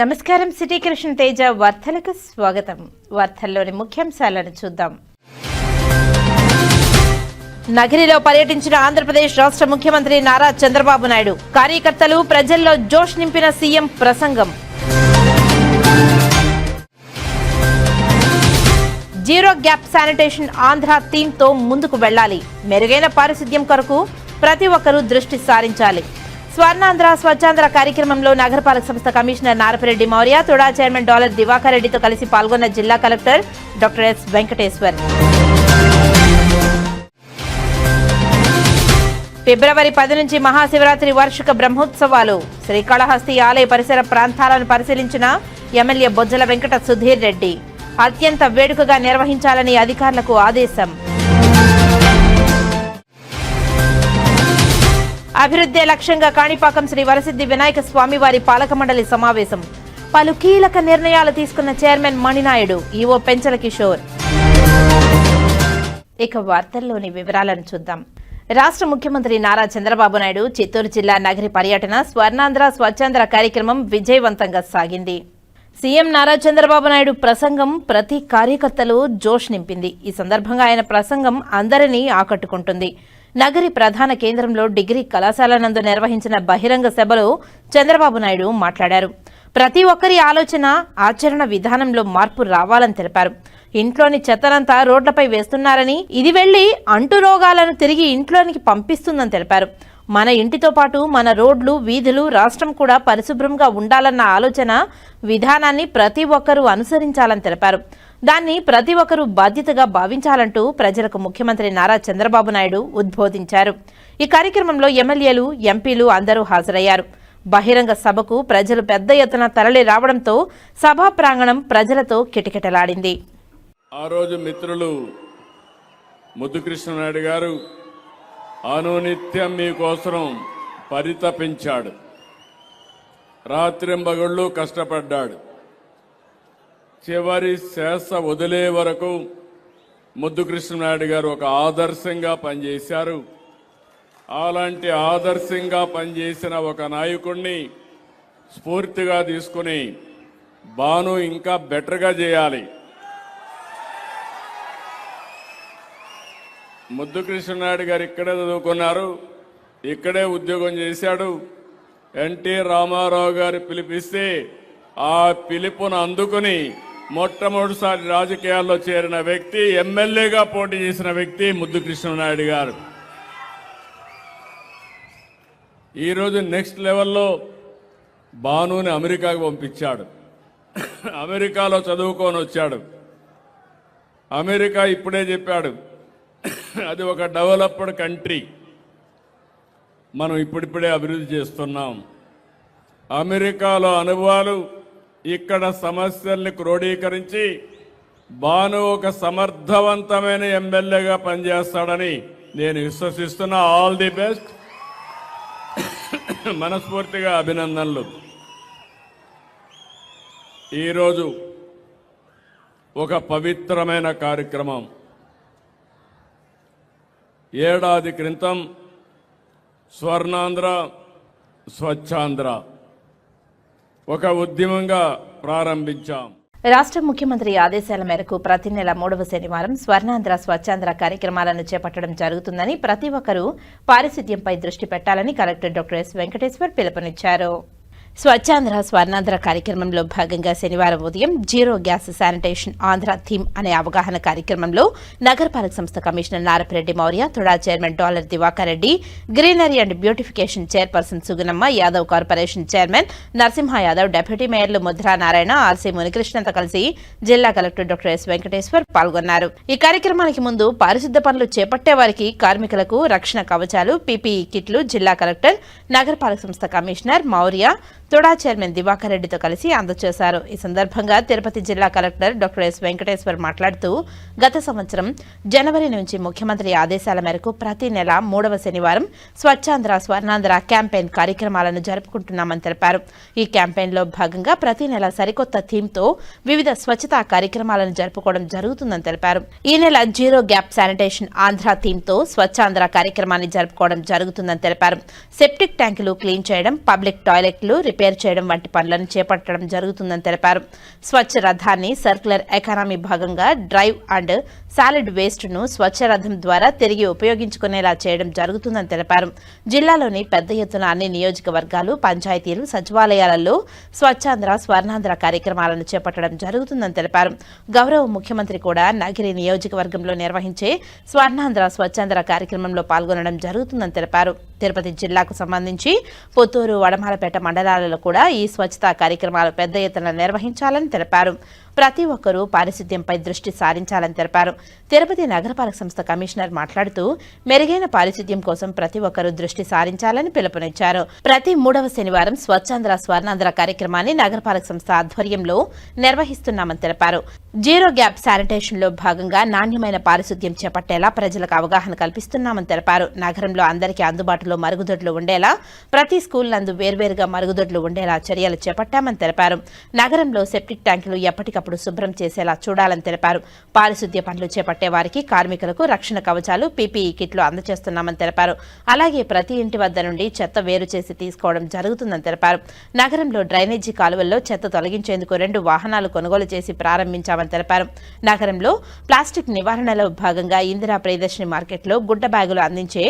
నమస్కారం. సిటీ కృష్ణ తేజ వార్తలకు స్వాగతం. వార్తల్లోని ముఖ్యాంశాలను చూద్దాం. నగరిలో పర్యటించిన ఆంధ్రప్రదేశ్ రాష్ట్ర ముఖ్యమంత్రి నారా చంద్రబాబు నాయుడు. కార్యకర్తలు, ప్రజల్లో జోష్ నింపిన సీఎం ప్రసంగం. జీరో గ్యాప్ శానిటేషన్ ఆంధ్ర థీమ్తో ముందుకు వెళ్లాలి. మెరుగైన పారిశుద్ధ్యం కొరకు ప్రతి ఒక్కరూ దృష్టి సారించాలి. స్వర్ణాంధ్ర స్వచ్ఛాంధ్ర కార్యక్రమంలో నగరపాలక సంస్థ commissioner Narapireddy Mourya, TUDA chairman Dollar Divakar రెడ్డితో కలిసి పాల్గొన్న జిల్లా కలెక్టర్ డాక్టర్ ఎస్ వెంకటేశ్వర్. ఫిబ్రవరి 10 నుంచి మహాశివరాత్రి వార్షిక బ్రహ్మోత్సవాలు. శ్రీకాళహస్తి ఆలయ పరిసర ప్రాంతాలను పరిశీలించిన ఎమ్మెల్యే బొజ్జల వెంకట సుధీర్ రెడ్డి. అత్యంత వేడుకగా నిర్వహించాలని అధికారులకు ఆదేశం. అభివృద్ధి లక్ష్యంగా కాణిపాకం శ్రీ వరసిద్ధి వినాయక స్వామివారి పాలక మండలి సమావేశం. పలు కీలక నిర్ణయాలు తీసుకున్న చైర్మన్ మణినాయుడు, ఈవో పెంచల కిషోర్. ఇక వార్తల్లోని వివరాలను చూద్దాం. రాష్ట్ర ముఖ్యమంత్రి నారా చంద్రబాబు నాయుడు చిత్తూరు జిల్లా నగరి పర్యటన స్వర్ణాంధ్ర స్వచ్ఛాంధ్ర కార్యక్రమం విజయవంతంగా సాగింది. సీఎం నారా చంద్రబాబు నాయుడు ప్రసంగం ప్రతి కార్యకర్తలు జోష్ నింపింది. ఈ సందర్భంగా ఆయన ప్రసంగం అందరినీ ఆకట్టుకుంటుంది. నగరి ప్రధాన కేంద్రంలో డిగ్రీ కళాశాల నందు నిర్వహించిన బహిరంగ సభలో చంద్రబాబు నాయుడు మాట్లాడారు. ప్రతి ఒక్కరి ఆలోచన, ఆచరణ విధానంలో మార్పు రావాలని తెలిపారు. ఇంట్లోని చెత్తనంతా రోడ్లపై వేస్తున్నారని, ఇది వెళ్లి అంటు రోగాలను తిరిగి ఇంట్లోనికి పంపిస్తుందని తెలిపారు. మన ఇంటితో పాటు మన రోడ్లు, వీధులు, రాష్ట్రం కూడా పరిశుభ్రంగా ఉండాలన్న ఆలోచన విధానాన్ని ప్రతి ఒక్కరూ అనుసరించాలని తెలిపారు. దాన్ని ప్రతి ఒక్కరూ బాధ్యతగా భావించాలంటూ ప్రజలకు ముఖ్యమంత్రి నారా చంద్రబాబు నాయుడు ఉద్బోధించారు. ఈ కార్యక్రమంలో ఎమ్మెల్యేలు, ఎంపీలు అందరూ హాజరయ్యారు. బహిరంగ సభకు ప్రజలు పెద్ద ఎత్తున తరలి రావడంతో సభా ప్రాంగణం ప్రజలతో కిటకిటలాడింది. ఆ రోజు మిత్రులు ముద్దుకృష్ణనాయుడు గారు అనునిత్యం మీకోసం పరితపించాడు. రాత్రింబగళ్ళు కష్టపడ్డాడు. చివరి శ్వాస వదిలే వరకు ముద్దుకృష్ణనాయుడు గారు ఒక ఆదర్శంగా పనిచేశారు. అలాంటి ఆదర్శంగా పనిచేసిన ఒక నాయకుడిని స్ఫూర్తిగా తీసుకుని బాను ఇంకా బెటర్గా చేయాలి. ముద్దుకృష్ణనాయుడు గారు ఇక్కడే చదువుకున్నారు, ఇక్కడే ఉద్యోగం చేశాడు. ఎన్టీ రామారావు గారు పిలిపిస్తే ఆ పిలుపును అందుకుని మొట్టమొదటిసారి రాజకీయాల్లో చేరిన వ్యక్తి, ఎమ్మెల్యేగా పోటీ చేసిన వ్యక్తి ముద్దుకృష్ణనాయుడు గారు. ఈరోజు నెక్స్ట్ లెవెల్లో బానుని అమెరికాకు పంపించాడు. అమెరికాలో చదువుకొని వచ్చాడు. అమెరికా ఇప్పుడే చెప్పాడు, అది ఒక డెవలప్డ్ కంట్రీ, మనం ఇప్పుడిప్పుడే అభివృద్ధి చేస్తున్నాం. అమెరికాలో అనుభవాలు ఇక్కడ సమస్యల్ని క్రోడీకరించి బాను ఒక సమర్థవంతమైన ఎమ్మెల్యేగా పనిచేస్తాడని నేను విశ్వసిస్తున్నా. ఆల్ ది బెస్ట్, మనస్ఫూర్తిగా అభినందనలు. ఈరోజు ఒక పవిత్రమైన కార్యక్రమం. ఏడాది క్రితం స్వర్ణాంధ్ర స్వచ్ఛాంధ్ర ఒక ఉద్యమంగా ప్రారంభించాం. రాష్ట్ర ముఖ్యమంత్రి ఆదేశాల మేరకు ప్రతి నెల 3వ శనివారం స్వర్ణాంధ్ర స్వచ్ఛాంధ్ర కార్యక్రమాలను చేపట్టడం జరుగుతుందని, ప్రతి ఒక్కరూ పారిశుద్ధ్యంపై దృష్టి పెట్టాలని కలెక్టర్ డాక్టర్ ఎస్ వెంకటేశ్వర్ పిలుపునిచ్చారు. స్వచ్ఛాంధ్ర స్వర్ణాంధ్ర కార్యక్రమంలో భాగంగా శనివారం ఉదయం zero gap sanitation Andhra theme అనే అవగాహన కార్యక్రమంలో నగరపాలక సంస్థ commissioner Narapireddy Mourya, TUDA chairman Dollar Divakar Reddy, greenery and beautification chairperson Sugunamma Yadav, corporation chairman Narasimha Yadav, deputy మేయర్లు ముద్రా నారాయణ, ఆర్సీ మునికృష్ణతో కలిసి జిల్లా కలెక్టర్ డాక్టర్ ఎస్ వెంకటేశ్వర్ పాల్గొన్నారు. ఈ కార్యక్రమానికి ముందు పారిశుద్ధ పనులు చేపట్టే వారికి కార్మికులకు రక్షణ కవచాలు, పీపీఈ కిట్లు జిల్లా కలెక్టర్, నగరపాలక సంస్థ కమిషనర్ మౌర్య, తుడా చైర్మన్ దివాకర్ రెడ్డితో కలిసి అందజేశారు. ఈ సందర్భంగా తిరుపతి జిల్లా కలెక్టర్ డాక్టర్ ఎస్ వెంకటేశ్వర్ మాట్లాడుతూ, గత సంవత్సరం జనవరి నుంచి ముఖ్యమంత్రి ఆదేశాల మేరకు ప్రతి నెల 3వ శనివారం స్వచ్ఛాంధ్ర స్వర్ణాంధ్ర క్యాంపెయిన్ కార్యక్రమాలను జరుపుకుంటున్నామని తెలిపారు. ఈ క్యాంపెయిన్లో భాగంగా ప్రతి నెల సరికొత్త థీమ్తో వివిధ స్వచ్ఛతా కార్యక్రమాలను జరుపుకోవడం జరుగుతుందని తెలిపారు. ఈ నెల జీరో గ్యాప్ శానిటేషన్ ఆంధ్ర థీమ్తో స్వచ్ఛాంధ్ర కార్యక్రమాన్ని జరుపుకోవడం జరుగుతుందని తెలిపారు. సెప్టిక్ ట్యాంకులు క్లీన్ చేయడం, పబ్లిక్ టాయిలెట్లు రిపేర్ చేయడం వంటి పనులను చేపట్టడం జరుగుతుందని తెలిపారు. స్వచ్ఛ రథాన్ని సర్క్యులర్ ఎకానమీ భాగంగా డ్రైవ్ అండ్ సాలిడ్ వేస్ట్ ను స్వచ్ఛ రథం ద్వారా తిరిగి ఉపయోగించుకునేలా చేయడం జరుగుతుందని తెలిపారు. జిల్లాలోని పెద్ద ఎత్తున అన్ని నియోజకవర్గాలు, పంచాయతీలు, సచివాలయాలలో స్వచ్ఛాంధ్ర, స్వర్ణాంధ్ర కార్యక్రమాలను చేపట్టడం జరుగుతుందని తెలిపారు. గౌరవ ముఖ్యమంత్రి కూడా నగిరి నియోజకవర్గంలో నిర్వహించే స్వర్ణాంధ్ర, స్వచ్ఛాంధ్ర కార్యక్రమంలో పాల్గొనడం జరుగుతుందని తెలిపారు. తిరుపతి జిల్లాకు సంబంధించి పుత్తూరు, వడమాలపేట మండలాలలో కూడా ఈ స్వచ్ఛతా కార్యక్రమాలు పెద్ద ఎత్తున నిర్వహించాలని తెలిపారు. ప్రతి ఒక్కరూ పారిశుద్ధ్యంపై దృష్టి సారించాలని తెలిపారు. తిరుపతి నగరపాలక సంస్థ కమిషనర్ మాట్లాడుతూ మెరుగైన పారిశుద్ధ్యం కోసం ప్రతి ఒక్కరూ దృష్టి సారించాలని పిలుపునిచ్చారు. ప్రతి 3వ శనివారం స్వచ్ఛాంధ్ర, స్వర్ణాంధ్ర కార్యక్రమాన్ని నగరపాలక సంస్థ ఆధ్వర్యంలో నిర్వహిస్తున్నామని తెలిపారు. జీరో గ్యాప్ శానిటేషన్ లో భాగంగా నాణ్యమైన పారిశుద్ధ్యం చేపట్టేలా ప్రజలకు అవగాహన కల్పిస్తున్నామని తెలిపారు. నగరంలో అందరికీ అందుబాటులో మరుగుదొడ్లు ఉండేలా ప్రతి స్కూల్ నందు వేర్వేరుగా మరుగుదొడ్లు ఉండేలా చర్యలు చేపట్టామని తెలిపారు. నగరంలో సెప్టిక్ ట్యాంకులు ఎప్పటికప్పుడు శుభ్రం చేసేలా చూడాలని తెలిపారు. పారిశుద్ధ్య పనులు చేపట్టే వారికి, కార్మికులకు రక్షణ కవచాలు, పీపీఈ కిట్లు అందజేస్తున్నామని తెలిపారు. అలాగే ప్రతి ఇంటి వద్ద నుండి చెత్త వేరు చేసి తీసుకోవడం జరుగుతుందని తెలిపారు. నగరంలో డ్రైనేజీ కాలువల్లో చెత్త తొలగించేందుకు 2 వాహనాలు కొనుగోలు చేసి ప్రారంభించామని తెలిపారు. నగరంలో ప్లాస్టిక్ నివారణలో భాగంగా ఇందిరా ప్రియదర్శిని మార్కెట్లో గుడ్డ బ్యాగులు అందించే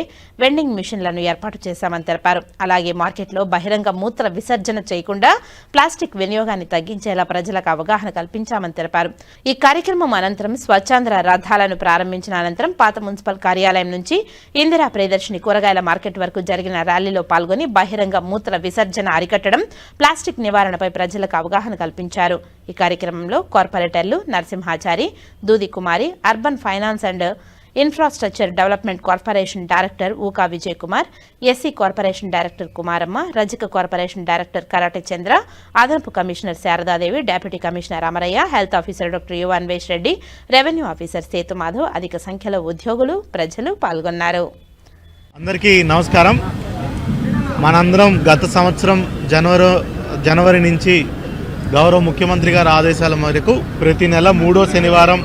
వెండింగ్ మిషన్లను ఏర్పాటు చేశామని తెలిపారు. అలాగే మార్కెట్లో బహిరంగ మూత్ర విసర్జన చేయకుండా ప్లాస్టిక్ వినియోగాన్ని తగ్గించేలా ప్రజలకు అవగాహన కల్పించామని తెలిపారు. ఈ కార్యక్రమం అనంతరం స్వచ్ఛాంధ్ర రథాలను ప్రారంభించిన అనంతరం పాత మున్సిపల్ కార్యాలయం నుంచి ఇందిరా ప్రియదర్శిని కూరగాయల మార్కెట్ వరకు జరిగిన ర్యాలీలో పాల్గొని బహిరంగ మూత్ర విసర్జన అరికట్టడం, ప్లాస్టిక్ నివారణపై ప్రజలకు అవగాహన కల్పించారు. ఈ కార్యక్రమంలో కార్పొరేటర్లు Narasimhachari, Doodi Kumari, urban finance and infrastructure development corporation director Uka Vijay Kumar, SC corporation director Kumaramma, రజక కార్పొరేషన్ డైరెక్టర్ కరాటే చంద్ర, అదనపు commissioner Sharadadevi, deputy commissioner Amarayya, health officer doctor U Anvesh Reddy, revenue officer Setu Madhav, అధిక సంఖ్యలో ఉద్యోగులు, ప్రజలు పాల్గొన్నారు. అందరికీ నమస్కారం. మనందరం గత సంవత్సరం జనవరి నుంచి గౌరవ ముఖ్యమంత్రి గారి ఆదేశాల మేరకు ప్రతి నెల 3వ శనివారం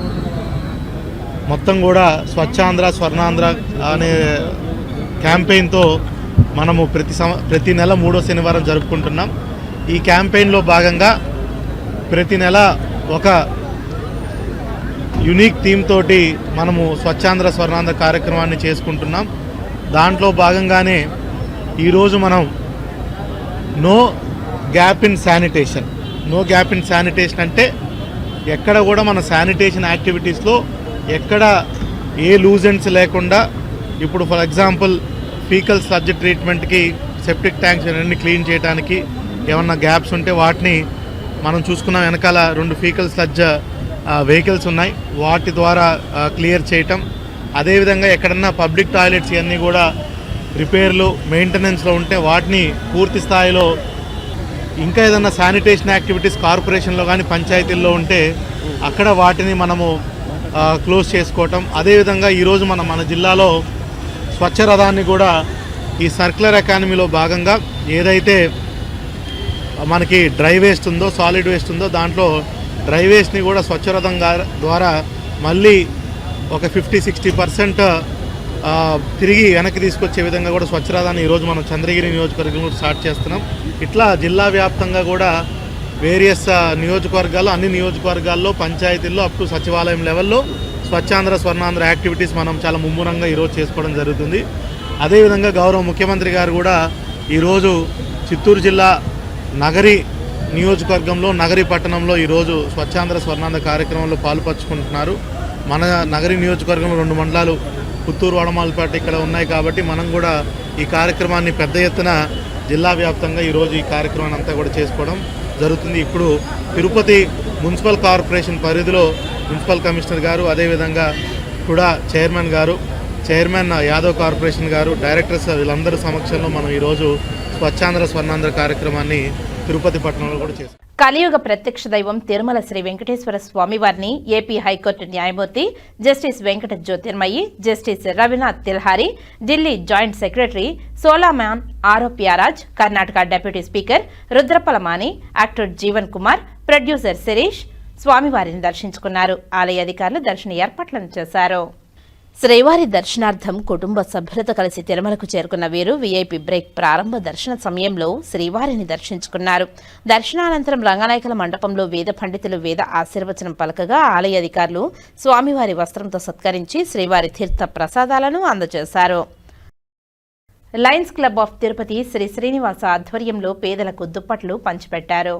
మొత్తం కూడా స్వచ్ఛాంధ్ర, స్వర్ణాంధ్ర అనే క్యాంపెయిన్తో మనము ప్రతి నెల 3వ శనివారం జరుపుకుంటున్నాం. ఈ క్యాంపెయిన్లో భాగంగా ప్రతి నెల ఒక యూనిక్ థీమ్ తోటి మనము స్వచ్ఛాంధ్ర, స్వర్ణాంధ్ర కార్యక్రమాన్ని చేసుకుంటున్నాం. దాంట్లో భాగంగానే ఈరోజు మనం no gap in sanitation. No gap in sanitation అంటే ఎక్కడ కూడా మన శానిటేషన్ యాక్టివిటీస్లో ఎక్కడ ఏ లూజెంట్స్ లేకుండా, ఇప్పుడు ఫర్ ఎగ్జాంపుల్ ఫీకల్ స్లడ్జ్ ట్రీట్మెంట్కి, సెప్టిక్ ట్యాంక్స్ అన్ని క్లీన్ చేయడానికి ఏమన్నా గ్యాప్స్ ఉంటే వాటిని మనం చూసుకున్నాం. వెనకాల 2 ఫీకల్ స్లడ్జ్ వెహికల్స్ ఉన్నాయి, వాటి ద్వారా క్లియర్ చేయటం. అదేవిధంగా ఎక్కడన్నా పబ్లిక్ టాయిలెట్స్ ఇవన్నీ కూడా రిపేర్లు, మెయింటెనెన్స్లో ఉంటే వాటిని పూర్తి స్థాయిలో, ఇంకా ఏదన్నా శానిటేషన్ యాక్టివిటీస్ కార్పొరేషన్లో కానీ పంచాయతీల్లో ఉంటే అక్కడ వాటిని మనము క్లోజ్ చేసుకోవటం. అదేవిధంగా ఈరోజు మన జిల్లాలో స్వచ్ఛ రథాన్ని కూడా ఈ సర్క్యులర్ ఎకానమీలో భాగంగా ఏదైతే మనకి డ్రై వేస్ట్ ఉందో, సాలిడ్ వేస్ట్ ఉందో, దాంట్లో డ్రై వేస్ట్ని కూడా స్వచ్ఛ రథం ద్వారా మళ్ళీ ఒక 50-60% తిరిగి వెనక్కి తీసుకొచ్చే విధంగా కూడా స్వచ్ఛ రథాన్ని ఈరోజు మనం చంద్రగిరి నియోజకవర్గంలో స్టార్ట్ చేస్తున్నాం. ఇట్లా జిల్లా వ్యాప్తంగా కూడా వేరియస్ నియోజకవర్గాల్లో, అన్ని నియోజకవర్గాల్లో, పంచాయతీల్లో అప్ టు సచివాలయం లెవెల్లో స్వచ్ఛాంధ్ర, స్వర్ణాంధ్ర యాక్టివిటీస్ మనం చాలా ముమ్మరంగా ఈరోజు చేసుకోవడం జరుగుతుంది. అదేవిధంగా గౌరవ ముఖ్యమంత్రి గారు కూడా ఈరోజు చిత్తూరు జిల్లా నగరి నియోజకవర్గంలో, నగరి పట్టణంలో ఈరోజు స్వచ్ఛాంధ్ర, స్వర్ణాంధ్ర కార్యక్రమంలో పాల్పంచుకుంటున్నారు. మన నగరి నియోజకవర్గంలో 2 మండలాలు పుత్తూరు, వడమాలపేట ఇక్కడ ఉన్నాయి కాబట్టి మనం కూడా ఈ కార్యక్రమాన్ని పెద్ద ఎత్తున జిల్లా వ్యాప్తంగా ఈరోజు ఈ కార్యక్రమాన్ని అంతా కూడా చేసుకోవడం జరుగుతుంది. ఇప్పుడు తిరుపతి మున్సిపల్ కార్పొరేషన్ పరిధిలో మున్సిపల్ కమిషనర్ గారు, అదేవిధంగా కూడా చైర్మన్ యాదవ్ కార్పొరేషన్ గారు, డైరెక్టర్స్ వీళ్ళందరి సమక్షంలో మనం ఈరోజు స్వచ్ఛాంధ్ర, స్వర్ణాంధ్ర కార్యక్రమాన్ని తిరుపతి పట్టణంలో కూడా చేస్తాం. కలియుగ ప్రత్యక్ష దైవం తిరుమల శ్రీ వెంకటేశ్వర స్వామివారిని ఏపీ హైకోర్టు న్యాయమూర్తి justice Venkata Jyothirmayi, justice Ravinath Tilhari, Delhi joint secretary Solomon Arokyaraj, Karnataka deputy speaker Rudrapalamani, actor Jeevan Kumar, producer Sirish స్వామివారిని దర్శించుకున్నారు. ఆలయ అధికారులు దర్శన ఏర్పాట్లను చేశారు. శ్రీవారి దర్శనార్థం కుటుంబ సభ్యులతో కలిసి తిరుమలకు చేరుకున్న వీరు వీఐపీ బ్రేక్ ప్రారంభ దర్శన సమయంలో శ్రీవారిని దర్శించుకున్నారు. దర్శనానంతరం రంగనాయకుల మండపంలో వేద పండితులు వేద ఆశీర్వచనం పలకగా ఆలయ అధికారులు స్వామివారి వస్త్రంతో సత్కరించి శ్రీవారి తీర్థ ప్రసాదాలను అందజేశారు. Lions Club of Tirupati Shri Srinivasa ఆధ్వర్యంలో పేదలకు దుప్పట్లు పంచిపెట్టారు.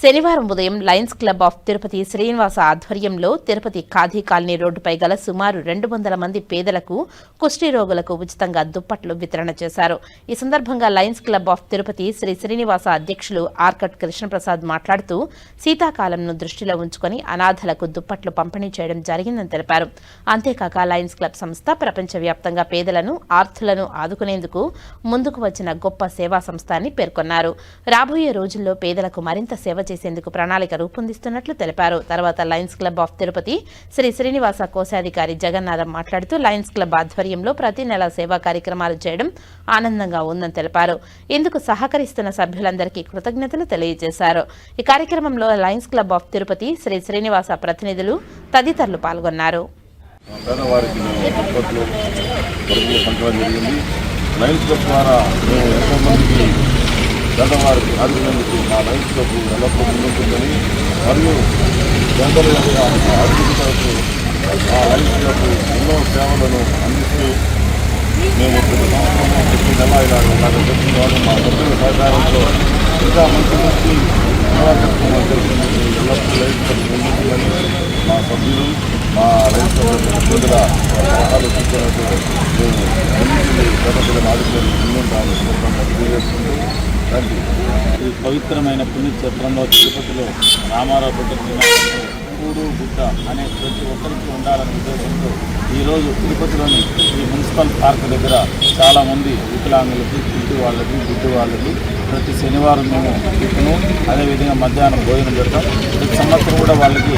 శనివారం ఉదయం Lions Club of Tirupati Srinivasa ఆధ్వర్యంలో తిరుపతి ఖాదీ కాలనీ రోడ్డుపై గల సుమారు 200 మంది పేదలకు కుష్టి రోగులకు ఉచితంగా దుప్పట్లు వితరణ చేశారు. ఈ సందర్భంగా Lions Club of Tirupati Shri Srinivasa అధ్యక్షులు ఆర్కట్ కృష్ణప్రసాద్ మాట్లాడుతూ శీతాకాలంను దృష్టిలో ఉంచుకొని అనాథలకు దుప్పట్లు పంపిణీ చేయడం జరిగిందని తెలిపారు. అంతేకాక లయన్స్ క్లబ్ సంస్థ ప్రపంచవ్యాప్తంగా పేదలను ఆర్తులను ఆదుకునేందుకు ముందుకు వచ్చిన గొప్ప సేవా సంస్థ అని పేర్కొన్నారు. రాబోయే రోజుల్లో పేదలకు మరింత సేవ చేసేందుకు ప్రణాళిక రూపొందిస్తున్నట్లు తెలిపారు. తర్వాత Lions Club of Tirupati Shri Srinivasa కోశాధికారి జగన్నాథం మాట్లాడుతూ లయన్స్ క్లబ్ ఆధ్వర్యంలో ప్రతి నెల సేవా కార్యక్రమాలు చేయడం ఆనందంగా ఉందని తెలిపారు. ఇందుకు సహకరిస్తున్న సభ్యులందరికీ కృతజ్ఞతలు తెలియజేశారు. ఈ కార్యక్రమంలో Lions Club of Tirupati Shri Srinivasa ప్రతినిధులు తదితరులు పాల్గొన్నారు. పేదవారికి ఆదుకునేందుకు మా లైఫ్ క్లబ్ ఎల్లప్పుడూ ముందుంటుందని మరియు పేదల యొక్క ఆర్థికతకు మా లైఫ్ క్లబ్ ఎన్నో సేవలను అందిస్తూ మేము ప్రతి సంవత్సరం ప్రతి నెల ఇలాగ చెప్పిన వాళ్ళు మా సభ్యుల సహకారంతో ఇంకా మంచి మంచి సేవాకర్తలు చేసేందుకు ఎల్లప్పుడూ లైఫ్ క్లబ్ ముందుంటుందని మా సభ్యులు మా లైఫ్ క్లబ్ సభ్యుల సలహాలు సూచనలకు మేము అన్నింటినీ పేదలను ఆదుకొని ముందుంటామని తెలియజేస్తుంటూ ఈ పవిత్రమైన పుణ్యక్షేత్రంలో తిరుపతిలో రామారావు పుట్టిన కూడు గుట్ట అనే ప్రతి ఒక్కరికి ఉండాలనే ఉద్దేశంతో ఈరోజు తిరుపతిలోని ఈ మున్సిపల్ పార్క్ దగ్గర చాలామంది వికలాంగులకి గుడ్డి వాళ్ళకి ప్రతి శనివారం మేము టిఫిను అదేవిధంగా మధ్యాహ్నం భోజనం పెడతాం. ప్రతి సంవత్సరం కూడా వాళ్ళకి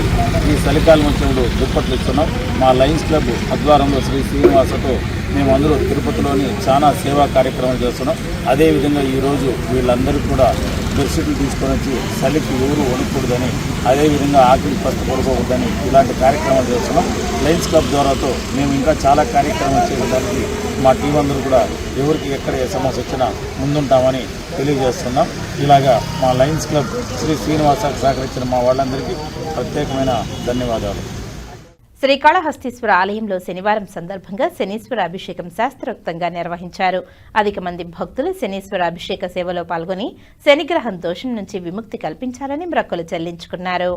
ఈ చలికాలం వచ్చినప్పుడు దుప్పట్లు ఇస్తున్నాం. మా లయన్స్ క్లబ్ ఆధ్వర్యంలో శ్రీ శ్రీనివాసతో మేమందరూ తిరుపతిలోని చాలా సేవా కార్యక్రమాలు చేస్తున్నాం. అదేవిధంగా ఈరోజు వీళ్ళందరూ కూడా బెడ్షీట్లు తీసుకొని వచ్చి చలికి ఎవరు వణకూడదని అదేవిధంగా ఆకలి పట్టుకోకూడదని ఇలాంటి కార్యక్రమాలు చేస్తున్నాం. లయన్స్ క్లబ్ ద్వారాతో మేము ఇంకా చాలా కార్యక్రమాలు చేయడానికి మా టీం అందరూ కూడా ఎవరికి ఎక్కడ ఏ సమస్య వచ్చినా ముందుంటామని తెలియజేస్తున్నాం. ఇలాగా మా లయన్స్ క్లబ్ శ్రీ శ్రీనివాసకు సహకరించిన మా వాళ్ళందరికీ ప్రత్యేకమైన ధన్యవాదాలు. శ్రీకాళహస్తీశ్వర ఆలయంలో శనివారం సందర్భంగా శనీశ్వర అభిషేకం శాస్త్రోక్తంగా నిర్వహించారు. అధిక మంది భక్తులు శనీశ్వర అభిషేక సేవలో పాల్గొని శనిగ్రహం దోషం నుంచి విముక్తి కల్పించాలని మొక్కులు చెల్లించుకున్నారు.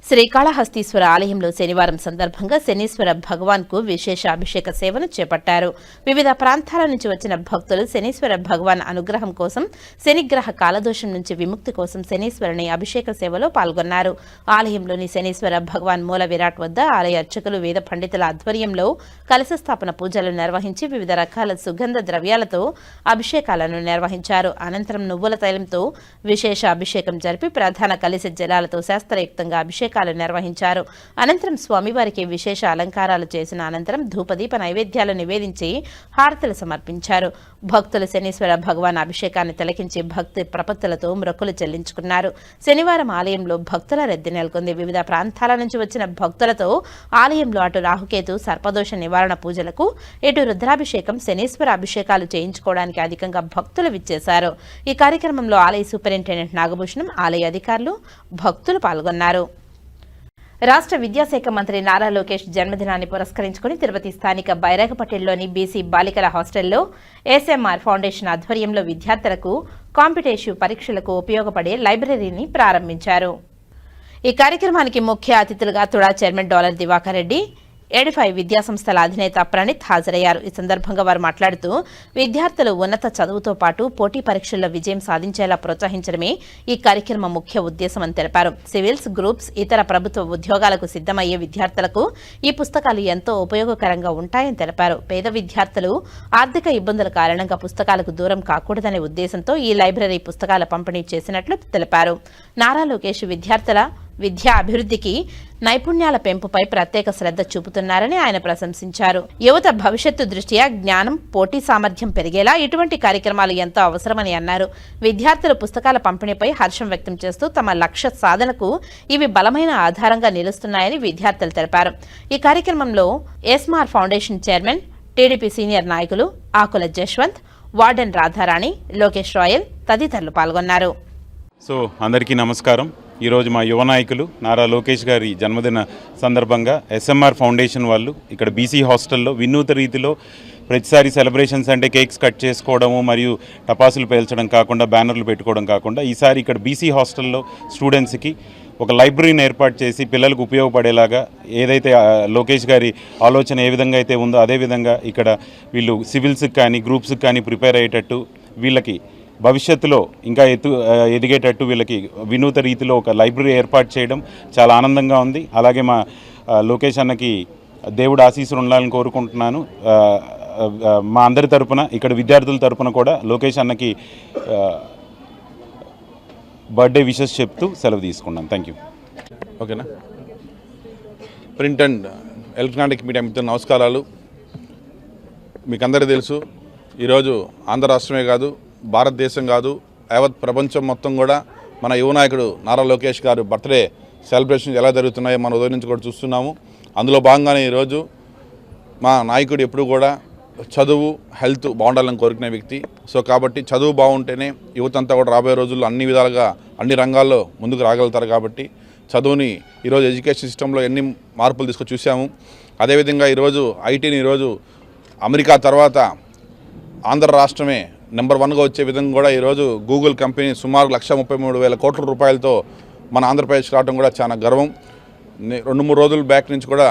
శ్రీకాళహస్తీశ్వర ఆలయంలో శనివారం సందర్భంగా శనీశ్వర భగవాన్కు విశేష అభిషేక సేవను చేపట్టారు. వివిధ ప్రాంతాల నుంచి వచ్చిన భక్తులు శనీశ్వర భగవాన్ అనుగ్రహం కోసం శనిగ్రహ కాలదోషం నుంచి విముక్తి కోసం శనీశ్వరుని అభిషేక సేవలో పాల్గొన్నారు. ఆలయంలోని శనీశ్వర భగవాన్ మూల విరాట్ వద్ద ఆలయ అర్చకులు వేద పండితుల ఆధ్వర్యంలో కలశ స్థాపన పూజలు నిర్వహించి వివిధ రకాల సుగంధ ద్రవ్యాలతో అభిషేకాలను నిర్వహించారు. అనంతరం నువ్వుల తైలంతో విశేష అభిషేకం జరిపి ప్రధాన కలశ జలాలతో శాస్త్రయుక్తంగా అభిషేకాలు నిర్వహించారు. అనంతరం స్వామివారికి విశేష అలంకారాలు చేసిన అనంతరం ధూపదీప నైవేద్యాలు నివేదించి హారతులు సమర్పించారు. భక్తులు శనీశ్వర భగవాన్ అభిషేకాన్ని తిలకించి భక్తి ప్రపత్తులతో మొక్కులు చెల్లించుకున్నారు. శనివారం ఆలయంలో భక్తుల రద్దీ నెలకొంది. వివిధ ప్రాంతాల నుంచి వచ్చిన భక్తులతో ఆలయంలో అటు రాహుకేతు సర్పదోష నివారణ పూజలకు ఇటు రుద్రాభిషేకం శనీశ్వర అభిషేకాలు చేయించుకోవడానికి అధికంగా భక్తులు విచ్చేశారు. ఈ కార్యక్రమంలో ఆలయ సూపరింటెండెంట్ నాగభూషణం, ఆలయ అధికారులు, భక్తులు పాల్గొన్నారు. రాష్ట్ర విద్యాశాఖ మంత్రి నారా లోకేష్ జన్మదినాన్ని పురస్కరించుకుని తిరుపతి స్థానిక బైరాగపట్టెల్లోని బీసీ బాలికల హాస్టల్లో ఎస్ఎంఆర్ ఫౌండేషన్ ఆధ్వర్యంలో విద్యార్థులకు కాంపిటేటివ్ పరీక్షలకు ఉపయోగపడే లైబ్రరీని ప్రారంభించారు. ఈ కార్యక్రమానికి ముఖ్య అతిథులుగా TUDA chairman Dollar Divakar Reddy, Edify విద్యాసంస్థల అధినేత ప్రణీత్ హాజరయ్యారు. ఈ సందర్భంగా వారు మాట్లాడుతూ విద్యార్థులు ఉన్నత చదువుతో పాటు పోటీ పరీక్షల్లో విజయం సాధించేలా ప్రోత్సహించడమే ఈ కార్యక్రమం ముఖ్య ఉద్దేశమని తెలిపారు. సివిల్స్, గ్రూప్స్, ఇతర ప్రభుత్వ ఉద్యోగాలకు సిద్ధమయ్యే విద్యార్థులకు ఈ పుస్తకాలు ఎంతో ఉపయోగకరంగా ఉంటాయని తెలిపారు. పేద విద్యార్థులు ఆర్థిక ఇబ్బందుల కారణంగా పుస్తకాలకు దూరం కాకూడదనే ఉద్దేశంతో ఈ లైబ్రరీ పుస్తకాల పంపిణీ చేసినట్లు తెలిపారు. నారా లోకేష్ విద్యార్థుల విద్యా అభివృద్ధికి నైపుణ్యాల పెంపుపై ప్రత్యేక శ్రద్ధ చూపుతున్నారని ఆయన ప్రశంసించారు. యువత భవిష్యత్తు దృష్ట్యా జ్ఞానం, పోటీ సామర్థ్యం పెరిగేలా ఇటువంటి కార్యక్రమాలు ఎంతో అవసరమని అన్నారు. విద్యార్థుల పుస్తకాల పంపిణీపై హర్షం వ్యక్తం చేస్తూ తమ లక్ష్య సాధనకు ఇవి బలమైన ఆధారంగా నిలుస్తున్నాయని విద్యార్థులు తెలిపారు. ఈ కార్యక్రమంలో ఎస్మార్ ఫౌండేషన్ చైర్మన్, టీడీపీ సీనియర్ నాయకులు ఆకుల జశ్వంత్, వార్డెన్ రాధారాణి, లోకేష్ రాయల్ తదితరులు పాల్గొన్నారు. సో అందరికీ నమస్కారం. ఈరోజు మా యువ నాయకులు నారా లోకేష్ గారి జన్మదిన సందర్భంగా ఎస్ఎంఆర్ ఫౌండేషన్ వాళ్ళు ఇక్కడ బీసీ హాస్టల్లో వినూత్న రీతిలో ప్రతిసారి సెలబ్రేషన్స్ అంటే కేక్స్ కట్ చేసుకోవడము మరియు టపాసులు పేల్చడం కాకుండా బ్యానర్లు పెట్టుకోవడం కాకుండా ఈసారి ఇక్కడ బీసీ హాస్టల్లో స్టూడెంట్స్కి ఒక లైబ్రరీని ఏర్పాటు చేసి పిల్లలకు ఉపయోగపడేలాగా ఏదైతే లోకేష్ గారి ఆలోచన ఏ విధంగా అయితే ఉందో అదేవిధంగా ఇక్కడ వీళ్ళు సివిల్స్కి కానీ గ్రూప్స్కి కానీ ప్రిపేర్ అయ్యేటట్టు వీళ్ళకి భవిష్యత్తులో ఇంకా ఎదిగేటట్టు వీళ్ళకి వినూత్న రీతిలో ఒక లైబ్రరీ ఏర్పాటు చేయడం చాలా ఆనందంగా ఉంది. అలాగే మా లోకేష్ అన్నకి దేవుడు ఆశీస్సులు ఉండాలని కోరుకుంటున్నాను. మా అందరి తరపున ఇక్కడ విద్యార్థుల తరపున కూడా లోకేష్ అన్నకి బర్త్డే విషెస్ చెప్తూ సెలవు తీసుకున్నాను. Thank you. ఓకేనా. ప్రింట్ అండ్ ఎలక్ట్రానిక్ మీడియా మిత్రులు నమస్కారాలు. మీకు అందరికీ తెలుసు, ఈరోజు ఆంధ్ర రాష్ట్రమే కాదు, భారతదేశం కాదు, యావత్ ప్రపంచం మొత్తం కూడా మన యువ నాయకుడు నారా లోకేష్ గారు బర్త్డే సెలబ్రేషన్స్ ఎలా జరుగుతున్నాయో మన ఉదయం నుంచి కూడా చూస్తున్నాము. అందులో భాగంగానే ఈరోజు మా నాయకుడు ఎప్పుడు కూడా చదువు, హెల్త్ బాగుండాలని కోరుకునే వ్యక్తి. సో కాబట్టి చదువు బాగుంటేనే యువత అంతా కూడా రాబోయే రోజుల్లో అన్ని విధాలుగా అన్ని రంగాల్లో ముందుకు రాగలుగుతారు. కాబట్టి చదువుని ఈరోజు ఎడ్యుకేషన్ సిస్టంలో ఎన్ని మార్పులు తీసుకొని చూసాము. అదేవిధంగా ఈరోజు ఐటీని ఈరోజు అమెరికా తర్వాత ఆంధ్ర రాష్ట్రమే నెంబర్ 1గా వచ్చే విధంగా కూడా ఈరోజు గూగుల్ కంపెనీ సుమారు 1,33,000 కోట్ల రూపాయలతో మన ఆంధ్రప్రదేశ్ రావడం కూడా చాలా గర్వం. 2-3 రోజుల బ్యాక్ నుంచి కూడా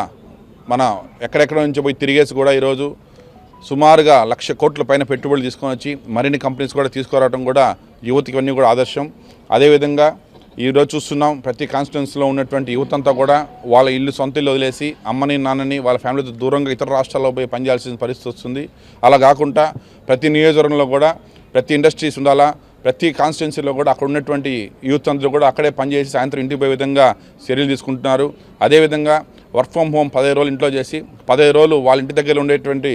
మన ఎక్కడెక్కడ నుంచి పోయి తిరిగేసి కూడా ఈరోజు సుమారుగా 1,00,000 కోట్ల పైన పెట్టుబడులు తీసుకొని వచ్చి మరిన్ని కంపెనీస్ కూడా తీసుకురావడం కూడా యువతకి ఇవన్నీ కూడా ఆదర్శం. అదేవిధంగా ఈరోజు చూస్తున్నాం, ప్రతి కాన్స్టిట్యున్సీలో ఉన్నటువంటి యువత అంతా కూడా వాళ్ళ ఇల్లు సొంత ఇల్లు వదిలేసి అమ్మని నాన్నని వాళ్ళ ఫ్యామిలీతో దూరంగా ఇతర రాష్ట్రాల్లో పోయి పనిచేయాల్సిన పరిస్థితి వస్తుంది. అలా కాకుండా ప్రతి నియోజకవర్గంలో కూడా ప్రతి ఇండస్ట్రీస్ ఉండాలా, ప్రతి కాన్స్టిట్యున్సీలో కూడా అక్కడ ఉన్నటువంటి యూత్ అందరూ కూడా అక్కడే పనిచేసి సాయంత్రం ఇంటికి పోయే విధంగా చర్యలు తీసుకుంటున్నారు. అదేవిధంగా వర్క్ ఫ్రమ్ హోమ్ 15 రోజులు ఇంట్లో చేసి 15 రోజులు వాళ్ళ ఇంటి దగ్గర ఉండేటువంటి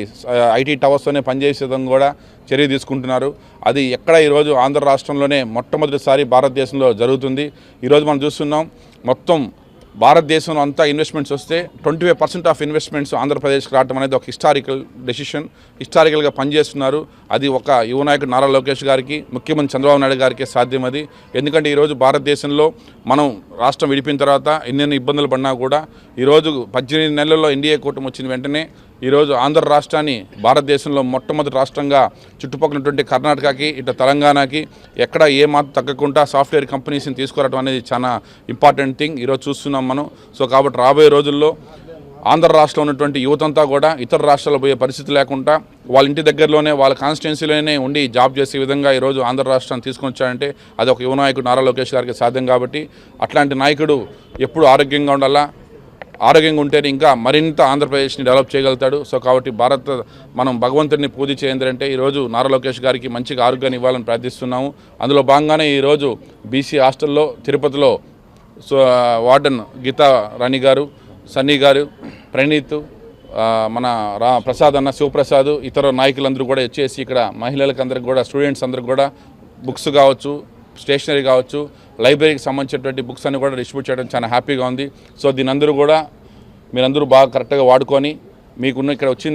ఐటీ టవర్స్తోనే పనిచేసే విధంగా కూడా చర్య తీసుకుంటున్నారు. అది ఎక్కడ ఈరోజు ఆంధ్ర రాష్ట్రంలోనే మొట్టమొదటిసారి భారతదేశంలో జరుగుతుంది. ఈరోజు మనం చూస్తున్నాం, మొత్తం భారతదేశంలో అంతా ఇన్వెస్ట్మెంట్స్ వస్తే 25% ఆఫ్ ఇన్వెస్ట్మెంట్స్ ఆంధ్రప్రదేశ్కి రావడం అనేది ఒక హిస్టారికల్ డెసిషన్. హిస్టారికల్గా పనిచేస్తున్నారు. అది ఒక యువ నాయకుడు నారా లోకేష్ గారికి, ముఖ్యమంత్రి చంద్రబాబు నాయుడు గారికి సాధ్యం అది. ఎందుకంటే ఈరోజు భారతదేశంలో మనం రాష్ట్రం విడిపిన తర్వాత ఎన్నెన్ని ఇబ్బందులు పడినా కూడా ఈరోజు 18 నెలల్లో ఎన్డీఏ కూటమి వచ్చిన వెంటనే ఈరోజు ఆంధ్ర రాష్ట్రాన్ని భారతదేశంలో మొట్టమొదటి రాష్ట్రంగా చుట్టుపక్కల ఉన్నటువంటి కర్ణాటకకి, ఇటు తెలంగాణకి ఎక్కడ ఏ మాత్రం తగ్గకుండా సాఫ్ట్వేర్ కంపెనీస్ని తీసుకురావడం అనేది చాలా ఇంపార్టెంట్ థింగ్ ఈరోజు చూస్తున్నాం మనం. సో కాబట్టి రాబోయే రోజుల్లో ఆంధ్ర రాష్ట్రంలో ఉన్నటువంటి యువతంతా కూడా ఇతర రాష్ట్రాల్లో పోయే పరిస్థితి లేకుండా వాళ్ళ ఇంటి దగ్గరలోనే వాళ్ళ కాన్స్టిట్యున్సీలోనే ఉండి జాబ్ చేసే విధంగా ఈరోజు ఆంధ్ర రాష్ట్రాన్ని తీసుకొని వచ్చారంటే అది ఒక యువ నాయకుడు నారా లోకేష్ గారికి సాధ్యం. కాబట్టి అట్లాంటి నాయకుడు ఎప్పుడు ఆరోగ్యంగా ఉండాలా, ఆరోగ్యంగా ఉంటేనే ఇంకా మరింత ఆంధ్రప్రదేశ్ని డెవలప్ చేయగలుగుతాడు. సో కాబట్టి మనం భగవంతుడిని పూజ చేయందంటే ఈరోజు నారా లోకేష్ గారికి మంచిగా ఆరోగ్యాన్ని ఇవ్వాలని ప్రార్థిస్తున్నాము. అందులో భాగంగానే ఈరోజు బీసీ హాస్టల్లో తిరుపతిలో వార్డెన్ గీతా రాణి గారు, సన్నీ గారు, ప్రణీత్, మన ప్రసాద్ అన్న, శివప్రసాద్, ఇతర నాయకులందరూ కూడా వచ్చేసి ఇక్కడ మహిళలకు అందరికి కూడా, స్టూడెంట్స్ అందరికి కూడా బుక్స్ కావచ్చు, స్టేషనరీ కావచ్చు, లైబ్రరీకి సంబంధించినటువంటి బుక్స్ అన్ని కూడా డిస్ట్రిబ్యూట్ చేయడం చాలా హ్యాపీగా ఉంది. సో దీని అందరూ కూడా మీరందరూ బాగా కరెక్ట్గా వాడుకొని మీకున్న ఇక్కడ వచ్చి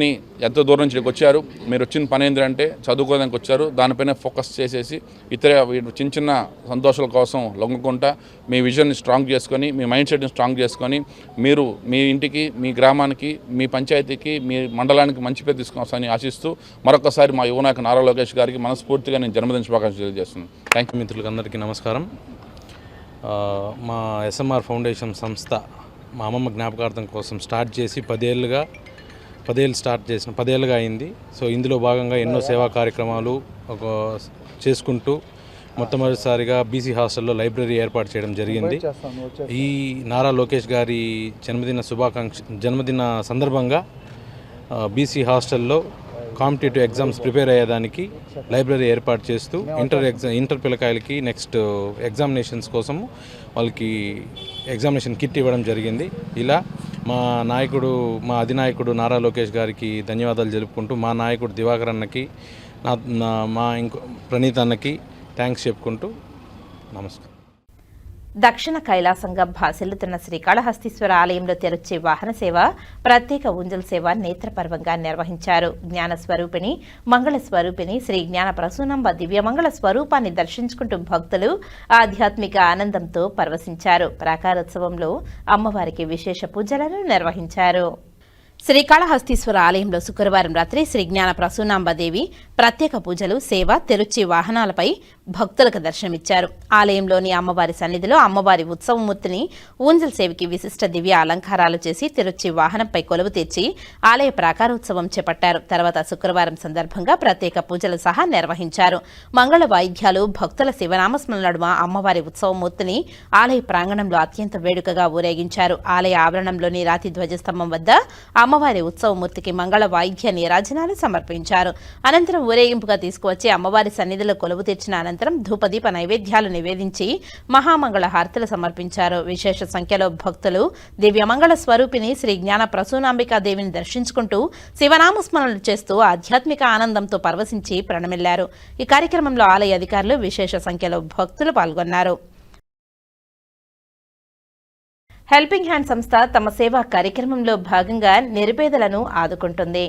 ఎంతో దూరం నుంచి ఇక్కడికి వచ్చారు. మీరు వచ్చిన పని ఏంటంటే చదువుకోవడానికి వచ్చారు. దానిపైన ఫోకస్ చేసేసి ఇతర చిన్న చిన్న సంతోషాల కోసం లొంగకుండా మీ విజన్ని స్ట్రాంగ్ చేసుకొని, మీ మైండ్ సెట్ని స్ట్రాంగ్ చేసుకొని మీరు మీ ఇంటికి, మీ గ్రామానికి, మీ పంచాయతీకి, మీ మండలానికి మంచి పేరు తీసుకొస్తామని ఆశిస్తూ మరొకసారి మా యువ నాయకుడు నారా లోకేష్ గారికి మనస్ఫూర్తిగా నేను జన్మదిన శుభాకాంక్షలు తెలియజేస్తున్నాను. Thank you. మిత్రులకు అందరికీ నమస్కారం. మా ఎస్ఎంఆర్ ఫౌండేషన్ సంస్థ మా అమ్మమ్మ జ్ఞాపకార్థం కోసం స్టార్ట్ చేసి 10 ఏళ్ళుగా అయింది. సో ఇందులో భాగంగా ఎన్నో సేవా కార్యక్రమాలు చేసుకుంటూ మొట్టమొదటిసారిగా బీసీ హాస్టల్లో లైబ్రరీ ఏర్పాటు చేయడం జరిగింది. ఈ నారా లోకేష్ గారి జన్మదిన సందర్భంగా బీసీ హాస్టల్లో కాంపిటేటివ్ ఎగ్జామ్స్ ప్రిపేర్ అయ్యేదానికి లైబ్రరీ ఏర్పాటు చేస్తూ ఇంటర్ పిల్లకాయలకి నెక్స్ట్ ఎగ్జామినేషన్స్ కోసము వాళ్ళకి ఎగ్జామినేషన్ కిట్ ఇవ్వడం జరిగింది. ఇలా మా అధినాయకుడు నారా లోకేష్ గారికి ధన్యవాదాలు తెలుపుకుంటూ, మా నాయకుడు దివాకర్ అన్నకి, మా ప్రణీత్ అన్నకి థ్యాంక్స్ చెప్పుకుంటూ నమస్కారం. దక్షిణ కైలాసంగా భాసిల్లుతున్న శ్రీకాళహస్తీశ్వర ఆలయంలో తెరొచ్చే వాహన సేవ, ప్రత్యేక ఉంజల్ సేవ నేత్రపర్వంగా నిర్వహించారు. జ్ఞాన స్వరూపిణి, మంగళ స్వరూపిణి శ్రీ జ్ఞాన ప్రసూనంబ దివ్యమంగళ స్వరూపాన్ని దర్శించుకుంటూ భక్తులు ఆధ్యాత్మిక ఆనందంతో పరవశించారు. ప్రాకారోత్సవంలో అమ్మవారికి విశేష పూజలను నిర్వహించారు. శ్రీకాళహస్తీశ్వర ఆలయంలో శుక్రవారం రాత్రి శ్రీ జ్ఞాన ప్రసూనాంబదేవి ప్రత్యేక పూజలు, సేవ, తెరుచి వాహనాలపై భక్తులకు దర్శనమిచ్చారు. ఆలయంలోని అమ్మవారి సన్నిధిలో అమ్మవారి ఉత్సవమూర్తిని ఊంజల్ సేవకి విశిష్ట దివ్య అలంకారాలు చేసి తెరుచి వాహనంపై కొలువు తీర్చి ఆలయ ప్రాకారోత్సవం చేపట్టారు. తర్వాత శుక్రవారం సందర్భంగా ప్రత్యేక పూజలు సహా నిర్వహించారు. మంగళ వాయిద్యాలు, భక్తుల శివనామస్మరణ నడుమ అమ్మవారి ఉత్సవమూర్తిని ఆలయ ప్రాంగణంలో అత్యంత వేడుకగా ఊరేగించారు. ఆలయ ఆవరణంలోని రాతి ధ్వజస్తంభం వద్ద అమ్మవారి ఉత్సవమూర్తికి మంగళ వాయిద్య నీరాజనాలు సమర్పించారు. అనంతరం ఊరేగింపుగా తీసుకువచ్చి అమ్మవారి సన్నిధిలో కొలువు తీర్చిన అనంతరం ధూపదీప నైవేద్యాలు నివేదించి మహామంగళ హారతులు సమర్పించారు. విశేష సంఖ్యలో భక్తులు దివ్యమంగళ స్వరూపిణి శ్రీ జ్ఞాన ప్రసూనాంబికాదేవిని దర్శించుకుంటూ శివనామస్మరణలు చేస్తూ ఆధ్యాత్మిక ఆనందంతో పరవశించి ప్రణమిల్లారు. ఈ కార్యక్రమంలో ఆలయ అధికారులు, విశేష సంఖ్యలో భక్తులు పాల్గొన్నారు. హెల్పింగ్ హ్యాండ్ సంస్థ తమ సేవా కార్యక్రమంలో భాగంగా నిరుపేదలను ఆదుకుంటుంది.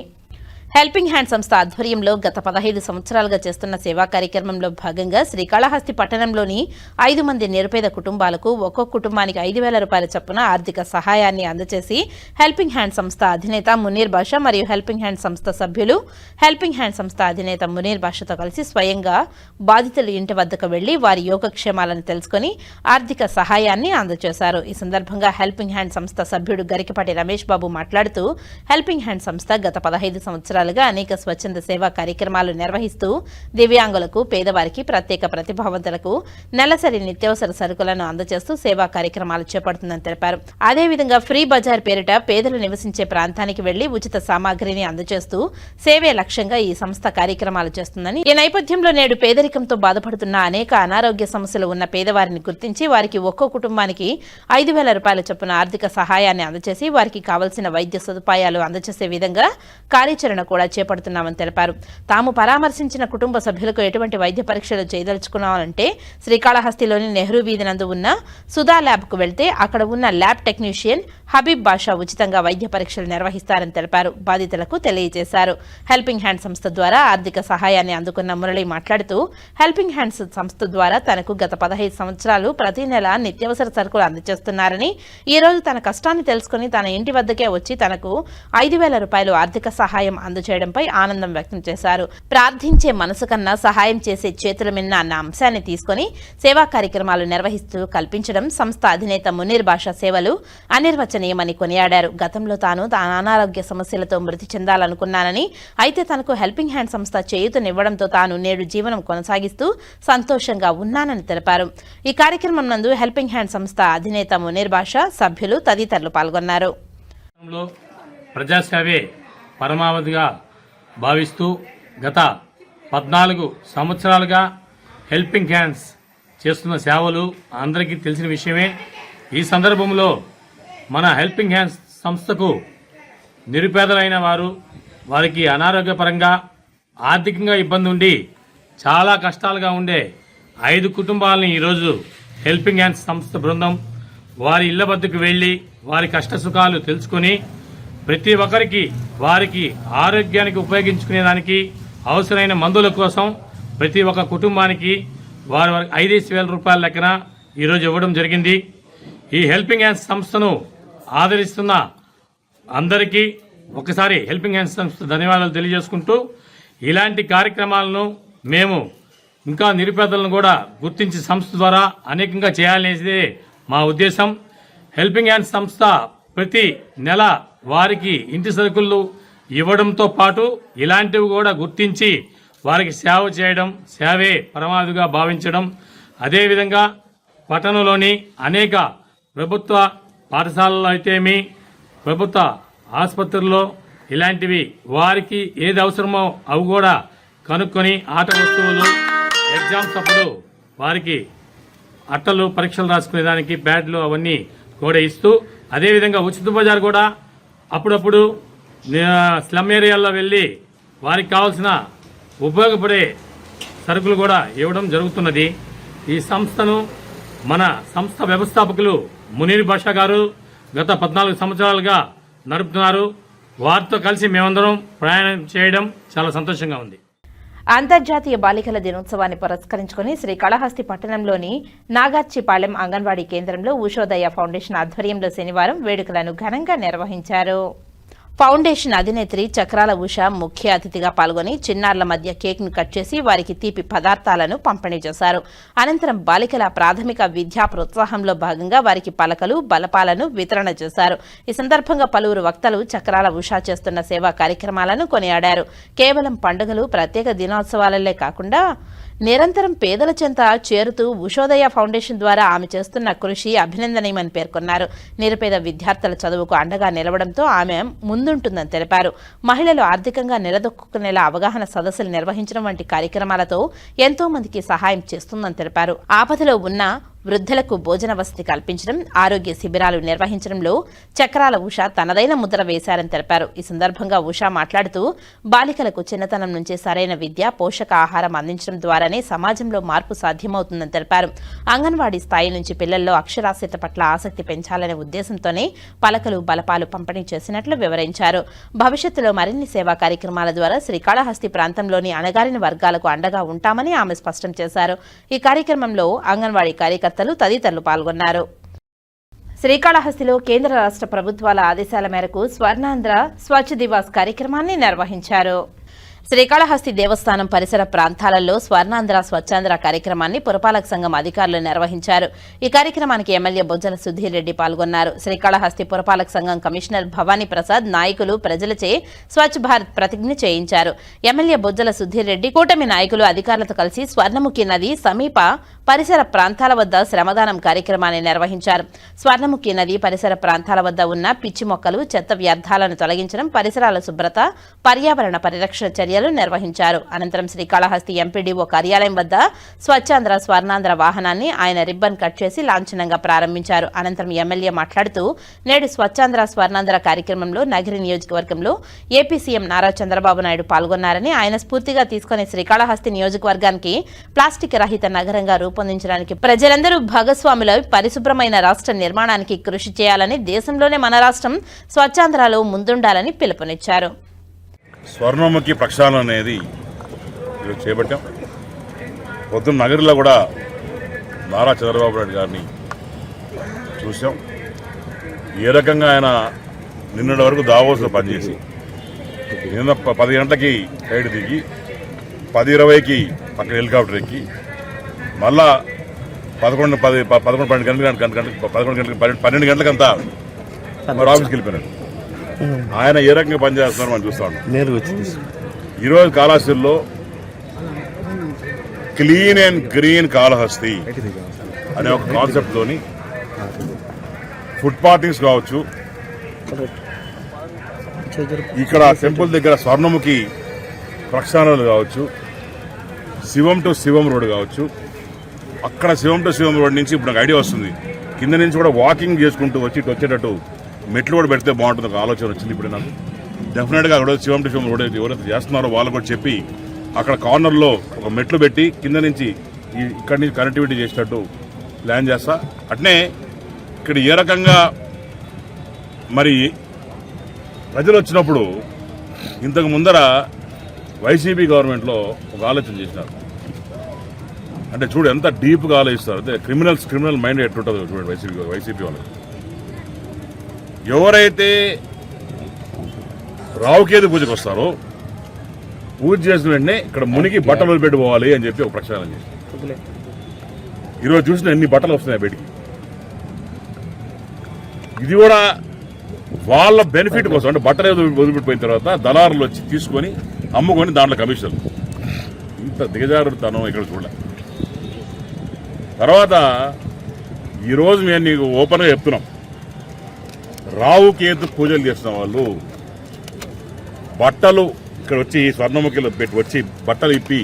హెల్పింగ్ హ్యాండ్ సంస్థ ఆధ్వర్యంలో గత 15 సంవత్సరాలుగా చేస్తున్న సేవా కార్యక్రమంలో భాగంగా శ్రీకాళహస్తి పట్టణంలోని 5 మంది నిరుపేద కుటుంబాలకు ఒక్కొక్క కుటుంబానికి 5,000 రూపాయల చొప్పున ఆర్థిక సహాయాన్ని అందజేసి హెల్పింగ్ హ్యాండ్ సంస్థ అధినేత మునీర్ బాషా మరియు హెల్పింగ్ హ్యాండ్ సంస్థ సభ్యులు హెల్పింగ్ హ్యాండ్ సంస్థ అధినేత మునీర్ బాషాతో కలిసి స్వయంగా బాధితులు ఇంటి వద్దకు వెళ్లి వారి యోగక్షేమాలను తెలుసుకుని ఆర్థిక సహాయాన్ని అందజేశారు. ఈ సందర్భంగా హెల్పింగ్ హ్యాండ్ సంస్థ సభ్యుడు గరికపాటి రమేష్ బాబు మాట్లాడుతూ, హెల్పింగ్ హ్యాండ్ సంస్థ గత 15 సంవత్సరాలు అనేక స్వచ్ఛంద సేవా కార్యక్రమాలు నిర్వహిస్తూ దివ్యాంగులకు, పేదవారికి, ప్రత్యేక ప్రతిభావంతులకు నెలసరి నిత్యావసర సరుకులను అందజేస్తూ సేవా కార్యక్రమాలు చేపడుతుందని తెలిపారు. అదేవిధంగా ఫ్రీ బజార్ పేరిట పేదలు నివసించే ప్రాంతానికి వెళ్లి ఉచిత సామాగ్రిని అందజేస్తూ సేవే లక్ష్యంగా ఈ సంస్థ కార్యక్రమాలు చేస్తుందని, ఈ నేపథ్యంలో నేడు పేదరికంతో బాధపడుతున్న అనేక అనారోగ్య సమస్యలు ఉన్న పేదవారిని గుర్తించి వారికి ఒక్కో కుటుంబానికి 5,000 రూపాయల చొప్పున ఆర్థిక సహాయాన్ని అందజేసి వారికి కావలసిన వైద్య సదుపాయాలు అందజేసే విధంగా కార్యాచరణ కూడా చేపడుతున్నామని తెలిపారు. తాము పరామర్శించిన కుటుంబ సభ్యులకు ఎటువంటి వైద్య పరీక్షలు చేయదలుచుకున్నామంటే శ్రీకాళహస్తిలోని నెహ్రూ వీధి నందు ఉన్న సుధా ల్యాబ్కు వెళ్తే అక్కడ ఉన్న ల్యాబ్ టెక్నీషియన్ హబీబ్ బాషా ఉచితంగా వైద్య పరీక్షలు నిర్వహిస్తారని తెలిపారు. బాధితులకు తెలియజేశారు. హెల్పింగ్ హ్యాండ్ సంస్థ ద్వారా ఆర్థిక సహాయాన్ని అందుకున్న మురళి మాట్లాడుతూ, హెల్పింగ్ హ్యాండ్స్ సంస్థ ద్వారా తనకు గత 15 సంవత్సరాలు ప్రతి నెల నిత్యావసర సరుకులు అందజేస్తున్నారని, ఈ రోజు తన కష్టాన్ని తెలుసుకుని తన ఇంటి వద్దకే వచ్చి తనకు 5,000 రూపాయలు ఆర్థిక సహాయం అందజేయడంపై ఆనందం వ్యక్తం చేశారు. ప్రార్థించే మనసు కన్నా సహాయం చేసే చేతుల మిన్న అన్న అంశాన్ని తీసుకుని సేవా కార్యక్రమాలు నిర్వహిస్తూ కల్పించడం సంస్థ అధినేత మునీర్ బాషా సేవలు అనిర్వచనీయమని కొనియాడారు. గతంలో తాను తన అనారోగ్య సమస్యలతో మృతి చెందాలనుకున్నానని, అయితే తనకు హెల్పింగ్ హ్యాండ్ సంస్థ చేయూతనివ్వడంతో తాను నేడు జీవనం కొనసాగిస్తూ సంతోషంగా ఉన్నానని తెలిపారు. ఈ కార్యక్రమం నందు హెల్పింగ్ హ్యాండ్ సంస్థ అధినేత మునీర్ బాషా, సభ్యులు తదితరులు పాల్గొన్నారు. ప్రజాసేవే పరమావధిగా భావిస్తూ గత 14 సంవత్సరాలుగా హెల్పింగ్ హ్యాండ్స్ చేస్తున్న సేవలు అందరికీ తెలిసిన విషయమే. ఈ సందర్భంలో మన హెల్పింగ్ హ్యాండ్స్ సంస్థకు నిరుపేదలైన వారికి అనారోగ్యపరంగా ఆర్థికంగా ఇబ్బంది ఉండి చాలా కష్టాలుగా ఉండే 5 కుటుంబాలని ఈరోజు హెల్పింగ్ హ్యాండ్స్ సంస్థ బృందం వారి ఇళ్ల వద్దకు వెళ్లి వారి కష్ట సుఖాలు తెలుసుకుని ప్రతి ఒక్కరికి వారికి ఆరోగ్యానికి ఉపయోగించుకునేదానికి అవసరమైన మందుల కోసం ప్రతి ఒక్క కుటుంబానికి వారి 5,000 రూపాయల లెక్కన ఈరోజు ఇవ్వడం జరిగింది. ఈ హెల్పింగ్ హ్యాండ్స్ సంస్థను ఆదరిస్తున్న అందరికీ ఒకసారి హెల్పింగ్ హ్యాండ్స్ సంస్థ ధన్యవాదాలు తెలియజేసుకుంటూ, ఇలాంటి కార్యక్రమాలను మేము ఇంకా నిరుపేదలను కూడా గుర్తించి సంస్థ ద్వారా అనేకంగా చేయాలనేదే మా ఉద్దేశం. హెల్పింగ్ హ్యాండ్స్ సంస్థ ప్రతి నెల వారికి ఇంటి సరుకులు ఇవ్వడంతో పాటు ఇలాంటివి కూడా గుర్తించి వారికి సేవ చేయడం, సేవే పరమావధిగా భావించడం, అదేవిధంగా పట్టణంలోని అనేక ప్రభుత్వ పాఠశాలల్లో అయితేమి, ప్రభుత్వ ఆసుపత్రుల్లో ఇలాంటివి వారికి ఏది అవసరమో అవి కూడా కనుక్కొని ఆట వస్తువులు ఎగ్జామ్స్ అప్పుడు వారికి అట్టలు పరీక్షలు రాసుకునేదానికి బ్యాడ్లు అవన్నీ కూడా ఇస్తూ అదేవిధంగా ఉచిత బజార్ కూడా అప్పుడప్పుడు స్లమ్ ఏరియాల్లో వెళ్ళి వారికి కావాల్సిన ఉపయోగపడే సరుకులు కూడా ఇవ్వడం జరుగుతున్నది. ఈ సంస్థను మన సంస్థ వ్యవస్థాపకులు మునీర్ బాషా గారు గత 14 సంవత్సరాలుగా నడుపుతున్నారు. వారితో కలిసి మేమందరం ప్రయాణం చేయడం చాలా సంతోషంగా ఉంది. అంతర్జాతీయ బాలికల దినోత్సవాన్ని పురస్కరించుకుని శ్రీకాళహస్తి పట్టణంలోని నాగార్చిపాలెం అంగన్వాడీ కేంద్రంలో ఉషోదయ ఫౌండేషన్ ఆధ్వర్యంలో శనివారం వేడుకలను ఘనంగా నిర్వహించారు. ఫౌండేషన్ అధినేత్రి చక్రాల ఉష ముఖ్య అతిథిగా పాల్గొని చిన్నారుల మధ్య కేక్ను కట్ చేసి వారికి తీపి పదార్థాలను పంపిణీ చేశారు. అనంతరం బాలికల ప్రాథమిక విద్యా ప్రోత్సాహంలో భాగంగా వారికి పలకలు, బలపాలను వితరణ చేశారు. ఈ సందర్భంగా పలువురు వక్తలు చక్రాల ఉష చేస్తున్న సేవా కార్యక్రమాలను కొనియాడారు. కేవలం పండుగలు, ప్రత్యేక దినోత్సవాలలే కాకుండా నిరంతరం పేదల చెంత చేరుతూ ఉషోదయ ఫౌండేషన్ ద్వారా ఆమె చేస్తున్న కృషి అభినందనీయమని పేర్కొన్నారు. నిరుపేద విద్యార్థుల చదువుకు అండగా నిలవడంతో ఆమె ముందుంటుందని తెలిపారు. మహిళలు ఆర్థికంగా నిలదొక్కునేలా అవగాహన సదస్సులు నిర్వహించడం వంటి కార్యక్రమాలతో ఎంతో మందికి సహాయం చేస్తుందని తెలిపారు. ఆపదలో ఉన్న వృద్ధులకు భోజన వసతి కల్పించడం, ఆరోగ్య శిబిరాలు నిర్వహించడంలో చక్రాల ఉష తనదైన ముద్ర వేశారని తెలిపారు. ఈ సందర్భంగా ఉష మాట్లాడుతూ బాలికలకు చిన్నతనం నుంచే సరైన విద్య, పోషక ఆహారం అందించడం ద్వారానే సమాజంలో మార్పు సాధ్యమవుతుందని తెలిపారు. అంగన్వాడీ స్థాయి నుంచి పిల్లల్లో అక్షరాస్యత పట్ల ఆసక్తి పెంచాలనే ఉద్దేశంతోనే పలకలు, బలపాలు పంపిణీ చేసినట్లు వివరించారు. భవిష్యత్తులో మరిన్ని సేవా కార్యక్రమాల ద్వారా శ్రీకాళహస్తి ప్రాంతంలోని అణగారిన వర్గాలకు అండగా ఉంటామని ఆమె స్పష్టం చేశారు. ఈ కార్యక్రమంలో అంగన్వాడీ కార్యకర్తలు తదితరులు పాల్గొన్నారు. శ్రీకాళహస్తిలో కేంద్ర రాష్ట్ర ప్రభుత్వాల ఆదేశాల మేరకు స్వర్ణాంధ్ర స్వచ్ఛ దివాస్ కార్యక్రమాన్ని నిర్వహించారు. శ్రీకాళహస్తి దేవస్థానం పరిసర ప్రాంతాలలో స్వర్ణాంధ్ర స్వచ్ఛాంధ్ర కార్యక్రమాన్ని పురపాలక సంఘం అధికారులు నిర్వహించారు. ఈ కార్యక్రమానికి ఎమ్మెల్యే బొజ్జల సుధీర్ రెడ్డి పాల్గొన్నారు. శ్రీకాళహస్తి పురపాలక సంఘం కమిషనర్ భవానీ ప్రసాద్ నాయకులు ప్రజలచే స్వచ్ఛ భారత్ ప్రతిజ్ఞ చేయించారు. ఎమ్మెల్యే బొజ్జల సుధీర్ రెడ్డి కూటమి నాయకులు అధికారులతో కలిసి స్వర్ణముఖి నది సమీప పరిసర ప్రాంతాల వద్ద శ్రమదానం కార్యక్రమాన్ని నిర్వహించారు. స్వర్ణముఖి నది పరిసర ప్రాంతాల వద్ద ఉన్న పిచ్చి మొక్కలు, చెత్త వ్యర్థాలను తొలగించడం, పరిసరాల శుభ్రత, పర్యావరణ పరిరక్షణ చర్యలు నిర్వహించారు. అనంతరం శ్రీకాళహస్తి ఎంపీడీఓ కార్యాలయం వద్ద స్వచ్ఛాంధ్ర స్వర్ణాంధ్ర వాహనాన్ని ఆయన రిబ్బన్ కట్ చేసి లాంఛనంగా ప్రారంభించారు. అనంతరం ఎమ్మెల్యే మాట్లాడుతూ నేడు స్వచ్ఛాంధ్ర స్వర్ణాంధ్ర కార్యక్రమంలో నగరి నియోజకవర్గంలో ఏపీ సీఎం నారా చంద్రబాబు నాయుడు పాల్గొన్నారని, ఆయన స్ఫూర్తిగా తీసుకుని శ్రీకాళహస్తి నియోజకవర్గానికి ప్లాస్టిక్ రహిత నగరంగా రూపొందించడానికి ప్రజలందరూ భాగస్వాములై పరిశుభ్రమైన రాష్ట్ర నిర్మాణానికి కృషి చేయాలని, దేశంలోనే మన రాష్ట్రం స్వచ్ఛాంధ్రలో ముందుండాలని పిలుపునిచ్చారు. స్వర్ణముఖి ప్రక్షాళన అనేది ఈరోజు చేపట్టాం. పొద్దున్న నగరిలో కూడా నారా చంద్రబాబు నాయుడు గారిని చూసాం. ఏ రకంగా ఆయన నిన్నటి వరకు దావోస్లో పనిచేసి నిన్న 10 గంటలకి ఫ్లైట్ దిగి 10:20కి పక్కన హెలికాప్టర్ ఎక్కి మళ్ళా 12 గంటలకంతా మరి ఆఫీస్కి వెళ్ళిపోయినాడు. ఆయన ఏ రకంగా పనిచేస్తున్నారు మనం చూస్తా ఉన్నాం. ఈరోజు కాళహస్తిలో క్లీన్ అండ్ గ్రీన్ కాళహస్తి అనే ఒక కాన్సెప్ట్తోని ఫుడ్ పార్టీస్ కావచ్చు, ఇక్కడ టెంపుల్ దగ్గర స్వర్ణముఖి ప్రక్షాళనలు కావచ్చు, శివం టు శివం రోడ్ కావచ్చు, అక్కడ శివం టు శివం రోడ్ నుంచి ఇప్పుడు నాకు ఐడియా వస్తుంది, కింద నుంచి కూడా వాకింగ్ చేసుకుంటూ వచ్చేటట్టు మెట్లు కూడా పెడితే బాగుంటుంది ఒక ఆలోచన వచ్చింది ఇప్పుడు నాకు. డెఫినెట్గా అక్కడ శివం టు శివం రోడ్ ఎవరైతే చేస్తున్నారో వాళ్ళు కూడా చెప్పి అక్కడ కార్నర్లో ఒక మెట్లు పెట్టి కింద నుంచి ఇక్కడి నుంచి కనెక్టివిటీ చేసేటట్టు ప్లాన్ చేస్తా. అట్నే ఇక్కడ ఏ రకంగా మరి ప్రజలు వచ్చినప్పుడు ఇంతకు ముందర వైసీపీ గవర్నమెంట్లో ఒక ఆలోచన చేసినారు. అంటే చూడు ఎంత డీప్గా ఆలోచిస్తారు, అంటే క్రిమినల్ మైండ్ ఎట్టుంటుందో చూడండి వైసీపీ వాళ్ళు. ఎవరైతే రావుకేతు పూజకు వస్తారో పూజ చేసిన వెంటనే ఇక్కడ మునిగి బట్టలు పెట్టుకోవాలి అని చెప్పి ఒక ప్రక్షాళన చేసి ఈరోజు చూసిన ఎన్ని బట్టలు వస్తున్నాయి బయటికి. ఇది కూడా వాళ్ళ బెనిఫిట్ కోసం, అంటే బట్టలు వదిలిపెట్టిపోయిన తర్వాత దళారులు వచ్చి తీసుకొని అమ్ముకొని దాంట్లో కమిషన్. ఇంత దిగజారుతనం ఇక్కడ చూడలే. తర్వాత ఈరోజు మేము నీకు ఓపెన్గా చెప్తున్నాం, రావుకేతు పూజలు చేస్తున్న వాళ్ళు బట్టలు ఇక్కడ వచ్చి స్వర్ణముఖిలో పెట్టి వచ్చి బట్టలు ఇప్పి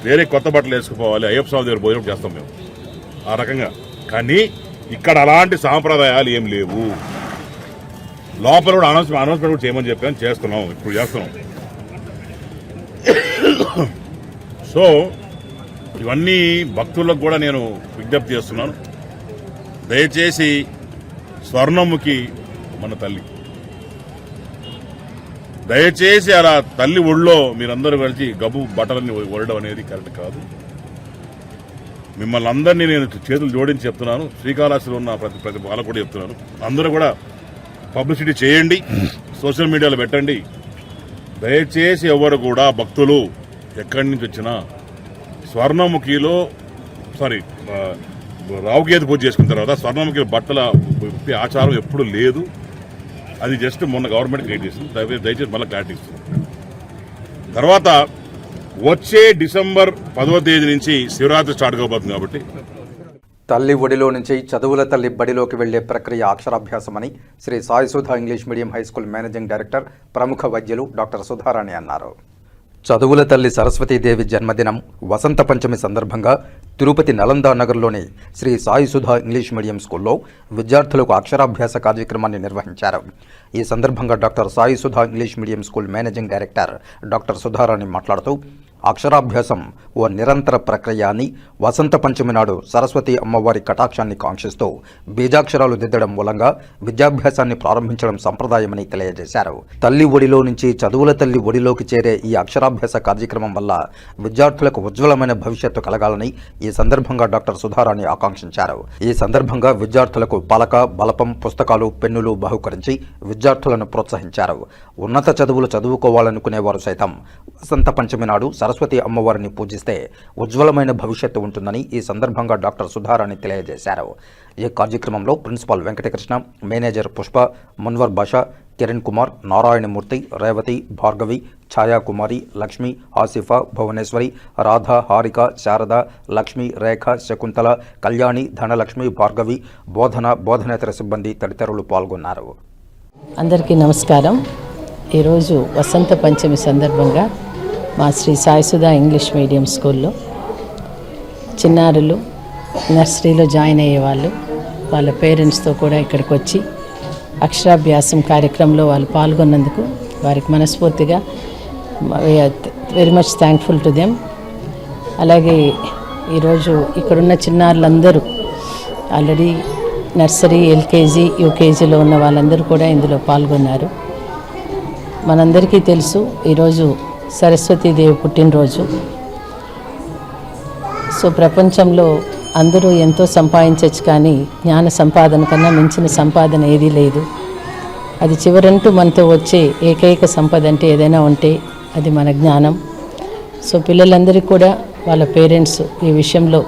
వేరే కొత్త బట్టలు వేసుకుపోవాలి, అయ్యప్ప స్వామి దగ్గర భోజనం చేస్తాం మేము ఆ రకంగా. కానీ ఇక్కడ అలాంటి సాంప్రదాయాలు ఏం లేవు. లోపల కూడా అనౌన్స్మెంట్ కూడా చేయమని చెప్పాను, చేస్తున్నాం, ఇప్పుడు చేస్తున్నాం. సో ఇవన్నీ భక్తులకు కూడా నేను విజ్ఞప్తి చేస్తున్నాను. దయచేసి స్వర్ణముఖి మన తల్లి, దయచేసి అలా తల్లి ఒళ్ళో మీరందరూ కలిసి గబ్బు బట్టలన్నీ వరడం అనేది కరెక్ట్ కాదు. మిమ్మల్ని అందరినీ నేను చేతులు జోడించి చెప్తున్నాను, శ్రీకాళహస్తిలో ఉన్న ప్రతి వాళ్ళకు కూడా చెప్తున్నాను. అందరూ కూడా పబ్లిసిటీ చేయండి, సోషల్ మీడియాలో పెట్టండి. దయచేసి ఎవరు కూడా భక్తులు ఎక్కడి నుంచి వచ్చినా స్వర్ణముఖిలో రావుకేతు పూజ చేసుకున్న తర్వాత స్వర్ణముఖిలో బట్టల ఆచారం ఎప్పుడు లేదు. అది జస్ట్ మొన్న గవర్నమెంట్ క్రియేట్ చేస్తుంది. దయచేసి మళ్ళీ క్లారిటీ ఇస్తుంది. తర్వాత వచ్చే డిసెంబర్ 10వ తేదీ నుంచి శివరాత్రి స్టార్ట్ కాబోతుంది. కాబట్టి తల్లి ఒడిలో నుంచి చదువుల తల్లి బడిలోకి వెళ్లే ప్రక్రియ అక్షరాభ్యాసమని Sri Sai Sudha English medium high school managing director ప్రముఖ వైద్యులు డాక్టర్ సుధారాణి అన్నారు. చదువుల తల్లి సరస్వతీదేవి జన్మదినం వసంత పంచమి సందర్భంగా తిరుపతి నలందా నగర్లోని శ్రీ సాయి సుధా ఇంగ్లీష్ మీడియం స్కూల్లో విద్యార్థులకు అక్షరాభ్యాస కార్యక్రమాన్ని నిర్వహించారు. ఈ సందర్భంగా doctor Sai Sudha English medium school managing director doctor Sudharani మాట్లాడుతూ అక్షరాభ్యాసం ఓ నిరంతర ప్రక్రియ అని, వసంత పంచమి నాడు సరస్వతి అమ్మవారి కటాక్షాన్ని కాంక్షిస్తూ బీజాక్షరాలు దిద్దడం మూలంగా విద్యాభ్యాసాన్ని ప్రారంభించడం సంప్రదాయమని తెలియజేశారు. తల్లి ఒడిలో నుంచి చదువుల తల్లి ఒడిలోకి చేరే ఈ అక్షరాభ్యాస కార్యక్రమం వల్ల విద్యార్థులకు ఉజ్వలమైన భవిష్యత్తు కలగాలని ఈ సందర్భంగా డాక్టర్ సుధారాణి ఆకాంక్షించారు. ఈ సందర్భంగా విద్యార్థులకు పలక, బలపం, పుస్తకాలు, పెన్నులు బహుకరించి విద్యార్థులను ప్రోత్సహించారు. ఉన్నత చదువులు చదువుకోవాలనుకునేవారు సైతం వసంత పంచమి నాడు సరస్వతి అమ్మవారిని పూజిస్తే ఉజ్వలమైన భవిష్యత్తు ఉంటుందని ఈ సందర్భంగా డాక్టర్ సుధారాణి తెలియజేశారు. ఈ కార్యక్రమంలో ప్రిన్సిపాల్ వెంకటకృష్ణ, మేనేజర్ పుష్ప, మున్వర్ భాషా, కిరణ్ కుమార్, నారాయణమూర్తి, రేవతి, భార్గవి, ఛాయాకుమారి, లక్ష్మి, ఆసిఫా, భువనేశ్వరి, రాధ, హారిక, శారద, లక్ష్మి, రేఖ, శకుంతల, కళ్యాణి, ధనలక్ష్మి, భార్గవి, బోధనేతర సిబ్బంది తదితరులు పాల్గొన్నారు. అందరికీ నమస్కారం. ఈరోజు వసంత పంచమి సందర్భంగా మా శ్రీ సాయి సుధా ఇంగ్లీష్ మీడియం స్కూల్లో చిన్నారులు నర్సరీలో జాయిన్ అయ్యేవాళ్ళు వాళ్ళ పేరెంట్స్తో కూడా ఇక్కడికి వచ్చి అక్షరాభ్యాసం కార్యక్రమంలో వాళ్ళు పాల్గొన్నందుకు వారికి మనస్ఫూర్తిగా very much thankful to them. అలాగే ఈరోజు ఇక్కడున్న చిన్నారులందరూ ఆల్రెడీ నర్సరీ, ఎల్కేజీ, యూకేజీలో ఉన్న వాళ్ళందరూ కూడా ఇందులో పాల్గొన్నారు. మనందరికీ తెలుసు ఈరోజు సరస్వతీదేవి పుట్టినరోజు. సో ప్రపంచంలో అందరూ ఎంతో సంపాదించవచ్చు, కానీ జ్ఞాన సంపాదన కన్నా మించిన సంపాదన ఏదీ లేదు. అది చివరంటూ మనతో వచ్చే ఏకైక సంపద అంటే ఏదైనా ఉంటే అది మన జ్ఞానం. సో పిల్లలందరికీ కూడా వాళ్ళ పేరెంట్స్ ఈ విషయంలో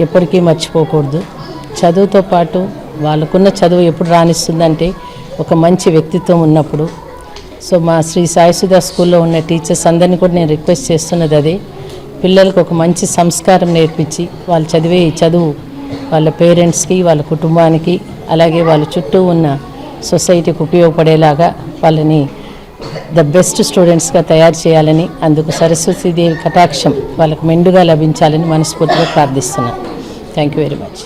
ఎప్పటికీ మర్చిపోకూడదు. చదువుతో పాటు వాళ్ళకున్న చదువు ఎప్పుడు రాణిస్తుందంటే ఒక మంచి వ్యక్తిత్వం ఉన్నప్పుడు. సో మా శ్రీ సాయి సుధా స్కూల్లో ఉన్న టీచర్స్ అందరినీ కూడా నేను రిక్వెస్ట్ చేస్తున్నది అదే, పిల్లలకు ఒక మంచి సంస్కారం నేర్పించి వాళ్ళు చదివే చదువు వాళ్ళ పేరెంట్స్కి, వాళ్ళ కుటుంబానికి, అలాగే వాళ్ళ చుట్టూ ఉన్న సొసైటీకి ఉపయోగపడేలాగా వాళ్ళని ద బెస్ట్ స్టూడెంట్స్గా తయారు చేయాలని, అందుకు సరస్వతీదేవి కటాక్షం వాళ్ళకు మెండుగా లభించాలని మనస్ఫూర్తిగా ప్రార్థిస్తున్నాను. Thank you very much.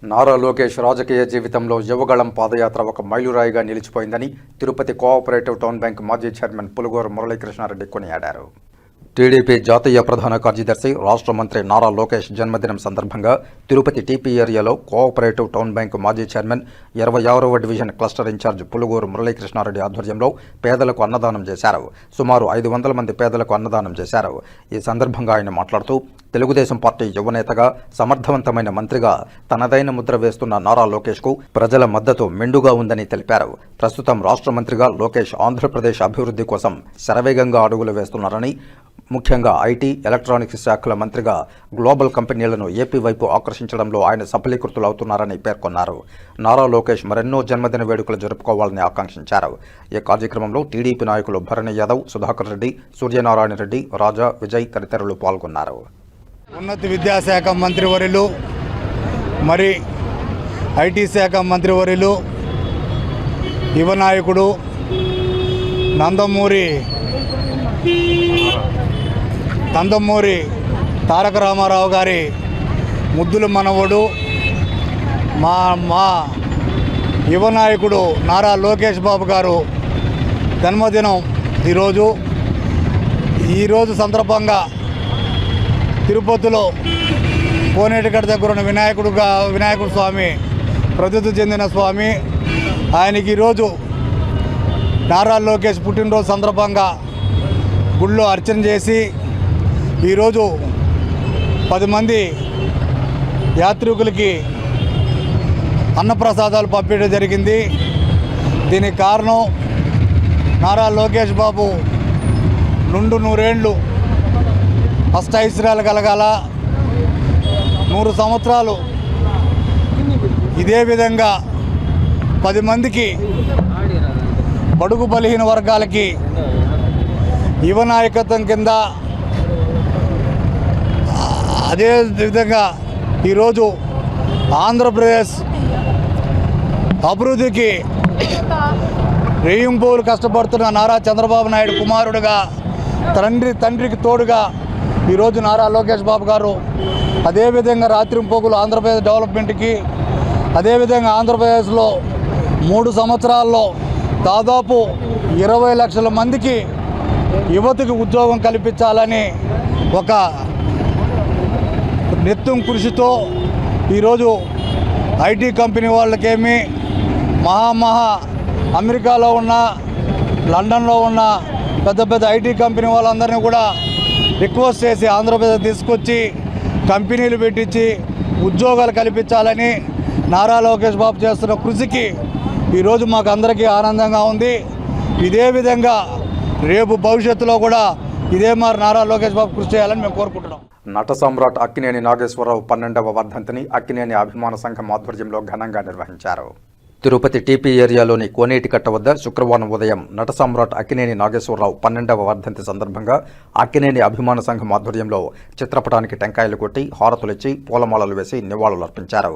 Nara Lokesh రాజకీయ జీవితంలో యువగళం పాదయాత్ర ఒక మైలురాయిగా నిలిచిపోయిందని తిరుపతి కోఆపరేటివ్ టౌన్ బ్యాంక్ మాజీ చైర్మన్ పులుగోరు మురళీకృష్ణారెడ్డి కొనియాడారు. టీడీపీ జాతీయ ప్రధాన కార్యదర్శి, రాష్ట్ర మంత్రి నారా లోకేష్ జన్మదినం సందర్భంగా తిరుపతి టీపీ ఏరియాలో కోఆపరేటివ్ టౌన్ బ్యాంక్ మాజీ చైర్మన్ 26వ division cluster incharge Puluguru Muralikrishnareddy ఆధ్వర్యంలో పేదలకు అన్నదానం చేశారు. సుమారు 500 మంది పేదలకు అన్నదానం చేశారు. ఈ సందర్భంగా ఆయన మాట్లాడుతూ తెలుగుదేశం పార్టీ యువనేతగా, సమర్థవంతమైన మంత్రిగా తనదైన ముద్ర వేస్తున్న నారా లోకేష్కు ప్రజల మద్దతు మెండుగా ఉందని తెలిపారు. ప్రస్తుతం రాష్ట్ర మంత్రిగా లోకేష్ ఆంధ్రప్రదేశ్ అభివృద్ధి కోసం శరవేగంగా అడుగులు వేస్తున్నారని, ముఖ్యంగా ఐటీ, ఎలక్ట్రానిక్స్ శాఖల మంత్రిగా గ్లోబల్ కంపెనీలను ఏపీ వైపు ఆకర్షించడంలో ఆయన సఫలీకృతులవుతున్నారని పేర్కొన్నారు. నారా లోకేష్ మరెన్నో జన్మదిన వేడుకలు జరుపుకోవాలని ఆకాంక్షించారు. ఈ కార్యక్రమంలో టీడీపీ నాయకులు భరణి యాదవ్, సుధాకర్ రెడ్డి, సూర్యనారాయణ రెడ్డి, రాజా, విజయ్ తదితరులు పాల్గొన్నారు. ఉన్నత విద్యాశాఖ మంత్రివర్యులు, మరి ఐటీ శాఖ మంత్రివర్యులు, యువ నాయకుడు నందమూరి నందమూరి తారక రామారావు గారి ముద్దుల మనవడు మా యువ నాయకుడు నారా లోకేష్ బాబు గారు జన్మదినం ఈరోజు సందర్భంగా తిరుపతిలో కోనేటిగడ్డ దగ్గర ఉన్న వినాయకుడు స్వామి ప్రసిద్ధి చెందిన స్వామి. ఆయనకి ఈరోజు నారా లోకేష్ పుట్టినరోజు సందర్భంగా గుళ్ళో అర్చన చేసి ఈరోజు 10 మంది యాత్రికులకి అన్నప్రసాదాలు పంపించడం జరిగింది. దీనికి కారణం నారా లోకేష్ బాబు నుండు 100 ఏళ్ళు అష్టైశ్వర్యాలు కలగాల, 100 సంవత్సరాలు ఇదే విధంగా 10 మందికి బడుగు బలహీన వర్గాలకి యువ నాయకత్వం కింద అదే విధంగా ఈరోజు ఆంధ్రప్రదేశ్ అభివృద్ధికి రేయింబోలు కష్టపడుతున్న నారా చంద్రబాబు నాయుడు కుమారుడుగా తండ్రికి తోడుగా ఈరోజు నారా లోకేష్ బాబు గారు అదేవిధంగా రాత్రింపోగులు ఆంధ్రప్రదేశ్ డెవలప్మెంట్కి, అదేవిధంగా ఆంధ్రప్రదేశ్లో 3 సంవత్సరాల్లో దాదాపు 20 లక్షల మందికి యువతకు ఉద్యోగం కల్పించాలని ఒక నిత్యం కృషితో ఈరోజు ఐటీ కంపెనీ వాళ్ళకేమి అమెరికాలో ఉన్న, లండన్లో ఉన్న పెద్ద ఐటీ కంపెనీ వాళ్ళందరినీ కూడా రిక్వెస్ట్ చేసి ఆంధ్రప్రదేశ్ తీసుకొచ్చి కంపెనీలు పెట్టించి ఉద్యోగాలు కల్పించాలని నారా లోకేష్ బాబు చేస్తున్న కృషికి ఈరోజు మాకు అందరికీ ఆనందంగా ఉంది. ఇదే విధంగా రేపు భవిష్యత్తులో కూడా ఇదే మరి నారా లోకేష్ బాబు కృషి చేయాలని మేము కోరుకుంటున్నాం. నట సమ్రాట్ అక్కినేని నాగేశ్వరరావు 12వ వర్ధంతిని అక్కినేని అభిమాన సంఘం ఆధ్వర్యంలో ఘనంగా నిర్వహించారు. తిరుపతి టీపీ ఏరియాలోని కోనేటికట్ట వద్ద శుక్రవారం ఉదయం నట సమ్రాట్ అక్కినేని నాగేశ్వరరావు 12వ వర్ధంతి సందర్భంగా అక్కినేని అభిమాన సంఘం ఆధ్వర్యంలో చిత్రపటానికి టెంకాయలు కొట్టి హారతులిచ్చి పూలమాలలు వేసి నివాళులర్పించారు.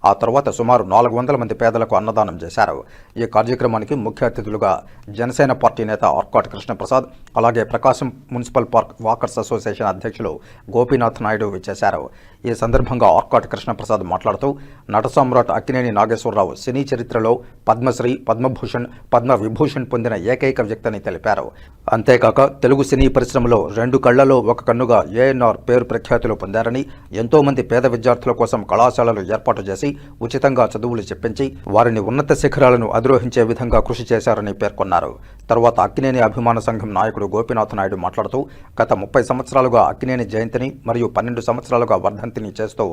ఆ తర్వాత సుమారు 400 మంది పేదలకు అన్నదానం చేశారు. ఈ కార్యక్రమానికి ముఖ్య అతిథులుగా జనసేన పార్టీ నేత ఆర్కాట్ కృష్ణప్రసాద్, అలాగే ప్రకాశం మున్సిపల్ పార్క్ వాకర్స్ అసోసియేషన్ అధ్యక్షులు గోపీనాథ్ నాయుడు విచ్చేశారు. ఈ సందర్భంగా ఆర్కాట్ కృష్ణప్రసాద్ మాట్లాడుతూ నట సమ్రాట్ అక్కినేని నాగేశ్వరరావు సినీ చరిత్రలో పద్మశ్రీ, పద్మభూషణ్, పద్మవిభూషణ్ పొందిన ఏకైక వ్యక్తిని తెలిపారు. అంతేకాక తెలుగు సినీ పరిశ్రమలో 2 కళ్లలో 1 కన్నుగా ఏఎన్ఆర్ పేరు ప్రఖ్యాతులు పొందారని, ఎంతో మంది పేద విద్యార్థుల కోసం కళాశాలలు ఏర్పాటు చేసి ఉచితంగా చదువులు చెప్పించి వారిని ఉన్నత శిఖరాలను అధిరోహించే విధంగా కృషి చేశారని పేర్కొన్నారు. తర్వాత అక్కినేని అభిమాన సంఘం నాయకుడు గోపీనాథ్ నాయుడు మాట్లాడుతూ గత 30 సంవత్సరాలుగా అక్కినేని జయంతిని మరియు 12 సంవత్సరాలుగా వర్ధంతిని చేస్తూ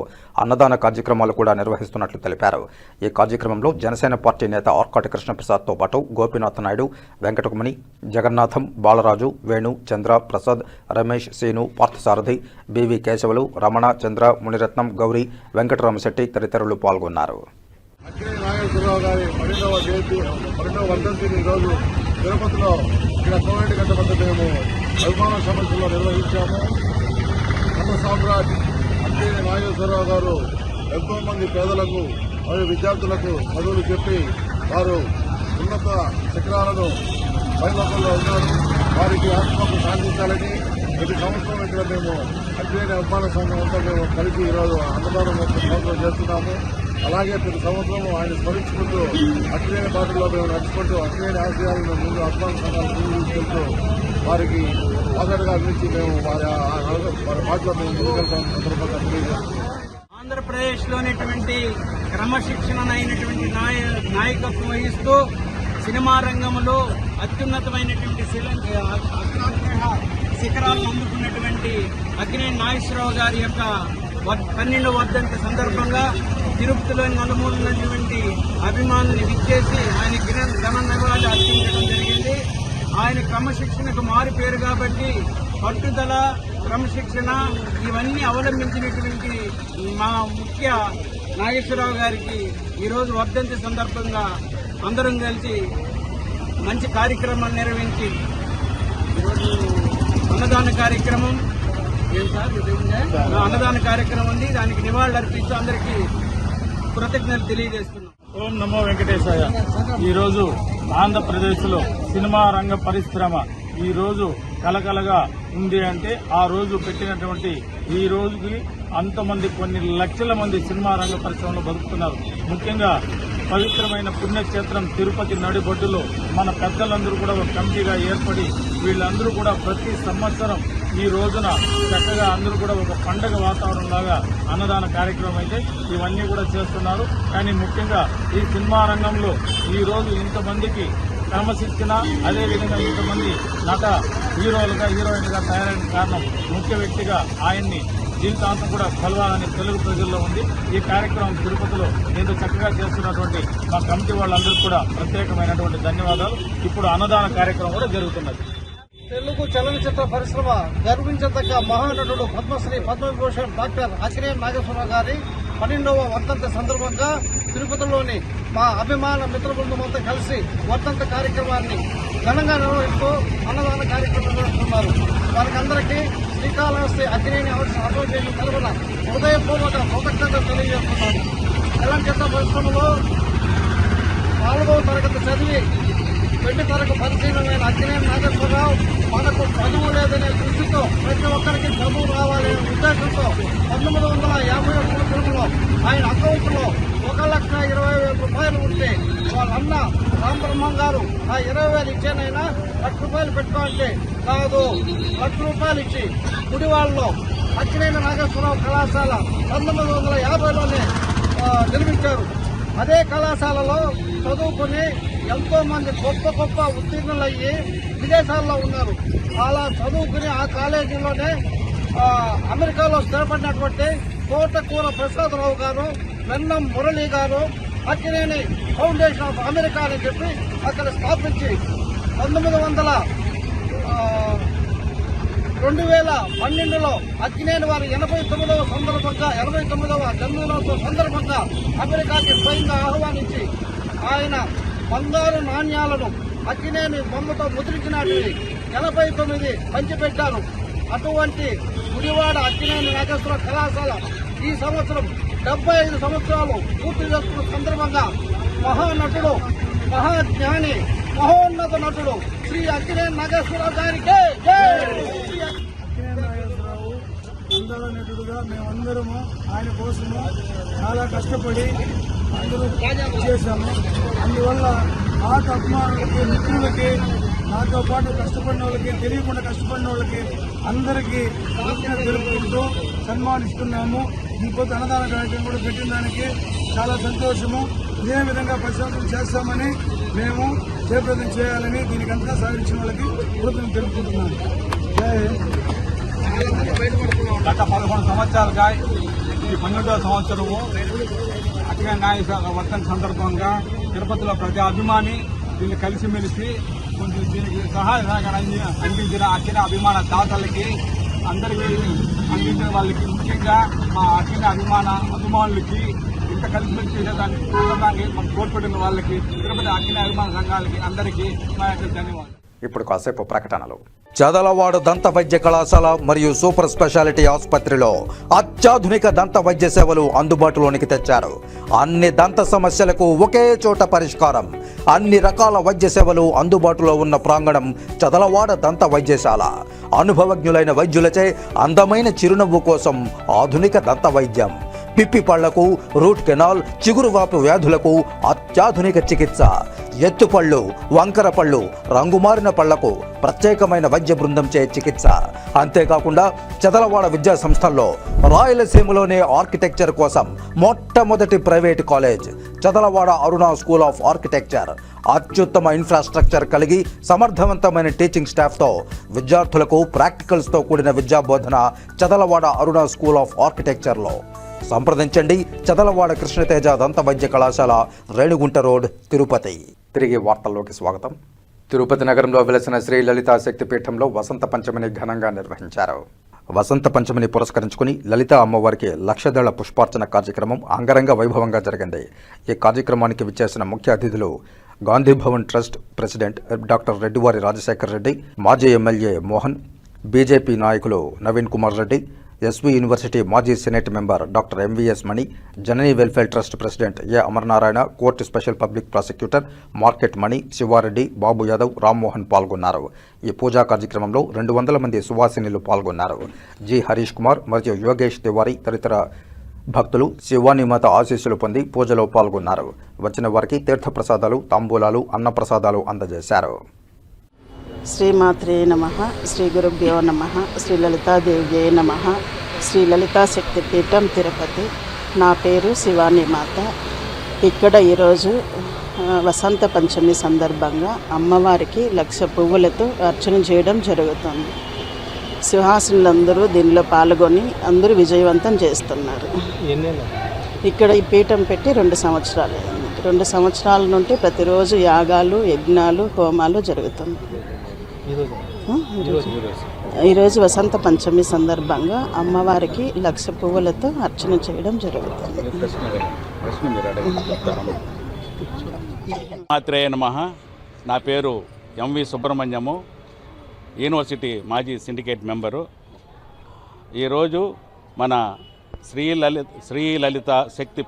అన్నదాన కార్యక్రమాలు కూడా నిర్వహిస్తున్నట్లు తెలిపారు. ఈ కార్యక్రమంలో జనసేన పార్టీ నేత ఆర్కాటి కృష్ణప్రసాద్తో పాటు గోపీనాథ్ నాయుడు, వెంకటకుమణి, జగన్నాథం, బాలరాజు, వేణు, చంద్ర, ప్రసాద్, రమేష్, సీను, పార్థసారథి, బివి కేశవులు, రమణ, చంద్ర, మునిరత్నం, గౌరీ, వెంకటరామశెట్టి తదితరులు పాల్గొన్నారు. అక్కినేని నాగేశ్వరరావు గారి 12వ వర్ధంతిని ఈరోజు తిరుపతిలో ఇక్కడ కోనేటిగడ్డ వద్ద మేము అభిమాన సమస్యలో నిర్వహించాము. నట సామ్రాట్ అక్కినేని నాగేశ్వరరావు గారు ఎంతో మంది పేదలకు మరియు విద్యార్థులకు చదువులు చెప్పి వారు ఉన్నత శిఖరాలను పైలోకంలో ఉన్నారు. వారికి ఆత్మకు సాధించాలని ప్రతి సంవత్సరం ఇక్కడ మేము అక్కినేని అభిమాన సంఘం అంతా మేము కలిసి ఈరోజు అన్నదానం సంవత్సరం చేస్తున్నాము. అలాగే ప్రతి సంవత్సరం ఆయన స్మరించుకుంటూ అక్కినేని బాటలో మేము నడుచుకుంటూ అక్కినేని ఆశయాలను ముందు అభిమాన సంఘాలు ముందు తీసుకెళ్తూ వారికి ఆదరగా అందించి మేము వారి బాటలో మేము ముందుకెళ్తాం సందర్భంగా తెలియజేస్తున్నాం. ఆంధ్రప్రదేశ్లోనేటువంటి క్రమశిక్షణనైనటువంటి నాయకత్వం వహిస్తూ సినిమా రంగంలో అత్యున్నతమైనటువంటి శిఖరాలను అందుకున్నటువంటి అక్కినేని నాగేశ్వరరావు గారి యొక్క 12వ వర్ధంతి సందర్భంగా తిరుపతిలోని నలుమూలైనటువంటి అభిమానులు విచ్చేసి ఆయన ఘన నివాళులు అర్పించడం జరిగింది. ఆయన క్రమశిక్షణకు మారు పేరు కాబట్టి పట్టుదల, క్రమశిక్షణ ఇవన్నీ అవలంబించినటువంటి మా ముఖ్య నాగేశ్వరరావు గారికి ఈరోజు వర్ధంతి సందర్భంగా అందరం కలిసి మంచి కార్యక్రమాలు నిర్వహించి ఈరోజు అన్నదాన కార్యక్రమం అన్నదాన కార్యక్రమం ఉంది. దానికి నివాళులు అర్పిస్తూ అందరికీ కృతజ్ఞతలు తెలియజేస్తున్నాం. ఓం నమో వెంకటేశాయ. ఈరోజు ఆంధ్రప్రదేశ్లో సినిమా రంగ పరిశ్రమ ఈ రోజు కలకలగా ఉంది అంటే ఆ రోజు పెట్టినటువంటి ఈ రోజుకి అంతమంది కొన్ని లక్షల మంది సినిమా రంగ పరిశ్రమలో బతుకుతున్నారు. ముఖ్యంగా పవిత్రమైన పుణ్యక్షేత్రం తిరుపతి నడిబొడ్డులో మన పెద్దలందరూ కూడా ఒక కమిటీగా ఏర్పడి వీళ్ళందరూ కూడా ప్రతి సంవత్సరం ఈ రోజున చక్కగా అందరూ కూడా ఒక పండగ వాతావరణం లాగా అన్నదాన కార్యక్రమం అయితే ఇవన్నీ కూడా చేస్తున్నారు. కానీ ముఖ్యంగా ఈ సినిమా రంగంలో ఈ రోజు ఇంతమందికి క్రమశిక్షణ అదేవిధంగా ఇంతమంది నట హీరోలుగా హీరోయిన్గా తయారైన కారణం ముఖ్య వ్యక్తిగా ఆయన్ని జీవితాంతం కూడా కలవాలని తెలుగు ప్రజల్లో ఉంది. ఈ కార్యక్రమం తిరుపతిలో ఎంతో చక్కగా చేస్తున్నటువంటి మా కమిటీ వాళ్ళందరూ కూడా ప్రత్యేకమైనటువంటి ధన్యవాదాలు. ఇప్పుడు అన్నదాన కార్యక్రమం కూడా జరుగుతున్నది. తెలుగు చలనచిత్ర పరిశ్రమ గర్వించదగ్గ మహానటుడు పద్మశ్రీ పద్మవిభూషణ్ డాక్టర్ అక్కినేని నాగేశ్వరరావు గారి 12వ వర్ధంతి సందర్భంగా తిరుపతిలోని మా అభిమాన మిత్ర బృందమంతా కలిసి వర్ధంతి కార్యక్రమాన్ని ఘనంగా నిర్వహిస్తూ అన్నదాన కార్యక్రమం నిర్వహిస్తున్నారు. వారికందరికీ శ్రీకాళహస్తి అక్కినేని అసోసియేషన్ తరఫున హృదయపూర్వక కృతజ్ఞతలు తెలియజేస్తున్నాను. చలనచిత్ర పరిశ్రమలో 4వ తరగతి చదివి 2 తరగతి పరిశీలనమైన అక్కినేని నాగేశ్వరరావు మనకు చదువు లేదనే దృష్టితో ప్రతి ఒక్కరికి చదువు రావాలనే ఉద్దేశంతో 1950 సంవత్సరంలో ఆయన అకౌంట్లో 1,20,000 రూపాయలు ఉంటే వాళ్ళ అన్న రామబ్రహ్మం గారు ఆ 20,000 ఇచ్చానైనా ₹1,00,000 పెట్టుకోవాలంటే కాదు, ₹1,00,000 ఇచ్చి గుడివాడలో అక్కినేని నాగేశ్వరరావు కళాశాల 1950లోనే నిర్మించారు. అదే కళాశాలలో చదువుకుని ఎంతో మంది గొప్ప ఉత్తీర్ణులయ్యి విదేశాల్లో ఉన్నారు. అలా చదువుకుని ఆ కాలేజీలోనే అమెరికాలో స్థిరపడినటువంటి కోటకూర ప్రసాదరావు గారు, వెన్నం మురళి గారు అక్కినేని ఫౌండేషన్ ఆఫ్ అమెరికా అని చెప్పి అక్కడ స్థాపించి 2012లో అక్కినేని వారి 89వ జన్మదినోత్సవం సందర్భంగా అమెరికాకి స్వయంగా ఆహ్వానించి ఆయన బంగారు నాణ్యాలను అక్కినేని బొమ్మతో ముద్రించినటువంటి 89 పంచిపెట్టారు. అటువంటి గుడివాడ అక్కినేని నాగేశ్వర కళాశాల ఈ సంవత్సరం 75 సంవత్సరాలు పూర్తి చేసుకున్న సందర్భంగా మహానటుడు, మహాజ్ఞాని, మహోన్నత నటుడు శ్రీ అక్కినేని నాగేశ్వరరావు గారికి అందాల నటుడుగా మేమందరము ఆయన కోసము చాలా కష్టపడి అందరూ చేశాము. అందువల్ల ఆట అభిమానులకి, మిత్రులకి, నాతో పాటు కష్టపడిన వాళ్ళకి, తెలియకుండా కష్టపడిన వాళ్ళకి అందరికీ కృతజ్ఞత తెలుపుకుంటూ సన్మానిస్తున్నాము. ఇంకొక అన్నదాన కార్యక్రమం కూడా పెట్టిన దానికి చాలా సంతోషము. ఇదే విధంగా పరిశ్రమలు చేస్తామని మేము జయప్రదం చేయాలని దీనికంతా సాధించిన వాళ్ళకి కృతజ్ఞత తెలుపుకుంటున్నాను. గత 11 సంవత్సరాలుగా ఈ 12వ సంవత్సరము అక్కినేని నాగేశ్వరరావు వర్ధంతి సందర్భంగా తిరుపతిలో ప్రతి అభిమాని దీన్ని కలిసిమెలిసి కొంచెం దీనికి సహాయ సహకారాన్ని అందించిన అక్కినేని అభిమాన దాతలకి అందరికీ అందించిన వాళ్ళకి, ముఖ్యంగా మా అక్కినేని అభిమానులకి ఇంత కలిసిమెలిసి చేసేదానికి మాకు తోడ్పడిన వాళ్ళకి, తిరుపతి అక్కినేని అభిమాన సంఘాలకి అందరికీ మా యొక్క ధన్యవాదాలు. ఇప్పుడు కాసేపు ప్రకటనలు. చదలవాడ దంత వైద్య కళాశాల మరియు సూపర్ స్పెషాలిటీ ఆసుపత్రిలో అత్యాధునిక దంత వైద్య సేవలు అందుబాటులోనికి తెచ్చారు. అన్ని దంత సమస్యలకు ఒకే చోట పరిష్కారం. అన్ని రకాల వైద్య సేవలు అందుబాటులో ఉన్న ప్రాంగణం చదలవాడ దంత వైద్యశాల. అనుభవజ్ఞులైన వైద్యులచే అందమైన చిరునవ్వు కోసం ఆధునిక దంత వైద్యం. పిప్పి పళ్లకు, రూట్ కెనాల్, చిగురువాపు వ్యాధులకు అత్యాధునిక చికిత్స. ఎత్తుపళ్ళు, వంకర పళ్ళు, రంగుమారిన పళ్లకు ప్రత్యేకమైన వైద్య బృందంచే చికిత్స. అంతేకాకుండా చదలవాడ విద్యా సంస్థల్లో రాయలసీమలోనే ఆర్కిటెక్చర్ కోసం మొట్టమొదటి private college Chadalavada Aruna school of architecture. అత్యుత్తమ ఇన్ఫ్రాస్ట్రక్చర్ కలిగి సమర్థవంతమైన టీచింగ్ స్టాఫ్తో విద్యార్థులకు ప్రాక్టికల్స్తో కూడిన విద్యాబోధన చదలవాడ అరుణ స్కూల్ ఆఫ్ ఆర్కిటెక్చర్లో. సంప్రదించండి. చదలవాడ కృష్ణతేజ దంత వైద్య కళాశాల, రేణిగుంట రోడ్, తిరుపతి. తిరిగి వార్తల్లోకి స్వాగతం. తిరుపతి నగరంలో వెలసిన శ్రీ లలితా శక్తిపీఠంలో వసంత పంచమిని ఘనంగా నిర్వహించారు. వసంత పంచమిని పురస్కరించుకుని లలితా అమ్మవారికి లక్షదళ పుష్పార్చన కార్యక్రమం అంగరంగ వైభవంగా జరిగింది. ఈ కార్యక్రమానికి విచ్చేసిన ముఖ్య అతిథులు Gandhi Bhavan trust president doctor Reddivari Rajasekhar Reddy, మాజీ ఎమ్మెల్యే మోహన్, బీజేపీ నాయకులు నవీన్ కుమార్ రెడ్డి, ఎస్వి యూనివర్సిటీ మాజీ senate member doctor MVS Mani, Janani welfare trust president A Amaranarayana, court special public prosecutor market Mani, Sivareddy, Babu Yadav, Rammohan పాల్గొన్నారు. ఈ పూజా కార్యక్రమంలో 200 మంది సువాసినులు పాల్గొన్నారు. జి హరీష్ కుమార్ మరియు యోగేష్ తివారీ తదితర భక్తులు శివానిమాత ఆశీస్సులు పొంది పూజలో పాల్గొన్నారు. వచ్చిన వారికి తీర్థప్రసాదాలు, తాంబూలాలు, అన్నప్రసాదాలు అందజేశారు. శ్రీమాత్రే నమః, శ్రీ గురుభ్యో నమః, శ్రీ లలితాదేవ్యే నమః, శ్రీ లలితా శక్తిపీఠం తిరుపతి. నా పేరు శివానిమాత. ఇక్కడ ఈరోజు వసంత పంచమి సందర్భంగా అమ్మవారికి 1,00,000 పువ్వులతో అర్చన చేయడం జరుగుతుంది. సుహాసినులందరూ దీనిలో పాల్గొని అందరూ విజయవంతం చేస్తున్నారు. ఇక్కడ ఈ పీఠం పెట్టి 2 సంవత్సరాలు అయింది. 2 సంవత్సరాల నుండి ప్రతిరోజు యాగాలు, యజ్ఞాలు, హోమాలు జరుగుతున్నాయి. ఈరోజు వసంత పంచమి సందర్భంగా అమ్మవారికి 1,00,000 పువ్వులతో అర్చన చేయడం జరుగుతుంది. మాత్రే నమః. నా పేరు ఎంవి సుబ్రహ్మణ్యము, యూనివర్సిటీ మాజీ సిండికేట్ మెంబరు. ఈరోజు మన శ్రీ లలిత శక్తి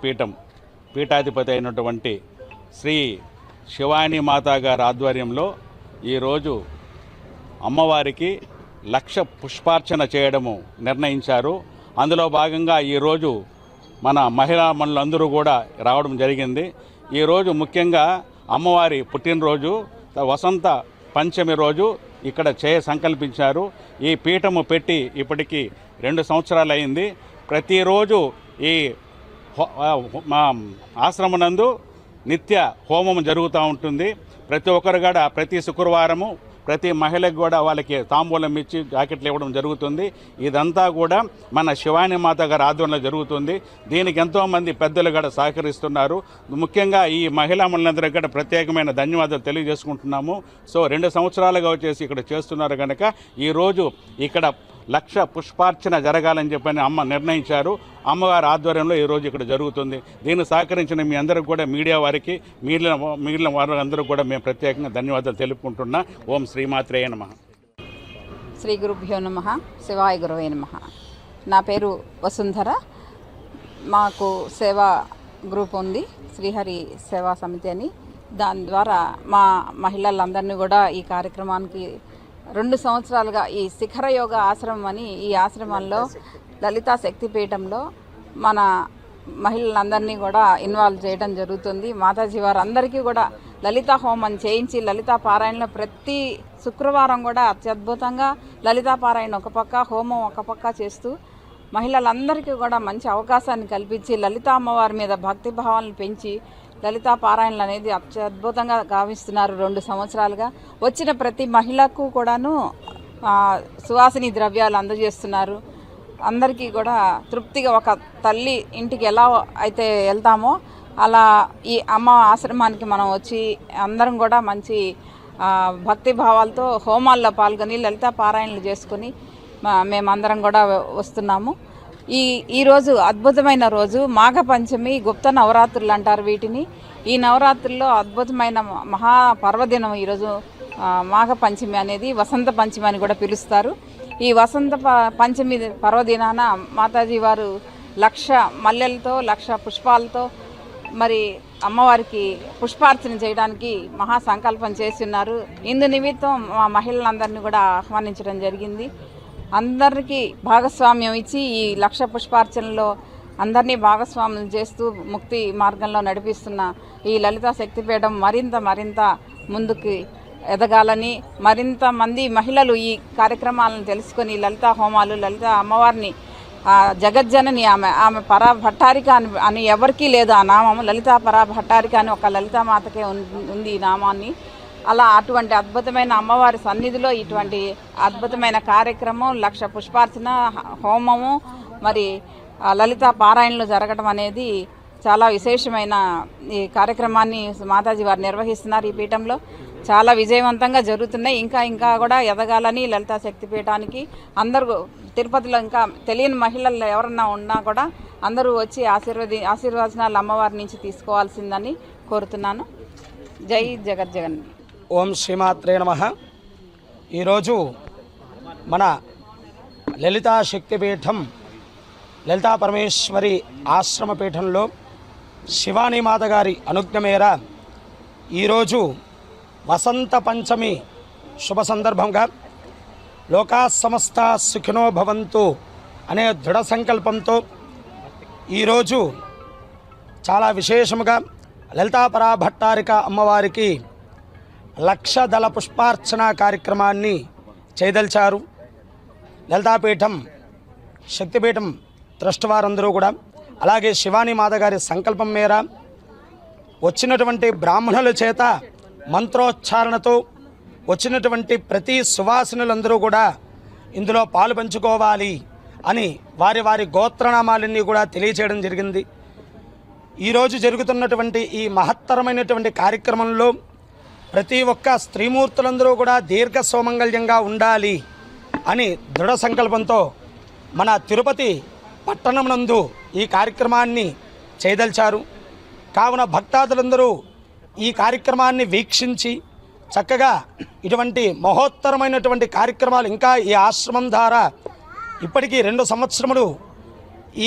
పీఠాధిపతి అయినటువంటి శ్రీ శివాని మాతా గారి ఆధ్వర్యంలో ఈరోజు అమ్మవారికి 1,00,000 పుష్పార్చన చేయడము నిర్ణయించారు. అందులో భాగంగా ఈరోజు మన మహిళా మనులందరూ కూడా రావడం జరిగింది. ఈరోజు ముఖ్యంగా అమ్మవారి పుట్టినరోజు వసంత పంచమి రోజు ఇక్కడ సంకల్పించారు. ఈ పీఠము పెట్టి ఇప్పటికీ 2 సంవత్సరాలు అయింది. ప్రతిరోజు ఈ మా ఆశ్రమనందు నిత్య హోమం జరుగుతూ ఉంటుంది. ప్రతి ఒక్కరు కూడా ప్రతి శుక్రవారము ప్రతి మహిళకు కూడా వాళ్ళకి తాంబూలం ఇచ్చి జాకెట్లు ఇవ్వడం జరుగుతుంది. ఇదంతా కూడా మన శివాని మాత గారి ఆధ్వర్యంలో జరుగుతుంది. దీనికి ఎంతోమంది పెద్దలు కూడా సహకరిస్తున్నారు. ముఖ్యంగా ఈ మహిళా మనులందరికీ కూడా ప్రత్యేకమైన ధన్యవాదాలు తెలియజేసుకుంటున్నాము. సో 2 సంవత్సరాలుగా వచ్చేసి ఇక్కడ చేస్తున్నారు కనుక ఈరోజు ఇక్కడ 1,00,000 పుష్పార్చన జరగాలని చెప్పని అమ్మ నిర్ణయించారు. అమ్మగారి ఆధ్వర్యంలో ఈరోజు ఇక్కడ జరుగుతుంది. దీన్ని సహకరించిన మీ అందరికీ కూడా మీడియా వారికి మిగిలిన వారందరూ కూడా మేము ప్రత్యేకంగా ధన్యవాదాలు తెలుపుకుంటున్నా. ఓం శ్రీమాత్రేయ నమః. శ్రీ గురుభ్యో నమః, శివాయ గురవే నమః. నా పేరు వసుంధర. మాకు సేవా గ్రూప్ ఉంది, శ్రీహరి సేవా సమితి అని. దాని ద్వారా మా మహిళలందరినీ కూడా ఈ కార్యక్రమానికి 2 సంవత్సరాలుగా ఈ శిఖర యోగ ఆశ్రమం అని ఈ ఆశ్రమంలో లలితా శక్తిపీఠంలో మన మహిళలందరినీ కూడా ఇన్వాల్వ్ చేయడం జరుగుతుంది. మాతాజీ వారు అందరికీ కూడా లలితా హోమం చేయించి లలితా పారాయణలో ప్రతి శుక్రవారం కూడా అత్యద్భుతంగా లలితా పారాయణ ఒక పక్క, హోమం ఒక పక్క చేస్తూ మహిళలందరికీ కూడా మంచి అవకాశాన్ని కల్పించి లలితా అమ్మవారి మీద భక్తి భావాలను పెంచి లలితా పారాయణలు అనేది అత్యద్భుతంగా గావిస్తున్నారు. 2 సంవత్సరాలుగా వచ్చిన ప్రతి మహిళకు కూడాను సువాసిని ద్రవ్యాలు అందజేస్తున్నారు. అందరికీ కూడా తృప్తిగా ఒక తల్లి ఇంటికి ఎలా అయితే వెళ్తామో అలా ఈ అమ్మ ఆశ్రమానికి మనం వచ్చి అందరం కూడా మంచి భక్తి భావాలతో హోమాల్లో పాల్గొని లలితా పారాయణలు చేసుకొని మేమందరం కూడా వస్తున్నాము. ఈరోజు అద్భుతమైన రోజు మాఘ పంచమి, గుప్త నవరాత్రులు అంటారు వీటిని. ఈ నవరాత్రుల్లో అద్భుతమైన మహా పర్వదినం ఈరోజు మాఘ పంచమి అనేది వసంత పంచమి అని కూడా పిలుస్తారు. ఈ వసంత పంచమి పర్వదినాన మాతాజీ వారు 1,00,000 మల్లెలతో 1,00,000 పుష్పాలతో మరి అమ్మవారికి పుష్పార్చన చేయడానికి మహా సంకల్పం చేసి ఉన్నారు. ఇందు నిమిత్తం మా మహిళలందరినీ కూడా ఆహ్వానించడం జరిగింది. అందరికీ భాగస్వామ్యం ఇచ్చి ఈ 1,00,000 పుష్పార్చనలో అందరినీ భాగస్వామ్యం చేస్తూ ముక్తి మార్గంలో నడిపిస్తున్న ఈ లలితా శక్తిపీఠం మరింత ముందుకు ఎదగాలని, మరింత మంది మహిళలు ఈ కార్యక్రమాలను తెలుసుకొని లలితా హోమాలు, లలిత అమ్మవారిని జగజ్జనని ఆమె పరా భట్టారిక అని ఎవరికీ లేదు ఆ నామం. లలితా పరా భట్టారిక అని ఒక లలితామాతకే ఉంది ఈ నామాన్ని. అలా అటువంటి అద్భుతమైన అమ్మవారి సన్నిధిలో ఇటువంటి అద్భుతమైన కార్యక్రమం 1,00,000 పుష్పార్చన, హోమము, మరి లలితా పారాయణలు జరగడం అనేది చాలా విశేషమైన ఈ కార్యక్రమాన్ని మాతాజీ వారు నిర్వహిస్తున్నారు. ఈ పీఠంలో చాలా విజయవంతంగా జరుగుతున్నాయి. ఇంకా కూడా ఎదగాలని లలితా శక్తిపీఠానికి అందరూ తిరుపతిలో ఇంకా తెలియని మహిళలు ఎవరన్నా ఉన్నా కూడా అందరూ వచ్చి ఆశీర్వచనాలు అమ్మవారి నుంచి తీసుకోవాల్సిందని కోరుతున్నాను. జై జగజ్జగన్. ఓం శ్రీమాత్రే నమః. ఈరోజు మన లలితా శక్తిపీఠం లలితా పరమేశ్వరి ఆశ్రమ పీఠంలో శివానీమాత గారి అనుజ్ఞ మేర ఈరోజు వసంత పంచమి శుభ సందర్భంగా లోకా సమస్త సుఖినో భవంతు అనే దృఢ సంకల్పంతో ఈరోజు చాలా విశేషముగా లలితాపరా భట్టారిక అమ్మవారికి లక్షదళ పుష్పార్చన కార్యక్రమాన్ని చేయదలిచారు. లలితాపీఠం శక్తిపీఠం ట్రస్ట్ వారందరూ కూడా, అలాగే శివాని మాత గారి సంకల్పం మేర వచ్చినటువంటి బ్రాహ్మణుల చేత మంత్రోచ్చారణతో వచ్చినటువంటి ప్రతి సువాసినులందరూ కూడా ఇందులో పాలు పంచుకోవాలి అని వారి వారి గోత్రనామాలన్నీ కూడా తెలియచేయడం జరిగింది. ఈరోజు జరుగుతున్నటువంటి ఈ మహత్తరమైనటువంటి కార్యక్రమంలో ప్రతి ఒక్క స్త్రీమూర్తులందరూ కూడా దీర్ఘ సౌమంగళ్యంగా ఉండాలి అని దృఢ సంకల్పంతో మన తిరుపతి పట్టణం నందు ఈ కార్యక్రమాన్ని చేయదలిచారు. కావున భక్తాదులందరూ ఈ కార్యక్రమాన్ని వీక్షించి చక్కగా ఇటువంటి మహోత్తరమైనటువంటి కార్యక్రమాలు ఇంకా ఈ ఆశ్రమం ద్వారా ఇప్పటికీ 2 సంవత్సరములు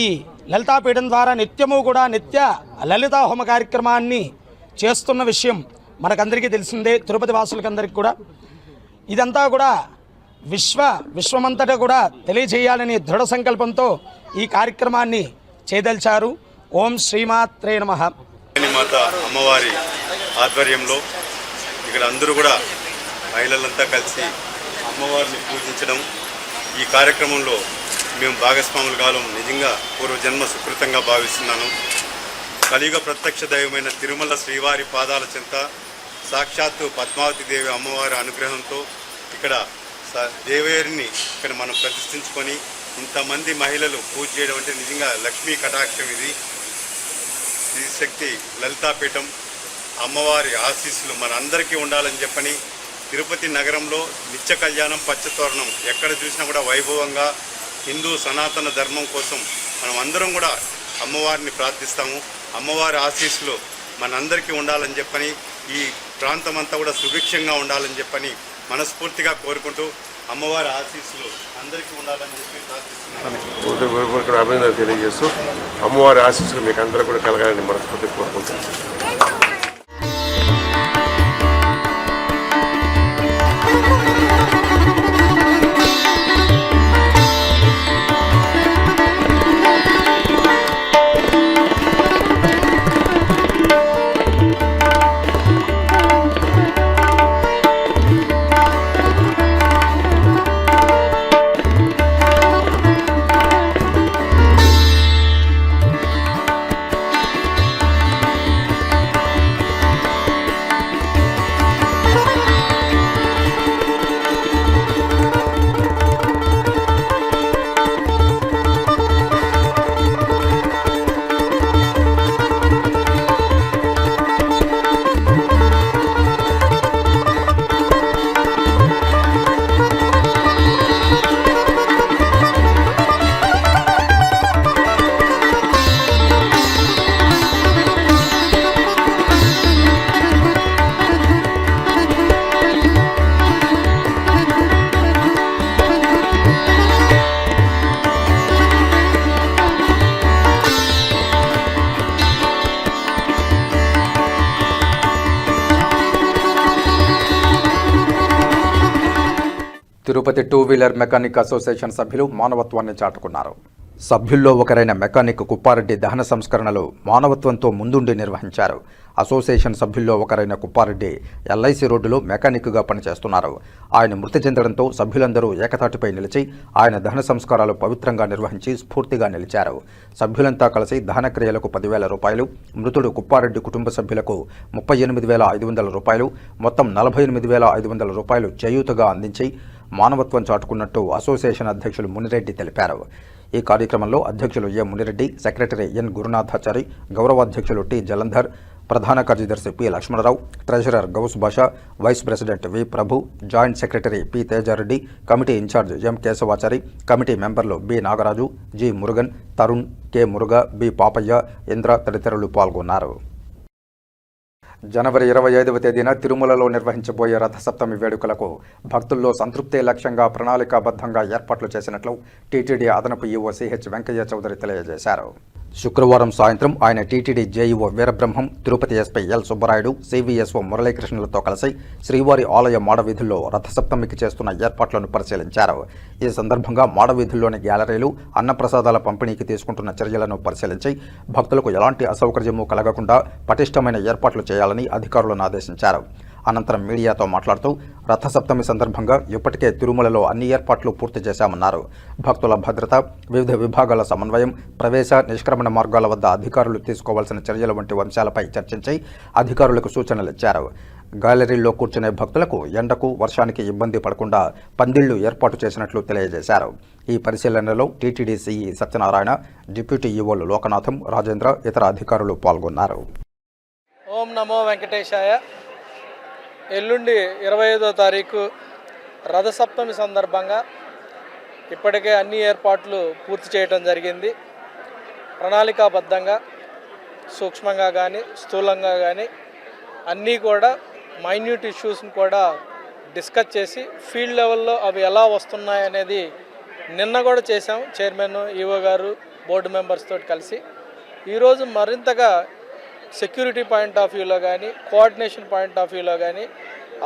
ఈ లలితాపీఠం ద్వారా నిత్యము కూడా నిత్య లలితా హోమ కార్యక్రమాన్ని చేస్తున్న విషయం మనకందరికీ తెలిసిందే, తిరుపతి వాసులకందరికీ కూడా. ఇదంతా కూడా విశ్వమంతటా కూడా తెలియజేయాలని దృఢ సంకల్పంతో ఈ కార్యక్రమాన్ని చేయదలిచారు. ఓం శ్రీమాత్రే నమః. మాత అమ్మవారి ఆధ్వర్యంలో ఇక్కడ అందరూ కూడా మహిళలంతా కలిసి అమ్మవారిని పూజించడం, ఈ కార్యక్రమంలో మేము భాగస్వాములు కావడం నిజంగా పూర్వజన్మ సుకృతంగా భావిస్తున్నాను. కలియుగ ప్రత్యక్ష దైవమైన తిరుమల శ్రీవారి పాదాల చెంత సాక్షాత్తు పద్మావతి దేవి అమ్మవారి అనుగ్రహంతో ఇక్కడ దేవేరిని ఇక్కడ మనం ప్రతిష్ఠించుకొని ఇంతమంది మహిళలు పూజ చేయడం అంటే నిజంగా లక్ష్మీ కటాక్షం. ఇది శ్రీశక్తి లలితాపీఠం అమ్మవారి ఆశీస్సులు మనందరికీ ఉండాలని చెప్పని తిరుపతి నగరంలో నిత్య కళ్యాణం పచ్చతోరణం ఎక్కడ చూసినా కూడా వైభవంగా హిందూ సనాతన ధర్మం కోసం మనం అందరం కూడా అమ్మవారిని ప్రార్థిస్తాము. అమ్మవారి ఆశీస్సులు మనందరికీ ఉండాలని చెప్పని ఈ ప్రాంతం అంతా కూడా సుభిక్షంగా ఉండాలని చెప్పని మనస్ఫూర్తిగా కోరుకుంటూ అమ్మవారి ఆశీస్సులు అందరికీ ఉండాలని చెప్పి ప్రార్థిస్తున్నాను. అభినందనలు తెలియజేస్తూ అమ్మవారి ఆశీస్సులు మీకు అందరూ కూడా కలగాలని మనస్ఫూర్తిగా కోరుకుంటున్నాను. తిరుపతి 2 వీలర్ మెకానిక్ అసోసియేషన్ సభ్యులు మానవత్వాన్ని చాటుకున్నారు. సభ్యుల్లో ఒకరైన మెకానిక్ కుప్పారెడ్డి దహన సంస్కరణలు మానవత్వంతో ముందుండి నిర్వహించారు. అసోసియేషన్ సభ్యుల్లో ఒకరైన కుప్పారెడ్డి ఎల్ఐసి రోడ్డులో మెకానిక్గా పనిచేస్తున్నారు. ఆయన మృతి చెందడంతో సభ్యులందరూ ఏకతాటిపై నిలిచి ఆయన దహన సంస్కారాలు పవిత్రంగా నిర్వహించి స్ఫూర్తిగా నిలిచారు. సభ్యులంతా కలిసి దహన క్రియలకు 10,000 రూపాయలు, మృతుడు కుప్పారెడ్డి కుటుంబ సభ్యులకు 38,500 రూపాయలు, మొత్తం 48,500 రూపాయలు చేయూతగా అందించి మానవత్వం చాటుకున్నట్టు అసోసియేషన్ అధ్యక్షులు మునిరెడ్డి తెలిపారు. ఈ కార్యక్రమంలో అధ్యక్షులు A Munireddy, secretary N Gurunathachari, గౌరవాధ్యక్షులు టి జలంధర్, ప్రధాన కార్యదర్శి P Lakshmanarao, treasurer Ghouse Basha, vice president V Prabhu, joint secretary P Tejareddy, committee incharge M Keshavachari, committee మెంబర్లు B Nagaraju, G Murugan, Tarun, K Muruga, B Papaiah, Indra తదితరులు పాల్గొన్నారు. జనవరి 25వ తేదీన తిరుమలలో నిర్వహించబోయే రథసప్తమి వేడుకలకు భక్తుల్లో సంతృప్తే లక్ష్యంగా ప్రణాళికాబద్ధంగా ఏర్పాట్లు చేసినట్లు టీటీడీ అదనపు ఈవో సిహెచ్ వెంకయ్య చౌదరి తెలియజేశారు. శుక్రవారం సాయంత్రం ఆయన TTD JEO Veerabrahmam, Tirupati SP L Subbarayudu, CVSO మురళీకృష్ణలతో కలిసి శ్రీవారి ఆలయ మాడవీధుల్లో రథసప్తమికి చేస్తున్న ఏర్పాట్లను పరిశీలించారు. ఈ సందర్భంగా మాడవీధుల్లోని గ్యాలరీలు, అన్నప్రసాదాల పంపిణీకి తీసుకుంటున్న చర్యలను పరిశీలించి భక్తులకు ఎలాంటి అసౌకర్యమూ కలగకుండా పటిష్టమైన ఏర్పాట్లు చేయాలని అధికారులను ఆదేశించారు. అనంతరం మీడియాతో మాట్లాడుతూ రథసప్తమి సందర్భంగా ఇప్పటికే తిరుమలలో అన్ని ఏర్పాట్లు పూర్తి చేశామన్నారు. భక్తుల భద్రత, వివిధ విభాగాల సమన్వయం, ప్రవేశ నిష్క్రమణ మార్గాల వద్ద అధికారులు తీసుకోవాల్సిన చర్యల వంటి అంశాలపై చర్చించి అధికారులకు సూచనలు ఇచ్చారు. గ్యాలరీల్లో కూర్చునే భక్తులకు ఎండకు, వర్షానికి ఇబ్బంది పడకుండా పందిళ్లు ఏర్పాటు చేసినట్లు తెలియజేశారు. ఈ పరిశీలనలో టీటీడీ సీఈ సత్యనారాయణ, డిప్యూటీ ఈవోలు లోకనాథం, రాజేంద్ర, ఇతర అధికారులు పాల్గొన్నారు. ఓం నమో వెంకటేశాయ. ఎల్లుండి 25వ తారీఖు రథసప్తమి సందర్భంగా ఇప్పటికే అన్ని ఏర్పాట్లు పూర్తి చేయడం జరిగింది. ప్రణాళికాబద్ధంగా, సూక్ష్మంగా కానీ స్థూలంగా కానీ అన్నీ కూడా మైన్యూట్ ఇష్యూస్ని కూడా డిస్కస్ చేసి ఫీల్డ్ లెవెల్లో అవి ఎలా వస్తున్నాయనేది నిన్న కూడా చేశాం. చైర్మన్, ఈవో గారు, బోర్డు మెంబర్స్ తోటి కలిసి ఈరోజు మరింతగా సెక్యూరిటీ పాయింట్ ఆఫ్ వ్యూలో కానీ, కోఆర్డినేషన్ పాయింట్ ఆఫ్ వ్యూలో కానీ,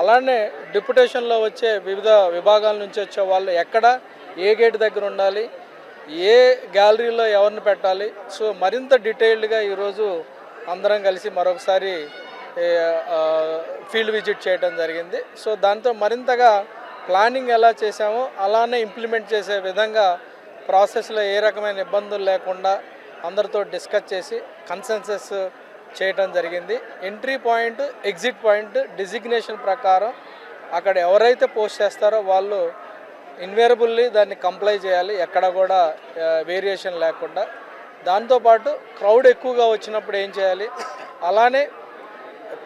అలానే డిప్యుటేషన్లో వచ్చే వివిధ విభాగాల నుంచి వచ్చే వాళ్ళు ఎక్కడ ఏ గేట్ దగ్గర ఉండాలి, ఏ గ్యాలరీలో ఎవరిని పెట్టాలి, సో మరింత డీటెయిల్డ్గా ఈరోజు అందరం కలిసి మరొకసారి ఫీల్డ్ విజిట్ చేయడం జరిగింది. సో దాంతో మరింతగా ప్లానింగ్ ఎలా చేసామో అలానే ఇంప్లిమెంట్ చేసే విధంగా ప్రాసెస్లో ఏ రకమైన ఇబ్బందులు లేకుండా అందరితో డిస్కస్ చేసి కన్సెన్సస్ చేయటం జరిగింది. Entry point, exit point designation ప్రకారం అక్కడ ఎవరైతే పోస్ట్ చేస్తారో వాళ్ళు ఇన్వేరబుల్లీ దాన్ని కంప్లై చేయాలి, ఎక్కడ కూడా వేరియేషన్ లేకుండా. దాంతోపాటు క్రౌడ్ ఎక్కువగా వచ్చినప్పుడు ఏం చేయాలి, అలానే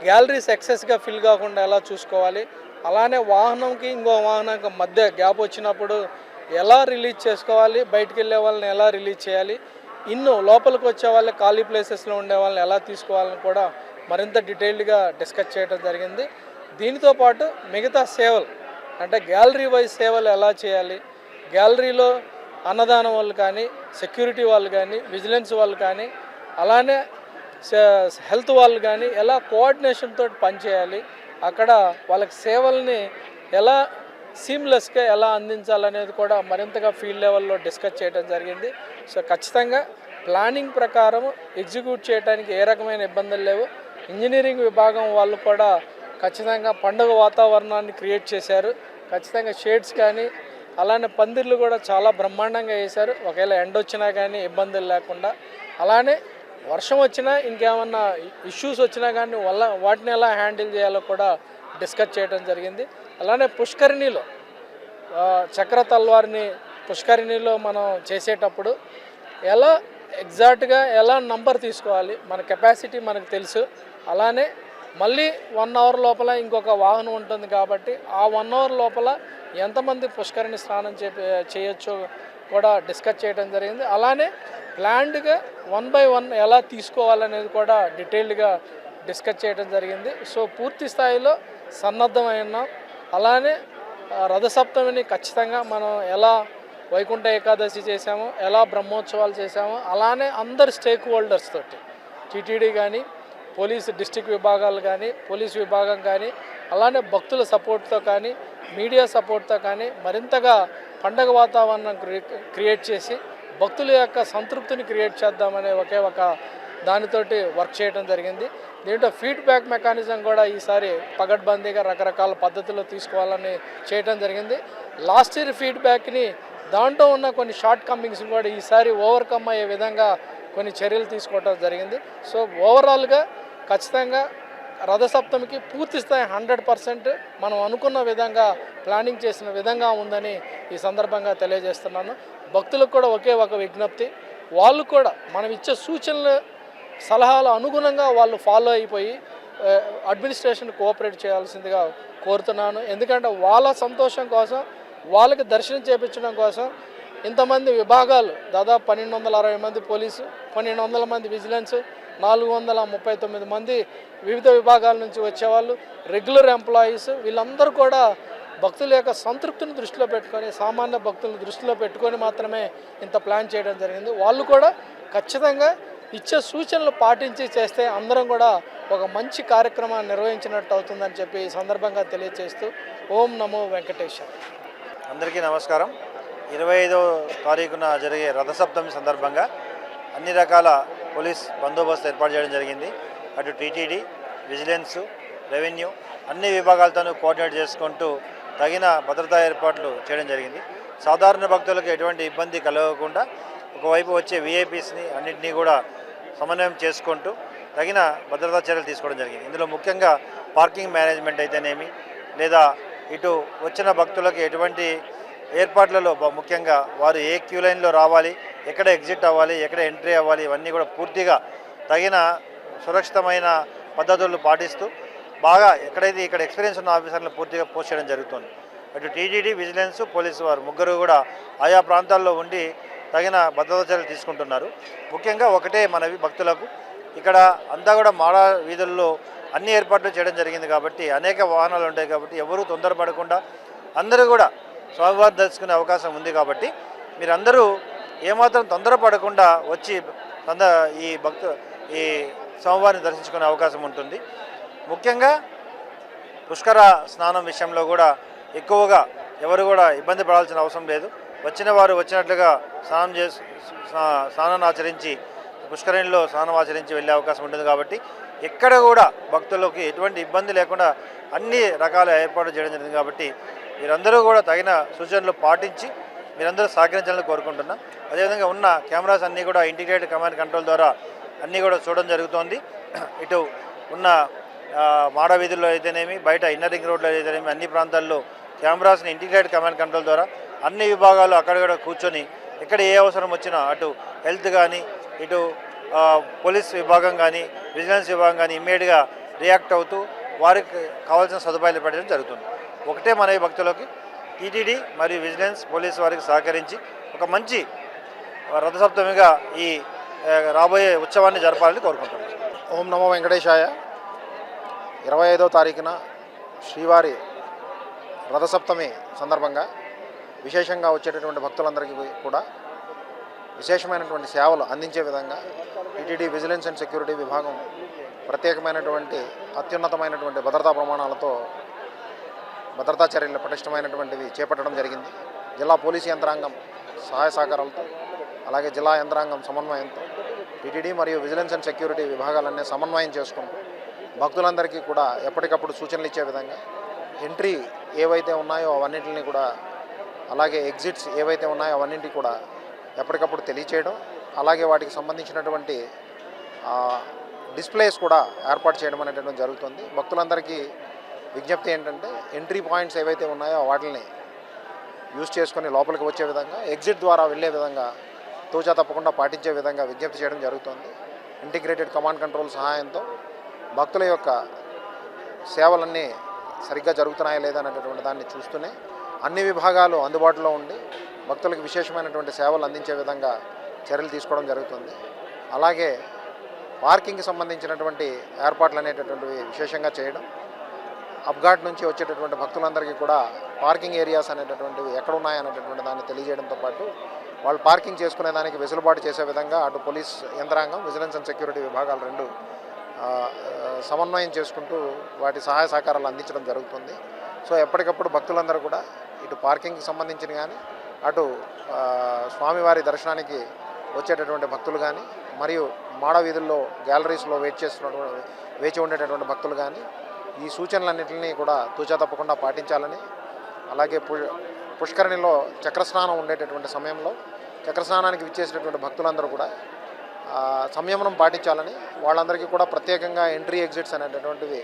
గ్యాలరీస్ ఎక్సెస్గా ఫిల్ కాకుండా ఎలా చూసుకోవాలి, అలానే వాహనంకి ఇంకో వాహనానికి మధ్య గ్యాప్ వచ్చినప్పుడు ఎలా రిలీజ్ చేసుకోవాలి, బయటికి వెళ్ళే వాళ్ళని ఎలా రిలీజ్ చేయాలి, లోపలికి వచ్చే వాళ్ళ ఖాళీ ప్లేసెస్లో ఉండే వాళ్ళని ఎలా తీసుకోవాలని కూడా మరింత డీటెయిల్డ్గా డిస్కస్ చేయడం జరిగింది. దీనితో పాటు మిగతా సేవలు అంటే గ్యాలరీ వైజ్ సేవలు ఎలా చేయాలి, గ్యాలరీలో అన్నదానం వాళ్ళు కానీ, సెక్యూరిటీ వాళ్ళు కానీ, విజిలెన్స్ వాళ్ళు కానీ, అలానే హెల్త్ వాళ్ళు కానీ ఎలా కోఆర్డినేషన్ తోటి పనిచేయాలి, అక్కడ వాళ్ళకి సేవల్ని ఎలా సీమ్లెస్గా ఎలా అందించాలనేది కూడా మరింతగా ఫీల్డ్ లెవెల్లో డిస్కస్ చేయడం జరిగింది. సో ఖచ్చితంగా ప్లానింగ్ ప్రకారం ఎగ్జిక్యూట్ చేయడానికి ఏ రకమైన ఇబ్బందులు లేవు. ఇంజనీరింగ్ విభాగం వాళ్ళు కూడా ఖచ్చితంగా పండుగ వాతావరణాన్ని క్రియేట్ చేశారు. ఖచ్చితంగా షేడ్స్ కానీ అలానే పందిర్లు కూడా చాలా బ్రహ్మాండంగా వేశారు. ఒకవేళ ఎండ వచ్చినా కానీ ఇబ్బందులు లేకుండా, అలానే వర్షం వచ్చినా ఇంకేమన్నా ఇష్యూస్ వచ్చినా కానీ వాటిని ఎలా హ్యాండిల్ చేయాలో కూడా డిస్కస్ చేయడం జరిగింది. అలానే పుష్కరిణిలో చక్ర తల్వార్ని పుష్కరిణిలో మనం చేసేటప్పుడు ఎలా ఎగ్జాక్ట్గా ఎలా నంబర్ తీసుకోవాలి, మన కెపాసిటీ మనకు తెలుసు. అలానే మళ్ళీ 1 అవర్ లోపల ఇంకొక వాహనం ఉంటుంది కాబట్టి ఆ 1 అవర్ లోపల ఎంతమంది పుష్కరిణి స్నానం చేయొచ్చో కూడా డిస్కస్ చేయడం జరిగింది. అలానే ప్లాన్డ్గా 1 by 1 ఎలా తీసుకోవాలనేది కూడా డీటెయిల్డ్గా డిస్కస్ చేయడం జరిగింది. సో పూర్తి స్థాయిలో సన్నద్ధమైన, అలానే రథసప్తమిని ఖచ్చితంగా మనం ఎలా వైకుంఠ ఏకాదశి చేసామో, ఎలా బ్రహ్మోత్సవాలు చేసామో, అలానే అందరు స్టేక్ హోల్డర్స్ తోటి టీటీడీ కానీ, పోలీసు డిస్ట్రిక్ట్ విభాగాలు కానీ, పోలీసు విభాగం కానీ, అలానే భక్తుల సపోర్ట్తో కానీ, మీడియా సపోర్ట్తో కానీ మరింతగా పండగ వాతావరణం క్రియేట్ చేసి భక్తుల యొక్క సంతృప్తిని క్రియేట్ చేద్దామనే ఒకే ఒక దానితోటి వర్క్ చేయడం జరిగింది. దీంట్లో ఫీడ్బ్యాక్ మెకానిజం కూడా ఈసారి పగడ్బందీగా రకరకాల పద్ధతుల్లో తీసుకోవాలని చేయడం జరిగింది. లాస్ట్ ఇయర్ ఫీడ్బ్యాక్ని దాంట్లో ఉన్న కొన్ని షార్ట్ కమింగ్స్ని కూడా ఈసారి ఓవర్కమ్ అయ్యే విధంగా కొన్ని చర్యలు తీసుకోవడం జరిగింది. సో ఓవరాల్గా ఖచ్చితంగా రథసప్తమికి పూర్తి స్థాయి 100% మనం అనుకున్న విధంగా ప్లానింగ్ చేసిన విధంగా ఉందని ఈ సందర్భంగా తెలియజేస్తున్నాను. భక్తులకు కూడా ఒకే ఒక విజ్ఞప్తి, వాళ్ళు కూడా మనం ఇచ్చే సూచనలు సలహాల అనుగుణంగా వాళ్ళు ఫాలో అయిపోయి అడ్మినిస్ట్రేషన్ కోఆపరేట్ చేయాల్సిందిగా కోరుతున్నాను. ఎందుకంటే వాళ్ళ సంతోషం కోసం, వాళ్ళకి దర్శనం చేయించడం కోసం ఇంతమంది విభాగాలు దాదాపు 1260 మంది పోలీసు, 1200 మంది విజిలెన్స్, 439 మంది వివిధ విభాగాల నుంచి వచ్చేవాళ్ళు, రెగ్యులర్ ఎంప్లాయీస్, వీళ్ళందరూ కూడా భక్తుల యొక్క సంతృప్తిని దృష్టిలో పెట్టుకొని, సామాన్య భక్తులను దృష్టిలో పెట్టుకొని మాత్రమే ఇంత ప్లాన్ చేయడం జరిగింది. వాళ్ళు కూడా ఖచ్చితంగా ఇచ్చే సూచనలు పాటించి చేస్తే అందరం కూడా ఒక మంచి కార్యక్రమాన్ని నిర్వహించినట్టు అవుతుందని చెప్పి ఈ సందర్భంగా తెలియజేస్తూ ఓం నమో వెంకటేశ్వర. అందరికీ నమస్కారం. 25వ తారీఖున జరిగే రథసప్తమి సందర్భంగా అన్ని రకాల పోలీస్ బందోబస్తు ఏర్పాటు చేయడం జరిగింది. అటు టీటీడీ, విజిలెన్స్, రెవెన్యూ అన్ని విభాగాలతోనూ కోఆర్డినేట్ చేసుకుంటూ తగిన భద్రతా ఏర్పాట్లు చేయడం జరిగింది. సాధారణ భక్తులకు ఎటువంటి ఇబ్బంది కలగకుండా ఒకవైపు వచ్చే విఐపీస్ని అన్నింటినీ కూడా సమన్వయం చేసుకుంటూ తగిన భద్రతా చర్యలు తీసుకోవడం జరిగింది. ఇందులో ముఖ్యంగా పార్కింగ్ మేనేజ్మెంట్ అయితేనేమి, లేదా ఇటు వచ్చిన భక్తులకు ఎటువంటి ఏర్పాట్లలో ముఖ్యంగా వారు ఏ క్యూ లైన్లో రావాలి, ఎక్కడ ఎగ్జిట్ అవ్వాలి, ఎక్కడ ఎంట్రీ అవ్వాలి, ఇవన్నీ కూడా పూర్తిగా తగిన సురక్షితమైన పద్ధతులు పాటిస్తూ బాగా ఎక్కడైతే ఇక్కడ ఎక్స్పీరియన్స్ ఉన్న ఆఫీసర్లను పూర్తిగా పోస్ట్ చేయడం జరుగుతుంది. అటు టీటీడీ, విజిలెన్స్, పోలీసు వారు ముగ్గురు కూడా ఆయా ప్రాంతాల్లో ఉండి తగిన భద్రతా చర్యలు తీసుకుంటున్నారు. ముఖ్యంగా ఒకటే మనవి భక్తులకు, ఇక్కడ అంతా కూడా మాడ వీధుల్లో అన్ని ఏర్పాట్లు చేయడం జరిగింది కాబట్టి అనేక వాహనాలు ఉంటాయి కాబట్టి ఎవరూ తొందరపడకుండా అందరూ కూడా స్వామివారిని దర్శించుకునే అవకాశం ఉంది కాబట్టి మీరందరూ ఏమాత్రం తొందరపడకుండా వచ్చి ఈ స్వామివారిని దర్శించుకునే అవకాశం ఉంటుంది. ముఖ్యంగా పుష్కర స్నానం విషయంలో కూడా ఎక్కువగా ఎవరు కూడా ఇబ్బంది పడాల్సిన అవసరం లేదు. వచ్చిన వారు వచ్చినట్లుగా స్నానాన్ని ఆచరించి పుష్కరిణిలో స్నానం ఆచరించి వెళ్ళే అవకాశం ఉంటుంది కాబట్టి ఎక్కడ కూడా భక్తులకి ఎటువంటి ఇబ్బంది లేకుండా అన్ని రకాల ఏర్పాట్లు చేయడం జరిగింది కాబట్టి మీరందరూ కూడా తగిన సూచనలు పాటించి మీరందరూ సహకరించాలని కోరుకుంటున్నాం. అదేవిధంగా ఉన్న కెమెరాస్ అన్నీ కూడా ఇంటిగ్రేటెడ్ కమాండ్ కంట్రోల్ ద్వారా అన్నీ కూడా చూడడం జరుగుతోంది. ఇటు ఉన్న మాడ వీధుల్లో అయితేనేమి, బయట ఇన్నర్ రింగ్ రోడ్లో అయితేనేమి అన్ని ప్రాంతాల్లో కెమెరాస్ని ఇంటిగ్రేటెడ్ కమాండ్ కంట్రోల్ ద్వారా అన్ని విభాగాలు అక్కడక్కడ కూర్చొని ఎక్కడ ఏ అవసరం వచ్చినా అటు హెల్త్ కానీ, ఇటు పోలీస్ విభాగం కానీ, విజిలెన్స్ విభాగం కానీ ఇమ్మీడియట్గా రియాక్ట్ అవుతూ వారికి కావాల్సిన సదుపాయాలు పెట్టడం జరుగుతుంది. ఒకటే మన భక్తులకి టీటీడీ మరియు విజిలెన్స్, పోలీస్ వారికి సహకరించి ఒక మంచి రథసప్తమిగా ఈ రాబోయే ఉత్సవాన్ని జరపాలని కోరుకుంటున్నాం. ఓం నమో వెంకటేశాయ. 25వ తారీఖున శ్రీవారి రథసప్తమి సందర్భంగా విశేషంగా వచ్చేటటువంటి భక్తులందరికీ కూడా విశేషమైనటువంటి సేవలు అందించే విధంగా టీటీడీ, విజిలెన్స్ అండ్ సెక్యూరిటీ విభాగం ప్రత్యేకమైనటువంటి అత్యున్నతమైనటువంటి భద్రతా ప్రమాణాలతో భద్రతా చర్యలు పటిష్టమైనటువంటివి చేపట్టడం జరిగింది. జిల్లా పోలీసు యంత్రాంగం సహాయ సహకారాలతో, అలాగే జిల్లా యంత్రాంగం సమన్వయంతో టీటీడీ మరియు విజిలెన్స్ అండ్ సెక్యూరిటీ విభాగాలన్నీ సమన్వయం చేసుకుంటూ భక్తులందరికీ కూడా ఎప్పటికప్పుడు సూచనలు ఇచ్చే విధంగా ఎంట్రీ ఏవైతే ఉన్నాయో అవన్నింటినీ కూడా, అలాగే ఎగ్జిట్స్ ఏవైతే ఉన్నాయో అవన్నింటినీ కూడా ఎప్పటికప్పుడు తెలియచేయడం, అలాగే వాటికి సంబంధించినటువంటి డిస్ప్లేస్ కూడా ఏర్పాటు చేయడం అనేటువంటి జరుగుతుంది. భక్తులందరికీ విజ్ఞప్తి ఏంటంటే ఎంట్రీ పాయింట్స్ ఏవైతే ఉన్నాయో వాటిని యూజ్ చేసుకొని లోపలికి వచ్చే విధంగా, ఎగ్జిట్ ద్వారా వెళ్ళే విధంగా తూచా తప్పకుండా పాటించే విధంగా విజ్ఞప్తి చేయడం జరుగుతుంది. ఇంటిగ్రేటెడ్ కమాండ్ కంట్రోల్ సహాయంతో భక్తుల యొక్క సేవలన్నీ సరిగ్గా జరుగుతున్నాయా లేదా అనేటటువంటి దాన్ని చూస్తూనే అన్ని విభాగాలు అందుబాటులో ఉండి భక్తులకు విశేషమైనటువంటి సేవలు అందించే విధంగా చర్యలు తీసుకోవడం జరుగుతుంది. అలాగే పార్కింగ్కి సంబంధించినటువంటి ఏర్పాట్లు అనేటటువంటివి విశేషంగా చేయడం, అప్ఘాట్ నుంచి వచ్చేటటువంటి భక్తులందరికీ కూడా పార్కింగ్ ఏరియాస్ అనేటటువంటివి ఎక్కడ ఉన్నాయనేటటువంటి దాన్ని తెలియజేయడంతో పాటు వాళ్ళు పార్కింగ్ చేసుకునే దానికి వెసులుబాటు చేసే విధంగా అటు పోలీస్ యంత్రాంగం, విజిలెన్స్ అండ్ సెక్యూరిటీ విభాగాలు రెండు సమన్వయం చేసుకుంటూ వాటి సహాయ సహకారాలు అందించడం జరుగుతుంది. సో ఎప్పటికప్పుడు భక్తులందరూ కూడా ఇటు పార్కింగ్కి సంబంధించిన కానీ, అటు స్వామివారి దర్శనానికి వచ్చేటటువంటి భక్తులు కానీ, మరియు మాడ వీధుల్లో గ్యాలరీస్లో వేచి ఉండేటటువంటి భక్తులు కానీ ఈ సూచనలన్నింటినీ కూడా తూచా తప్పకుండా పాటించాలని, అలాగే పుష్కరిణిలో చక్రస్నానం ఉండేటటువంటి సమయంలో చక్రస్నానానికి విచ్చేసేటటువంటి భక్తులందరూ కూడా సంయమనం పాటించాలని, వాళ్ళందరికీ కూడా ప్రత్యేకంగా ఎంట్రీ ఎగ్జిట్స్ అనేటటువంటివి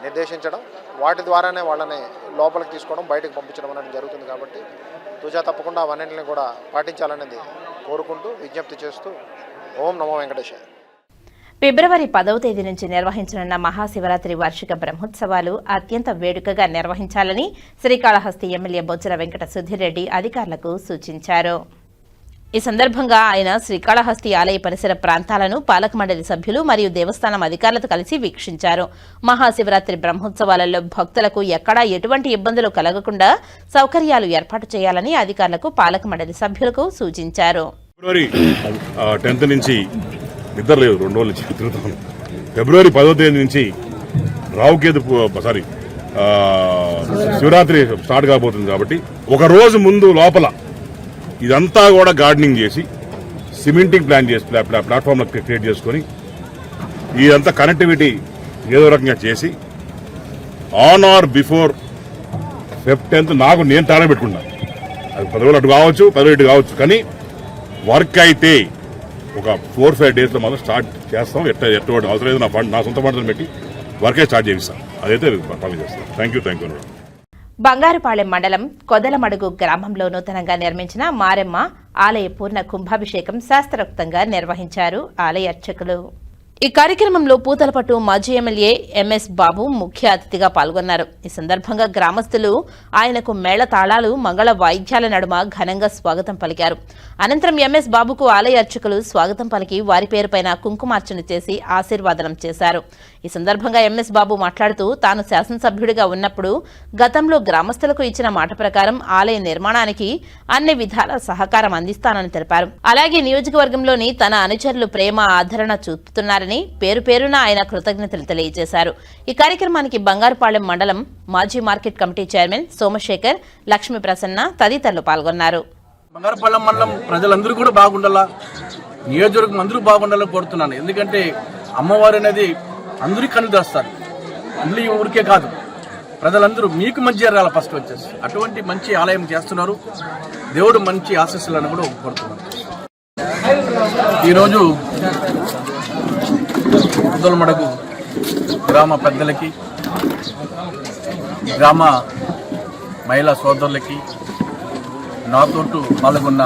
నిర్దేశించడం, వాటి ద్వారానే వాళ్ళని లోపలికి తీసుకోవడం, బయటకు పంపించడం అనేది జరుగుతుంది. కాబట్టి తూచా తప్పకుండా అవన్నింటిని కూడా పాటించాలనేది కోరుకుంటూ విజ్ఞప్తి చేస్తూ ఓం నమో వెంకటేశాయ. ఫిబ్రవరి 10వ తేదీ నుంచి నిర్వహించనున్న మహాశివరాత్రి వార్షిక బ్రహ్మోత్సవాలు అత్యంత వేడుకగా నిర్వహించాలని శ్రీకాళహస్తి ఎమ్మెల్యే బొజ్జల వెంకట సుధీర్ రెడ్డి అధికారులకు సూచించారు. ఈ సందర్భంగా ఆయన శ్రీకాళహస్తి ఆలయ పరిసర ప్రాంతాలను పాలక మండలి సభ్యులు మరియు దేవస్థానం అధికారులతో కలిసి వీక్షించారు. మహాశివరాత్రి బ్రహ్మోత్సవాలలో భక్తులకు ఎక్కడా ఎటువంటి ఇబ్బందులు కలగకుండా సౌకర్యాలు ఏర్పాటు చేయాలని అధికారులకు పాలక మండలి సభ్యులకు సూచించారు. ఫిబ్రవరి 10th నుంచి నిద్ర లేదు, 2 రోజుల నుంచి తిరుగుతాను. ఫిబ్రవరి 10వ తేదీ నుంచి రావుకేతు శివరాత్రి స్టార్ట్ కాబోతుంది కాబట్టి ఒక రోజు ముందు లోపల ఇదంతా కూడా గార్డెనింగ్ చేసి సిమెంటింగ్ ప్లాన్ చేసి ప్లాట్ఫామ్ క్రియేట్ చేసుకొని ఇదంతా కనెక్టివిటీ ఏదో రకంగా చేసి on are before Feb 10th నేను తాళం పెట్టుకున్నాను. అది 10 రోజులు అటు కావచ్చు, 10 రోజులు ఇటు కావచ్చు, కానీ వర్క్ అయితే ఒక 4-5 డేస్లో మనం స్టార్ట్ చేస్తాం. ఎటువంటి అవసరం లేదు, నా సొంత ఫండ్స్ పెట్టి వర్కే స్టార్ట్ చేయిస్తాం. అదైతే పని చేస్తాం. Thank you. బంగారుపాళెం మండలం కొదలమడుగు గ్రామంలో నూతనంగా నిర్మించిన మారెమ్మ ఆలయ పూర్ణ కుంభాభిషేకం శాస్త్రోక్తంగా నిర్వహించారు ఆలయ అర్చకులు. ఈ కార్యక్రమంలో పూతలపట్టు మాజీ ఎమ్మెల్యే ఎంఎస్ బాబు ముఖ్య అతిథిగా పాల్గొన్నారు. ఈ సందర్భంగా గ్రామస్తులు ఆయనకు మేళ తాళాలు, మంగళ వాయిద్యాల నడుమ ఘనంగా స్వాగతం పలికారు. అనంతరం ఎంఎస్ బాబుకు ఆలయ అర్చకులు స్వాగతం పలికి వారి పేరుపైన కుంకుమార్చన చేసి ఆశీర్వాదనం చేశారు. ఈ సందర్భంగా ఎంఎస్ బాబు మాట్లాడుతూ తాను శాసనసభ్యుడిగా ఉన్నప్పుడు గతంలో గ్రామస్తులకు ఇచ్చిన మాట ప్రకారం ఆలయ నిర్మాణానికి అన్ని విధాల సహకారం అందిస్తానని తెలిపారు. అలాగే నియోజకవర్గంలోని తన అనుచరులు ప్రేమ ఆదరణ చూపుతున్నారని పేరు పేరున ఆయన కృతజ్ఞతలు తెలియజేశారు. ఈ కార్యక్రమానికి బంగారుపాళెం మండలం మాజీ market committee chairman Somasekhar, Lakshmi Prasanna తదితరులు పాల్గొన్నారు. బంగారుపాళెం మండలం ప్రజలందరూ కూడా బాగుండాలా, నియోజకవర్గం అందరూ బాగుండాలని కోరుతున్నాను. ఎందుకంటే అమ్మవారు అనేది అందరికీ కన్ను తెస్తారు. అందులో ఈ ఊరికే కాదు, ప్రజలందరూ మీకు మంచి జరగాల. ఫస్ట్ వచ్చేసి అటువంటి మంచి ఆలయం చేస్తున్నారు. దేవుడు మంచి ఆశీస్సులను కూడా కోరుతున్నారు. ఈరోజు కొదలమడుగు గ్రామ పెద్దలకి, గ్రామ మహిళా సోదరులకి, నాతోటి పాల్గొన్న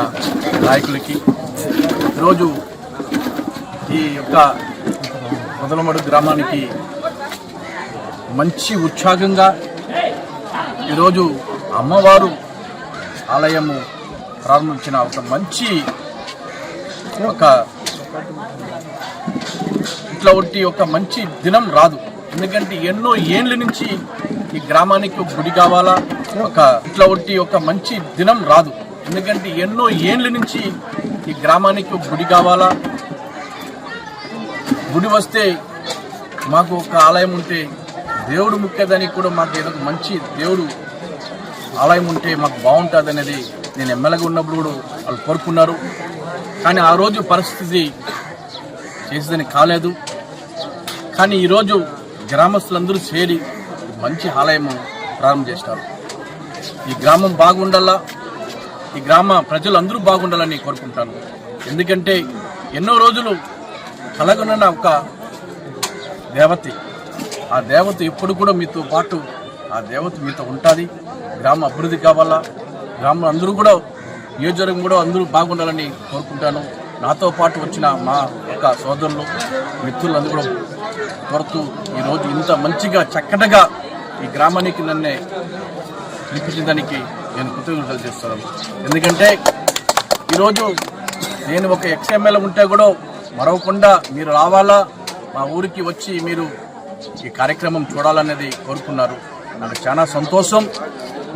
నాయకులకి ఈరోజు ఈ యొక్క కొదలమడుగు గ్రామానికి మంచి ఉత్సాహంగా ఈరోజు అమ్మవారు ఆలయము ప్రారంభించిన ఒక మంచి ఇట్లా ఒకటి ఒక మంచి దినం రాదు. ఎందుకంటే ఎన్నో ఏళ్ళ నుంచి ఈ గ్రామానికి ఒక గుడి కావాలా, ఒక మంచి దినం రాదు. ఎందుకంటే ఎన్నో ఏళ్ళ నుంచి ఈ గ్రామానికి ఒక గుడి కావాలా. గుడి వస్తే మాకు ఒక ఆలయం ఉంటే దేవుడు ముఖ్యదని కూడా మాకు ఏదో మంచి దేవుడు ఆలయం ఉంటే మాకు బాగుంటుంది అనేది నేను ఎమ్మెల్యేగా ఉన్నప్పుడు కూడా వాళ్ళు కోరుకున్నారు. కానీ ఆ రోజు పరిస్థితి చేసేదని కాలేదు. కానీ ఈరోజు గ్రామస్తులందరూ చేరి మంచి ఆలయము ప్రారంభం చేస్తారు. ఈ గ్రామం బాగుండాలా, ఈ గ్రామ ప్రజలందరూ బాగుండాలని కోరుకుంటాను. ఎందుకంటే ఎన్నో రోజులు కలగనున్న ఒక దేవత, ఆ దేవత ఎప్పుడు కూడా మీతో పాటు ఆ దేవత మీతో ఉంటుంది. గ్రామ అభివృద్ధి కావాలా, గ్రామం అందరూ కూడా నియోజకవర్గం కూడా అందరూ బాగుండాలని కోరుకుంటాను. నాతో పాటు వచ్చిన మా యొక్క సోదరులు, మిత్రులందరూ కూడా కోరుతూ ఈరోజు ఇంత మంచిగా చక్కటగా ఈ గ్రామానికి నన్నే పిలిపించడానికి నేను కృతజ్ఞతలు చేస్తున్నాను. ఎందుకంటే ఈరోజు నేను ఒక ఎక్స్ఎమ్మెల్యే ఉంటే కూడా మరవకుండా మీరు రావాలా, మా ఊరికి వచ్చి మీరు ఈ కార్యక్రమం చూడాలనేది కోరుకున్నారు. నాకు చాలా సంతోషం.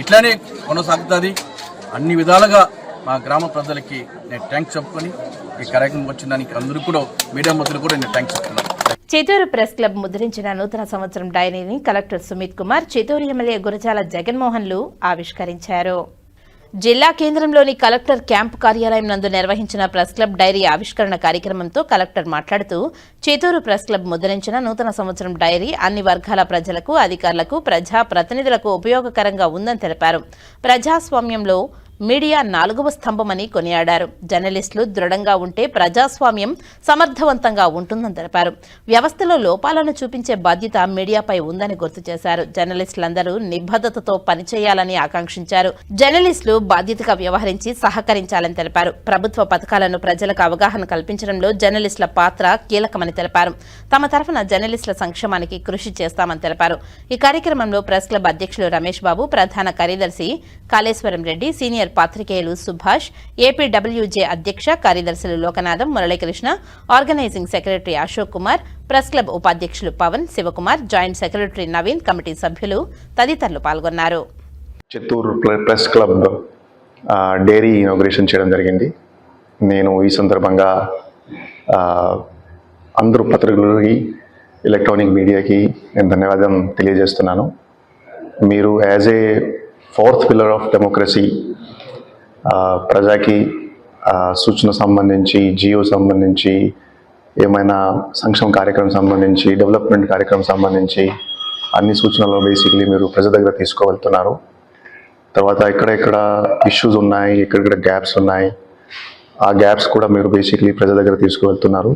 ఇట్లానే కొనసాగుతుంది. అన్ని విధాలుగా మా గ్రామ ప్రజలకి నేను థ్యాంక్స్ చెప్పుకొని ఈ కార్యక్రమం వచ్చిన దానికి అందరూ కూడా మీడియా మిత్రులు కూడా నేను థ్యాంక్స్ చెప్తున్నాను. చిత్తూరు ప్రెస్ క్లబ్ ముద్రించిన నూతన సంవత్సరం డైరీని కలెక్టర్ సుమిత్ కుమార్, చిత్తూరు ఎమ్మెల్యే గురజాల జగన్మోహన్లు ఆవిష్కరించారు. జిల్లా కేంద్రంలోని కలెక్టర్ క్యాంపు కార్యాలయం నందు నిర్వహించిన ప్రెస్ క్లబ్ డైరీ ఆవిష్కరణ కార్యక్రమంతో కలెక్టర్ మాట్లాడుతూ చిత్తూరు ప్రెస్ క్లబ్ ముద్రించిన నూతన సంవత్సరం డైరీ అన్ని వర్గాల ప్రజలకు, అధికారులకు, ప్రజా ప్రతినిధులకు ఉపయోగకరంగా ఉందని తెలిపారు. ప్రజాస్వామ్యంలో మీడియా 4వ స్తంభమని కొనియాడారు. జర్నలిస్టులు దృఢంగా ఉంటే ప్రజాస్వామ్యం సమర్థవంతంగా ఉంటుందని తెలిపారు. వ్యవస్థలో లోపాలను చూపించే బాధ్యత మీడియాపై ఉందని గుర్తు చేశారు. జర్నలిస్టులందరూ నిబద్ధతతో పనిచేయాలని ఆకాంక్షించారు. జర్నలిస్టులు బాధ్యతగా వ్యవహరించి సహకరించాలని తెలిపారు. ప్రభుత్వ పథకాలను ప్రజలకు అవగాహన కల్పించడంలో జర్నలిస్టుల పాత్ర కీలకమని తెలిపారు. తమ తరఫున జర్నలిస్టుల సంక్షేమానికి కృషి చేస్తామని తెలిపారు. ఈ కార్యక్రమంలో ప్రెస్ క్లబ్ అధ్యక్షులు రమేష్ బాబు, ప్రధాన కార్యదర్శి కాళేశ్వరం రెడ్డి, సీనియర్ సీనియర్ పాత్రికేయులు సుభాష్, ఏపీడబ్ల్యూజే అధ్యక్ష కార్యదర్శులు Lokanatham, Muralikrishna, organizing secretary Ashok Kumar, press club ఉపాధ్యక్షులు Pavan, Sivakumar, joint secretary Naveen, committee సభ్యులు తదితరులు పాల్గొన్నారు. Chittoor press club diary inauguration చేయడం జరిగింది. నేను ఈ సందర్భంగా అందరూ పత్రికలకి, ఎలక్ట్రానిక్ మీడియాకి నేను ధన్యవాదం తెలియజేస్తున్నాను. మీరు as a 4th pillar of democracy ప్రజాకి సూచన సంబంధించి, జియో సంబంధించి, ఏమైనా సంక్షేమ కార్యక్రమం సంబంధించి, డెవలప్మెంట్ కార్యక్రమం సంబంధించి అన్ని సూచనలు బేసిక్లీ మీరు ప్రజల దగ్గర తీసుకువెళ్తున్నారు. తర్వాత ఎక్కడెక్కడ ఇష్యూస్ ఉన్నాయి, ఎక్కడెక్కడ గ్యాప్స్ ఉన్నాయి, ఆ గ్యాప్స్ కూడా మీరు బేసిక్లీ ప్రజల దగ్గర తీసుకువెళ్తున్నారు.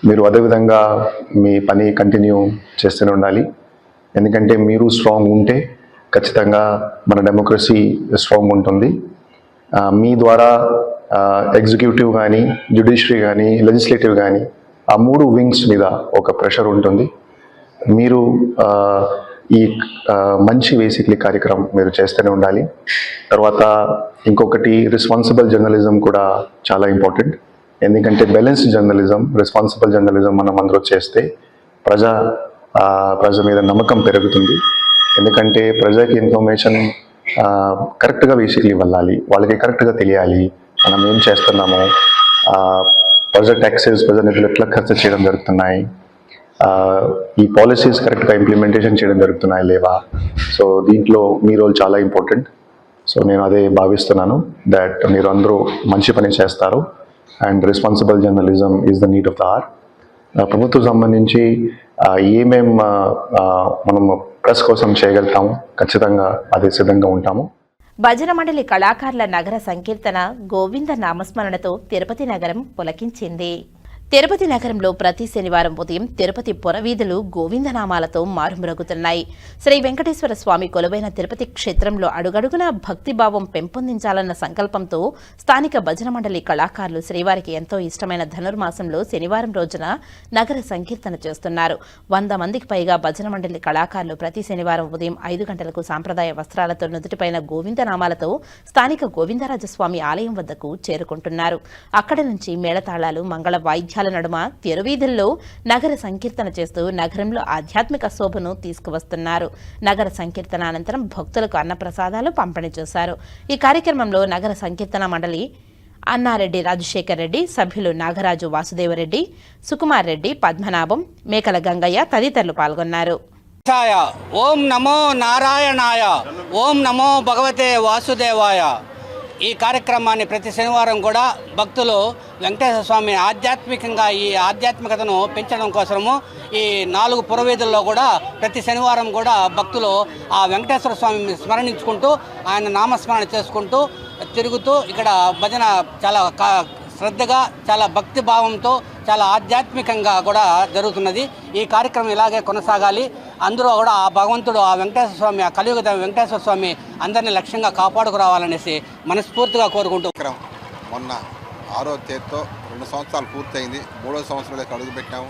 మీరు అదేవిధంగా మీ పని కంటిన్యూ చేస్తూనే ఉండాలి. ఎందుకంటే మీరు స్ట్రాంగ్ ఉంటే ఖచ్చితంగా మన డెమోక్రసీ స్ట్రాంగ్ ఉంటుంది. మీ ద్వారా ఎగ్జిక్యూటివ్ కానీ, జ్యుడిషియరీ కానీ, లెజిస్లేటివ్ కానీ ఆ 3 వింగ్స్ మీద ఒక ప్రెషర్ ఉంటుంది. మీరు ఈ మంచి బేసిక్లీ కార్యక్రమం మీరు చేస్తూనే ఉండాలి. తర్వాత ఇంకొకటి రెస్పాన్సిబుల్ జర్నలిజం కూడా చాలా ఇంపార్టెంట్. ఎందుకంటే బ్యాలెన్స్డ్ జర్నలిజం, రెస్పాన్సిబుల్ జర్నలిజం మనం అందరూ చేస్తే ప్రజ మీద నమ్మకం పెరుగుతుంది. ఎందుకంటే ప్రజకి ఇన్ఫర్మేషన్ కరెక్ట్గా బేసిక్లీ వెళ్ళాలి, వాళ్ళకి కరెక్ట్గా తెలియాలి మనం ఏం చేస్తున్నాము, ప్రజ ట్యాక్సెస్, ప్రజ నిధులు ఎట్లా ఖర్చు చేయడం జరుగుతున్నాయి, ఈ పాలసీస్ కరెక్ట్గా ఇంప్లిమెంటేషన్ చేయడం జరుగుతున్నాయి లేవా. సో దీంట్లో మీ రోల్ చాలా ఇంపార్టెంట్. సో నేను అదే భావిస్తున్నాను దట్ మీరు అందరూ మంచి పని చేస్తారు. And responsible journalism is the need of the hour. ప్రభుత్వం సంబంధించి ఏమేం మనము ప్రెస్ కోసం చేయగలుగుతాము, ఖచ్చితంగా అదే సిద్ధంగా ఉంటాము. భజన మండలి కళాకారుల నగర సంకీర్తన గోవింద నామస్మరణతో తిరుపతి నగరం పులకించింది. తిరుపతి నగరంలో ప్రతి శనివారం ఉదయం తిరుపతి పురవీధులు గోవిందనామాలతో మారుమ్రోగుతున్నాయి. శ్రీ వెంకటేశ్వర స్వామి కొలువైన తిరుపతి క్షేత్రంలో అడుగడుగునా భక్తిభావం పెంపొందించాలన్న సంకల్పంతో స్థానిక భజన మండలి కళాకారులు శ్రీవారికి ఎంతో ఇష్టమైన ధనుర్మాసంలో శనివారం రోజున నగర సంకీర్తన చేస్తున్నారు. 100 మందికి పైగా భజన మండలి కళాకారులు ప్రతి శనివారం ఉదయం 5 గంటలకు సాంప్రదాయ వస్త్రాలతో నుదుటిపైన గోవిందనామాలతో స్థానిక గోవిందరాజస్వామి ఆలయం వద్దకు చేరుకుంటున్నారు. అక్కడి నుంచి మేళతాళాలు, మంగళ వాయిద్యాల నడుమ తిరువీధుల్లో నగర సంకీర్తన చేస్తూ నగరంలో ఆధ్యాత్మిక శోభను తీసుకువస్తున్నారు. నగర సంకీర్తన అనంతరం భక్తులకు అన్నప్రసాదాలు పంపిణీ చేశారు. ఈ కార్యక్రమంలో నగర సంకీర్తన మండలి అన్నారెడ్డి రాజశేఖర్ రెడ్డి, సభ్యులు నాగరాజు వాసుదేవరెడ్డి, సుకుమార్ రెడ్డి, పద్మనాభం, మేకల గంగయ్య తదితరులు పాల్గొన్నారు. ఓం నమో నారాయణాయ, ఓం నమో భగవతే వాసుదేవాయ. ఈ కార్యక్రమాన్ని ప్రతి శనివారం కూడా భక్తులు వెంకటేశ్వర స్వామి ఆధ్యాత్మికంగా ఈ ఆధ్యాత్మికతను పెంచడం కోసము ఈ 4 పురవీధుల్లో కూడా ప్రతి శనివారం కూడా భక్తులు ఆ వెంకటేశ్వర స్వామిని స్మరణించుకుంటూ, ఆయన నామస్మరణ చేసుకుంటూ తిరుగుతూ ఇక్కడ భజన చాలా శ్రద్ధగా, చాలా భక్తి భావంతో, చాలా ఆధ్యాత్మికంగా కూడా జరుగుతున్నది. ఈ కార్యక్రమం ఇలాగే కొనసాగాలి. అందరూ కూడా ఆ భగవంతుడు, ఆ వెంకటేశ్వర స్వామి, ఆ కలియుగ వెంకటేశ్వర స్వామి అందరినీ లక్ష్యంగా కాపాడుకురావాలనేసి మనస్ఫూర్తిగా కోరుకుంటూ మొన్న 6వ తేదీతో 2 సంవత్సరాలు పూర్తయింది. 3వ సంవత్సరంలోకి అడుగుపెట్టాము.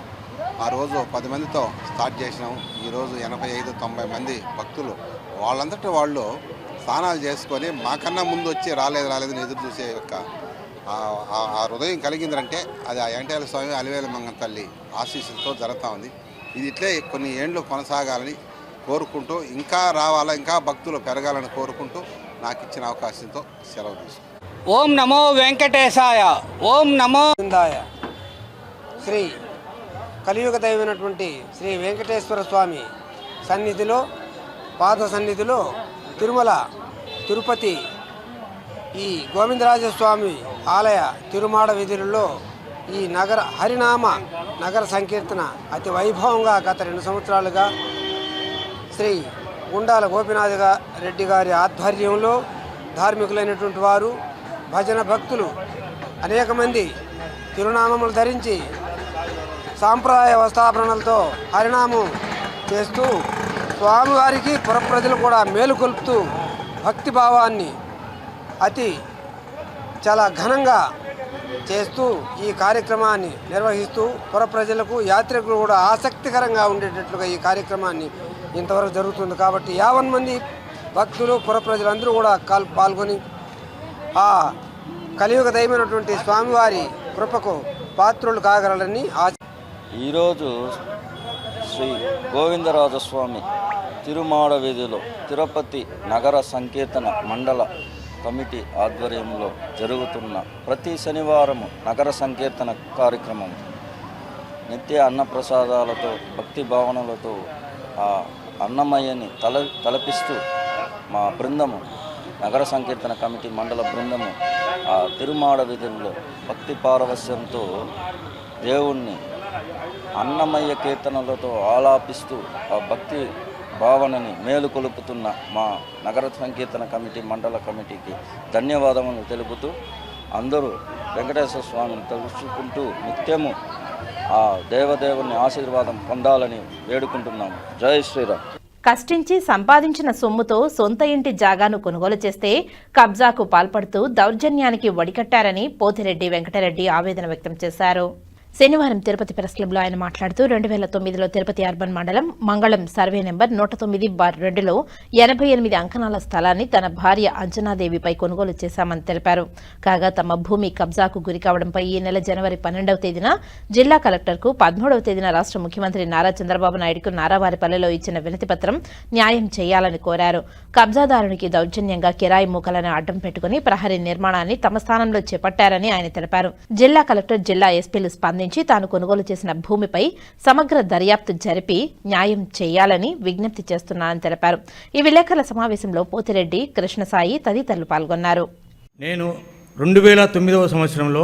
ఆ రోజు 10 మందితో స్టార్ట్ చేసినాము. ఈరోజు 85-90 మంది భక్తులు వాళ్ళంతటా వాళ్ళు స్నానాలు చేసుకొని మాకన్నా ముందు వచ్చి రాలేదని ఎదురు చూసే యొక్క ఆ హృదయం కలిగిందంటే అది ఆ వెంకటేశ్వర స్వామి, అలివేలు మంగం తల్లి ఆశీస్సులతో జరుగుతూ ఉంది. ఇది ఇట్లే కొన్ని ఏండ్లు కొనసాగాలని కోరుకుంటూ, ఇంకా రావాలా, ఇంకా భక్తులు పెరగాలని కోరుకుంటూ నాకు ఇచ్చిన అవకాశంతో సెలవు తీసుకుంటాను. ఓం నమో వెంకటేశాయ, ఓం నమో గోవిందాయ. శ్రీ కలియుగ దైవమైనటువంటి శ్రీ వెంకటేశ్వర స్వామి సన్నిధిలో, పాద సన్నిధిలో తిరుమల తిరుపతి ఈ గోవిందరాజస్వామి ఆలయ తిరుమాడ వీధులలో ఈ హరినామ నగర సంకీర్తన అతి వైభవంగా గత 2 సంవత్సరాలుగా శ్రీ గుండాల గోపినాథ్ రెడ్డి గారి ఆధ్వర్యంలో ధార్మికులైనటువంటి వారు, భజన భక్తులు అనేక మంది తిరునామములు ధరించి సాంప్రదాయ వస్త్రాభరణలతో హరినామం చేస్తూ స్వామివారికి పురప్రజలు కూడా మేలుకొల్పుతూ భక్తిభావాన్ని చాలా ఘనంగా చేస్తూ ఈ కార్యక్రమాన్ని నిర్వహిస్తూ పురప్రజలకు, యాత్రికులు కూడా ఆసక్తికరంగా ఉండేటట్లుగా ఈ కార్యక్రమాన్ని ఇంతవరకు జరుగుతుంది. కాబట్టి 50 మంది భక్తులు, పురప్రజలందరూ కూడా పాల్గొని ఆ కలియుగ దైవమైనటువంటి స్వామివారి కృపకు పాత్రులు కాగలరని ఈరోజు శ్రీ గోవిందరాజస్వామి తిరుమాడ వీధిలో తిరుపతి నగర సంకీర్తన మండల కమిటీ ఆధ్వర్యంలో జరుగుతున్న ప్రతి శనివారము నగర సంకీర్తన కార్యక్రమం నిత్య అన్నప్రసాదాలతో భక్తి భావనలతో ఆ అన్నమయ్యని తలపిస్తూ మా బృందము నగర సంకీర్తన కమిటీ మండల బృందము ఆ తిరుమాడ వీధుల్లో భక్తి పారవస్యంతో దేవుణ్ణి అన్నమయ్య కీర్తనలతో ఆలాపిస్తూ ఆ భక్తి భావనని మేలుకొలుపుతున్న మా నగర సంకీర్తన కమిటీ మండల కమిటీకి ధన్యవాదములు తెలుపుతూ అందరూ వెంకటేశ్వర స్వామిని తలుచుకుంటూ నిత్యము ఆ దేవదేవుని ఆశీర్వాదం పొందాలని వేడుకుంటున్నాము. జై శ్రీరామ్. కష్టించి సంపాదించిన సొమ్ముతో సొంత ఇంటి జాగాను కొనుగోలు చేస్తే కబ్జాకు పాల్పడుతూ దౌర్జన్యానికి వడికట్టారని పోతిరెడ్డి వెంకటరెడ్డి ఆవేదన వ్యక్తం చేశారు. శనివారం తిరుపతి ప్రెస్ క్లబ్లో ఆయన మాట్లాడుతూ 2009లో తిరుపతి అర్బన్ మండలం మంగళం సర్వే నెంబర్ 109/2లో 88 అంకణాల స్థలాన్ని తన భార్య అంజనాదేవిపై కొనుగోలు చేశామని తెలిపారు. కాగా తమ భూమి కబ్జాకు గురికావడంపై ఈ నెల జనవరి 12వ తేదీన జిల్లా కలెక్టర్కు 13వ తేదీన రాష్ట్ర ముఖ్యమంత్రి నారా చంద్రబాబు నాయుడుకు నారావారిపల్లెలో ఇచ్చిన వినతిపత్రం న్యాయం చేయాలని కోరారు. కబ్జాదారునికి దౌర్జన్యంగా కిరాయి మూకలను అడ్డం పెట్టుకుని ప్రహరీ నిర్మాణాన్ని తమ స్థానంలో చేపట్టారని ఆయన తెలిపారు. జిల్లా కలెక్టర్ జిల్లా ఎస్పీలు స్పందించి తాను కొనుగోలు చేసిన భూమిపై సమగ్ర దర్యాప్తు జరిపి న్యాయం చేయాలని విజ్ఞప్తి చేస్తున్నానని తెలిపారు. ఈ విలేకరుల సమావేశంలో పోతిరెడ్డి, కృష్ణసాయి తదితరులు పాల్గొన్నారు. నేను 2009వ సంవత్సరంలో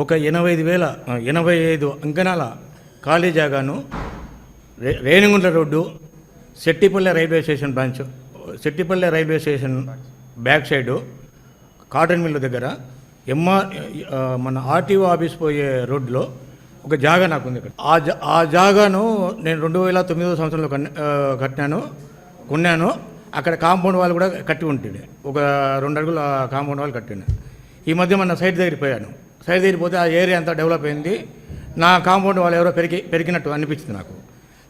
ఒక 85 అంకణాల ఖాళీ జాగాను రేణిగుంట్ల road Settipalle railway station branch, Settipalle railway station back side cotton mill దగ్గర మన ఆర్టీఓ ఆఫీస్ పోయే రోడ్లో ఒక జాగా నాకు ఉంది. ఆ జాగాను నేను 2009వ సంవత్సరంలో కొన్నాను. అక్కడ కాంపౌండ్ వాళ్ళు కూడా కట్టి ఉంటుంది, ఒక 2 అడుగుల కాంపౌండ్ వాళ్ళు కట్టింది. ఈ మధ్య మన సైట్ దగ్గరికి పోయాను. సైట్ దగ్గరికి పోతే ఆ ఏరియా అంతా డెవలప్ అయింది. నా కాంపౌండ్ వాళ్ళు ఎవరో పెరిగినట్టు అనిపించింది నాకు.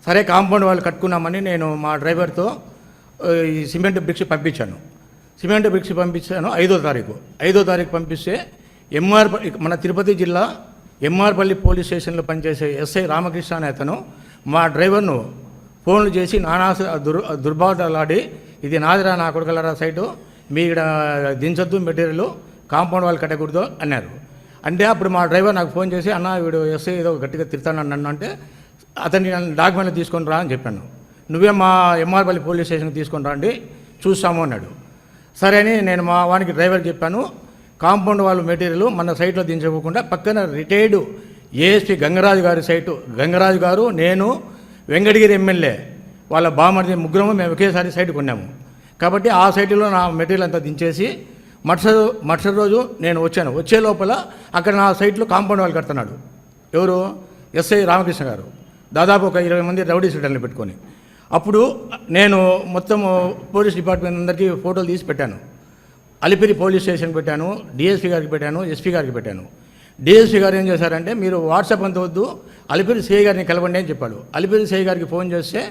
సరే కాంపౌండ్ వాళ్ళు కట్టుకున్నామని నేను మా డ్రైవర్తో ఈ సిమెంట్ బ్రిక్స్ పంపించాను. 5వ తారీఖు పంపిస్తే మన తిరుపతి జిల్లా ఎంఆర్పల్లి పోలీస్ స్టేషన్లో పనిచేసే ఎస్ఐ రామకృష్ణ అనే అతను మా డ్రైవర్ను ఫోన్లు చేసి నానా దుర్బాటలాడి, ఇది నాదిరా నా కొడుకలరా సైటు, మీ ఇక్కడ దించొద్దు మెటీరియల్, కాంపౌండ్ వాళ్ళు కట్టకూడదు అన్నారు. అంటే అప్పుడు మా డ్రైవర్ నాకు ఫోన్ చేసి, అన్న వీడు ఎస్ఐ ఏదో గట్టిగా తిడతాను నన్ను అంటే, అతన్ని డాక్యుమెంట్లు తీసుకొని రా అని చెప్పాను. నువ్వే మా ఎంఆర్పల్లి పోలీస్ స్టేషన్కి తీసుకొని రండి చూస్తాము అన్నాడు. సరే అని నేను మా వానికి డ్రైవర్ చెప్పాను, కాంపౌండ్ వాళ్ళు మెటీరియల్ మన సైట్లో దించుకోకుండా పక్కన రిటైర్డ్ ఏఎస్పీ గంగరాజు గారి సైటు, గంగరాజు గారు, నేను, వెంకటగిరి ఎమ్మెల్యే వాళ్ళ బామర్ది ముగ్గురము మేము ఒకేసారి సైట్ కొన్నాము. కాబట్టి ఆ సైట్లో నా మెటీరియల్ అంతా దించేసి మరుసటి రోజు నేను వచ్చాను. వచ్చే లోపల అక్కడ నా సైట్లో కాంపౌండ్ వాళ్ళు కడుతున్నాడు. ఎవరు? ఎస్ఐ రామకృష్ణ గారు. దాదాపు ఒక 20 మంది రౌడీ షీటర్ని పెట్టుకొని. అప్పుడు నేను మొత్తం పోలీస్ డిపార్ట్మెంట్ అందరికీ ఫోటోలు తీసి పెట్టాను. అలిపిరి పోలీస్ స్టేషన్ పెట్టాను, డిఎస్పీ గారికి పెట్టాను, ఎస్పీ గారికి పెట్టాను. డిఎస్పీ గారు ఏం చేశారంటే, మీరు వాట్సాప్ అంత వద్దు, అలిపిరి సిఐ గారిని కలవండి అని చెప్పాడు. అలిపిరి సిఐ గారికి ఫోన్ చేస్తే,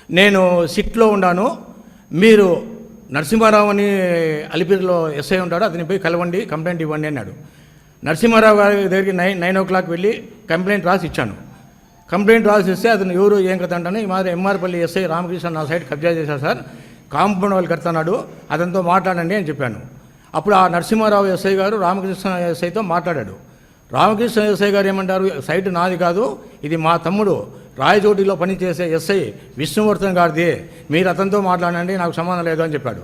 నేను సిట్లో ఉన్నాను, మీరు నరసింహారావు అని అలిపిరిలో ఎస్ఐ ఉంటాడు, అతని పోయి కలవండి, కంప్లైంట్ ఇవ్వండి అన్నాడు. నరసింహారావు గారి దగ్గరికి 9 o'clock వెళ్ళి కంప్లైంట్ రాసి ఇచ్చాను. కంప్లైంట్ రాసి ఇస్తే అతను ఎవరు ఏం కథ అంటాను, ఈ మాదిరి ఎంఆర్పల్లి ఎస్ఐ రామకృష్ణ నా సైట్ కబ్జా చేశారు సార్, కాంపౌండ్ వాళ్ళు కడుతున్నాడు, అతనితో మాట్లాడండి అని చెప్పాను. అప్పుడు ఆ నరసింహారావు ఎస్ఐ గారు రామకృష్ణ ఎస్ఐతో మాట్లాడాడు. రామకృష్ణ ఎస్ఐ గారు ఏమంటారు, సైట్ నాది కాదు, ఇది మా తమ్ముడు రాయచోటిలో పనిచేసే ఎస్ఐ విష్ణువర్ధన్ గారిది, మీరు అతనితో మాట్లాడండి, నాకు సంబంధం లేదు అని చెప్పాడు.